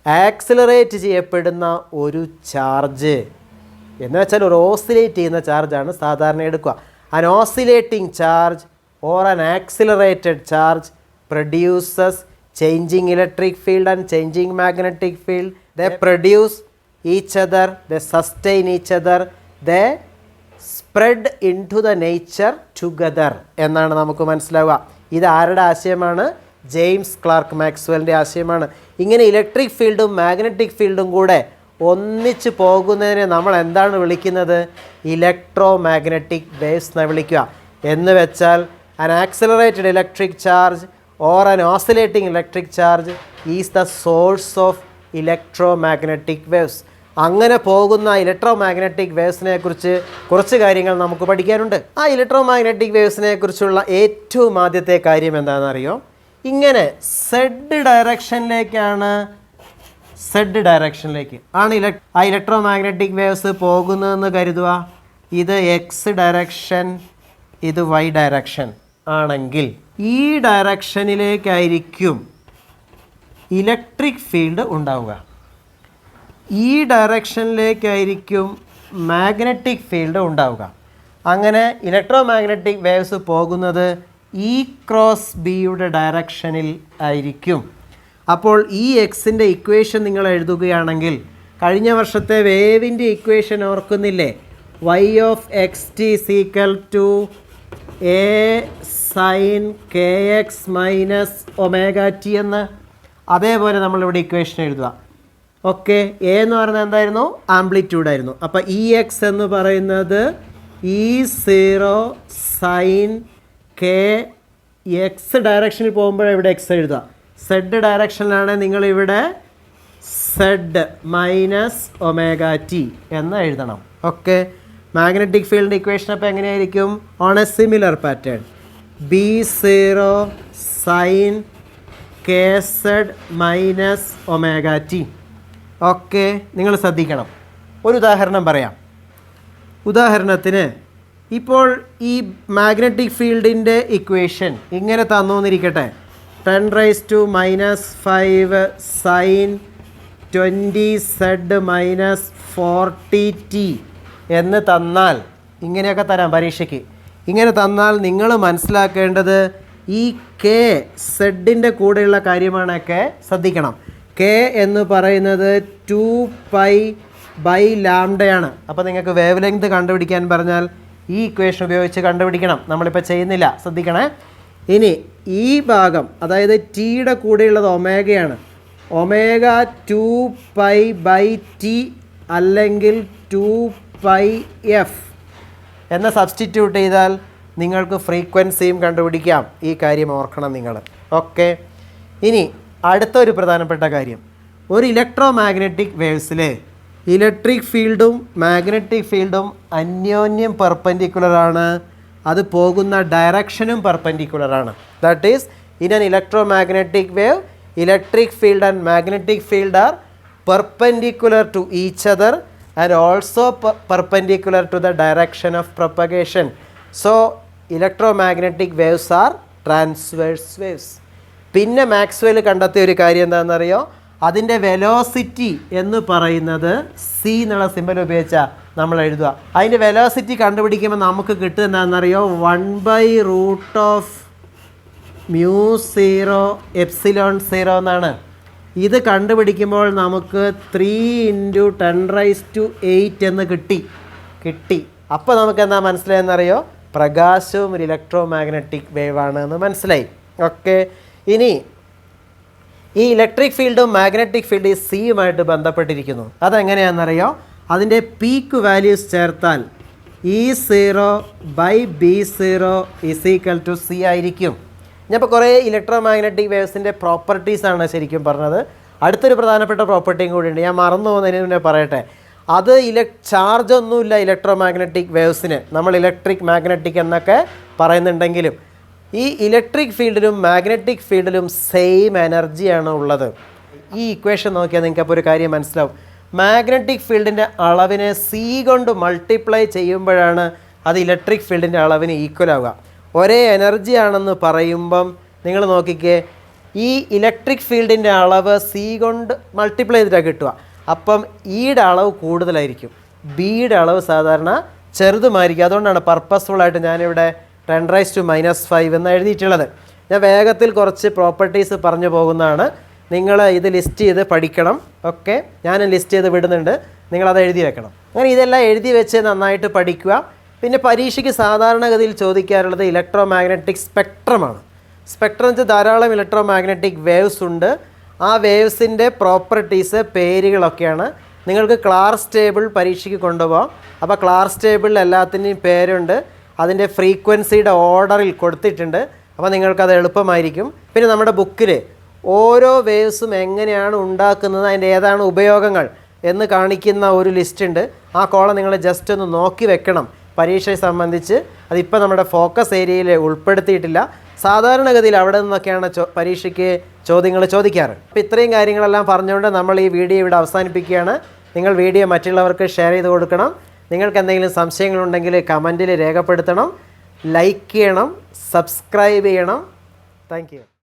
ആക്സിലറേറ്റ് ചെയ്യപ്പെടുന്ന ഒരു ചാർജ് എന്ന് വെച്ചാൽ ഒരു ഓസിലേറ്റ് ചെയ്യുന്ന ചാർജാണ് സാധാരണ എടുക്കുക. An oscillating charge or an accelerated charge produces changing electric field and changing magnetic field. They produce each other, they sustain each other, they spread into the nature together എന്നാണ് നമുക്ക് മനസ്സിലാവുക. ഇത് ആരുടെ ആശയമാണ്? ജെയിംസ് ക്ലാർക്ക് മാക്സ്വെലിൻ്റെ ആശയമാണ്. ഇങ്ങനെ electric ഫീൽഡും magnetic ഫീൽഡും കൂടെ ഒന്നിച്ച് പോകുന്നതിനെ നമ്മൾ എന്താണ് വിളിക്കുന്നത്? ഇലക്ട്രോ മാഗ്നറ്റിക് വേവ്സ് എന്ന് വിളിക്കുക. എന്ന് വെച്ചാൽ an accelerated electric charge or an oscillating electric charge is the source of electromagnetic waves. അങ്ങനെ പോകുന്ന ഇലക്ട്രോ മാഗ്നറ്റിക് വേവ്സിനെ കുറിച്ച് കുറച്ച് കാര്യങ്ങൾ നമുക്ക് പഠിക്കാനുണ്ട്. ആ ഇലക്ട്രോ മാഗ്നറ്റിക് വേവ്സിനെ കുറിച്ചുള്ള ഏറ്റവും ആദ്യത്തെ കാര്യം എന്താണെന്നറിയോ? ഇങ്ങനെ സെഡ് ഡയറക്ഷനിലേക്കാണ് ആ ഇലക്ട്രോ മാഗ്നറ്റിക് വേവ്സ് പോകുന്നതെന്ന് കരുതുക. ഇത് എക്സ് ഡയറക്ഷൻ, ഇത് വൈ ഡയറക്ഷൻ ആണെങ്കിൽ ഈ ഡയറക്ഷനിലേക്കായിരിക്കും ഇലക്ട്രിക് ഫീൽഡ് ഉണ്ടാവുക, ഈ ഡയറക്ഷനിലേക്കായിരിക്കും മാഗ്നറ്റിക് ഫീൽഡ് ഉണ്ടാവുക. അങ്ങനെ ഇലക്ട്രോ മാഗ്നറ്റിക് വേവ്സ് പോകുന്നത് ഇ ക്രോസ് ബിയുടെ ഡയറക്ഷനിൽ ആയിരിക്കും. അപ്പോൾ ഈ എക്സിൻ്റെ ഇക്വേഷൻ നിങ്ങൾ എഴുതുകയാണെങ്കിൽ കഴിഞ്ഞ വർഷത്തെ വേവിൻ്റെ ഇക്വേഷൻ ഓർക്കുന്നില്ലേ? y of X T equal to A sine K X minus omega T എന്ന്. അതേപോലെ നമ്മളിവിടെ ഇക്വേഷൻ എഴുതുക. ഓക്കെ, എ എന്ന് പറയുന്നത് എന്തായിരുന്നു? ആംപ്ലിറ്റ്യൂഡായിരുന്നു. അപ്പോൾ ഇ എക്സ് എന്ന് പറയുന്നത് E0 സൈൻ കെ എക്സ് ഡയറക്ഷനിൽ പോകുമ്പോൾ ഇവിടെ എക്സ് എഴുതുക. സെഡ് ഡയറക്ഷനിലാണ് നിങ്ങളിവിടെ സെഡ് മൈനസ് ഒമേഗ ടി എന്ന് എഴുതണം. ഓക്കെ, മാഗ്നറ്റിക് ഫീൽഡിൻ്റെ ഇക്വേഷൻ അപ്പോൾ എങ്ങനെയായിരിക്കും? On a similar pattern B0 sine K Z minus omega T. Okay, നിങ്ങൾ ശ്രദ്ധിക്കണം. ഒരു ഉദാഹരണം പറയാം. ഉദാഹരണത്തിന് ഇപ്പോൾ ഈ മാഗ്നറ്റിക് ഫീൽഡിൻ്റെ ഇക്വേഷൻ ഇങ്ങനെ തന്നുവന്നിരിക്കട്ടെ. 10⁻⁻5 സൈൻ 20Z മൈനസ് 40T എന്ന് തന്നാൽ, ഇങ്ങനെയൊക്കെ തരാം പരീക്ഷയ്ക്ക്. ഇങ്ങനെ തന്നാൽ നിങ്ങൾ മനസ്സിലാക്കേണ്ടത് ഈ കെ സെഡിൻ്റെ കൂടെയുള്ള കാര്യമാണ്. കെ ശ്രദ്ധിക്കണം. കെ എന്ന് പറയുന്നത് 2π/λ. അപ്പോൾ നിങ്ങൾക്ക് വേവ് ലെങ്ത് കണ്ടുപിടിക്കാൻ പറഞ്ഞാൽ ഈ ഇക്വേഷൻ ഉപയോഗിച്ച് കണ്ടുപിടിക്കണം. നമ്മളിപ്പോൾ ചെയ്യുന്നില്ല, ശ്രദ്ധിക്കണേ. ഇനി ഈ ഭാഗം, അതായത് ടിയുടെ കൂടെയുള്ളത് ഒമേഗയാണ്. ഒമേഗ 2π/T അല്ലെങ്കിൽ 2πf എന്ന സബ്സ്റ്റിറ്റ്യൂട്ട് ചെയ്താൽ നിങ്ങൾക്ക് ഫ്രീക്വൻസിയും കണ്ടുപിടിക്കാം. ഈ കാര്യം ഓർക്കണം നിങ്ങൾ. ഓക്കെ, ഇനി അടുത്തൊരു പ്രധാനപ്പെട്ട കാര്യം, ഒരു ഇലക്ട്രോ മാഗ്നറ്റിക് വേവ്സിൽ ഇലക്ട്രിക് ഫീൽഡും മാഗ്നറ്റിക് ഫീൽഡും അന്യോന്യം പെർപെൻഡിക്കുലറാണ്. അത് പോകുന്ന ഡയറക്ഷനും പെർപെൻഡിക്കുലറാണ്. That is, in an electromagnetic wave electric field and magnetic field are perpendicular to each other and also perpendicular to the direction of propagation. So electromagnetic waves are transverse waves. പിന്നെ Maxwell കണ്ടെത്തിയ ഒരു കാര്യം എന്താണെന്നറിയോ? അതിൻ്റെ velocity എന്ന് പറയുന്നത് C എന്നുള്ള symbol ഉപയോഗിച്ചാൽ നമ്മൾ എഴുതുക. അതിൻ്റെ വെലോസിറ്റി കണ്ടുപിടിക്കുമ്പോൾ നമുക്ക് കിട്ടുക എന്താണെന്നറിയോ? 1/√μ0ε0 എന്നാണ്. ഇത് കണ്ടുപിടിക്കുമ്പോൾ നമുക്ക് 3 × 10⁸ എന്ന് കിട്ടി. കിട്ടി. അപ്പോൾ നമുക്ക് എന്താ മനസ്സിലായെന്നറിയോ? പ്രകാശവും ഒരു ഇലക്ട്രോ മാഗ്നറ്റിക് വേവ് ആണ് എന്ന് മനസ്സിലായി. ഓക്കെ, ഇനി ഈ ഇലക്ട്രിക് ഫീൽഡും മാഗ്നറ്റിക് ഫീൽഡ് ഈ സിയുമായിട്ട് ബന്ധപ്പെട്ടിരിക്കുന്നു. അതെങ്ങനെയാണെന്നറിയോ? അതിൻ്റെ പീക്ക് വാല്യൂസ് ചേർത്താൽ E0/B0 = C ആയിരിക്കും. ഞാനിപ്പോൾ കുറേ ഇലക്ട്രോ മാഗ്നറ്റിക് വേവ്സിൻ്റെ പ്രോപ്പർട്ടീസാണ് ശരിക്കും പറഞ്ഞത്. അടുത്തൊരു പ്രധാനപ്പെട്ട പ്രോപ്പർട്ടിയും കൂടിയുണ്ട്, ഞാൻ മറന്നു പോകുന്നതിന് മുന്നേ പറയട്ടെ. അത് ചാർജ് ഒന്നുമില്ല ഇലക്ട്രോ മാഗ്നറ്റിക് വേവ്സിന്, നമ്മൾ ഇലക്ട്രിക് മാഗ്നറ്റിക് എന്നൊക്കെ പറയുന്നുണ്ടെങ്കിലും ഈ ഇലക്ട്രിക് ഫീൽഡിലും മാഗ്നറ്റിക് ഫീൽഡിലും സെയിം എനർജിയാണ് ഉള്ളത്. ഈ ഇക്വേഷൻ നോക്കിയാൽ നിങ്ങൾക്ക് അപ്പോൾ ഒരു കാര്യം മനസ്സിലാവും. മാഗ്നറ്റിക് ഫീൽഡിൻ്റെ അളവിനെ C കൊണ്ട് മൾട്ടിപ്ലൈ ചെയ്യുമ്പോഴാണ് അത് ഇലക്ട്രിക് ഫീൽഡിൻ്റെ അളവിന് ഈക്വൽ ആവുക. ഒരേ എനർജി ആണെന്ന് പറയുമ്പം നിങ്ങൾ നോക്കിക്കേ, ഈ ഇലക്ട്രിക് ഫീൽഡിൻ്റെ അളവ് C കൊണ്ട് മൾട്ടിപ്ലൈ ചെയ്തിട്ടാണ് കിട്ടുക. അപ്പം Eയുടെ അളവ് കൂടുതലായിരിക്കും, Bയുടെ അളവ് സാധാരണ ചെറുതുമായിരിക്കും. അതുകൊണ്ടാണ് പർപ്പസ്ഫുള്ളായിട്ട് ഞാനിവിടെ 10⁻⁻5 എന്ന് എഴുതിയിട്ടുള്ളത്. ഞാൻ വേഗത്തിൽ കുറച്ച് പ്രോപ്പർട്ടീസ് പറഞ്ഞു പോകുന്നതാണ്, നിങ്ങൾ ഇത് ലിസ്റ്റ് ചെയ്ത് പഠിക്കണം. ഓക്കെ, ഞാൻ ലിസ്റ്റ് ചെയ്ത് വിടുന്നുണ്ട്, നിങ്ങളത് എഴുതി വെക്കണം. അങ്ങനെ ഇതെല്ലാം എഴുതി വെച്ച് നന്നായിട്ട് പഠിക്കുക. പിന്നെ പരീക്ഷയ്ക്ക് സാധാരണഗതിയിൽ ചോദിക്കാറുള്ളത് ഇലക്ട്രോ മാഗ്നറ്റിക് സ്പെക്ട്രമാണ്. സ്പെക്ട്രം എന്ന് വെച്ചാൽ ധാരാളം ഇലക്ട്രോ മാഗ്നറ്റിക് വേവ്സ് ഉണ്ട്. ആ വേവ്സിൻ്റെ പ്രോപ്പർട്ടീസ്, പേരുകളൊക്കെയാണ്. നിങ്ങൾക്ക് ക്ലാസ് ടേബിൾ പരീക്ഷയ്ക്ക് കൊണ്ടുപോകാം. അപ്പോൾ ക്ലാസ് ടേബിളിൽ എല്ലാത്തിൻ്റെയും പേരുണ്ട്, അതിൻ്റെ ഫ്രീക്വൻസിയുടെ ഓർഡറിൽ കൊടുത്തിട്ടുണ്ട്. അപ്പോൾ നിങ്ങൾക്കത് എളുപ്പമായിരിക്കും. പിന്നെ നമ്മുടെ ബുക്കിൽ ഓരോ വേവ്സും എങ്ങനെയാണ് ഉണ്ടാക്കുന്നത്, അതിൻ്റെ ഏതാണ് ഉപയോഗങ്ങൾ എന്ന് കാണിക്കുന്ന ഒരു ലിസ്റ്റ് ഉണ്ട്. ആ കോളം നിങ്ങൾ ജസ്റ്റ് ഒന്ന് നോക്കി വെക്കണം പരീക്ഷയെ സംബന്ധിച്ച്. അതിപ്പോൾ നമ്മുടെ ഫോക്കസ് ഏരിയയിൽ ഉൾപ്പെടുത്തിയിട്ടില്ല. സാധാരണഗതിയിൽ അവിടെ നിന്നൊക്കെയാണ് പരീക്ഷയ്ക്ക് ചോദ്യങ്ങൾ ചോദിക്കാറ്. അപ്പോൾ ഇത്രയും കാര്യങ്ങളെല്ലാം പറഞ്ഞുകൊണ്ട് നമ്മൾ ഈ വീഡിയോ ഇവിടെ അവസാനിപ്പിക്കുകയാണ്. നിങ്ങൾ വീഡിയോ മറ്റുള്ളവർക്ക് ഷെയർ ചെയ്ത് കൊടുക്കണം. നിങ്ങൾക്ക് എന്തെങ്കിലും സംശയങ്ങളുണ്ടെങ്കിൽ കമൻറ്റിൽ രേഖപ്പെടുത്തണം. ലൈക്ക് ചെയ്യണം, സബ്സ്ക്രൈബ് ചെയ്യണം. Thank you.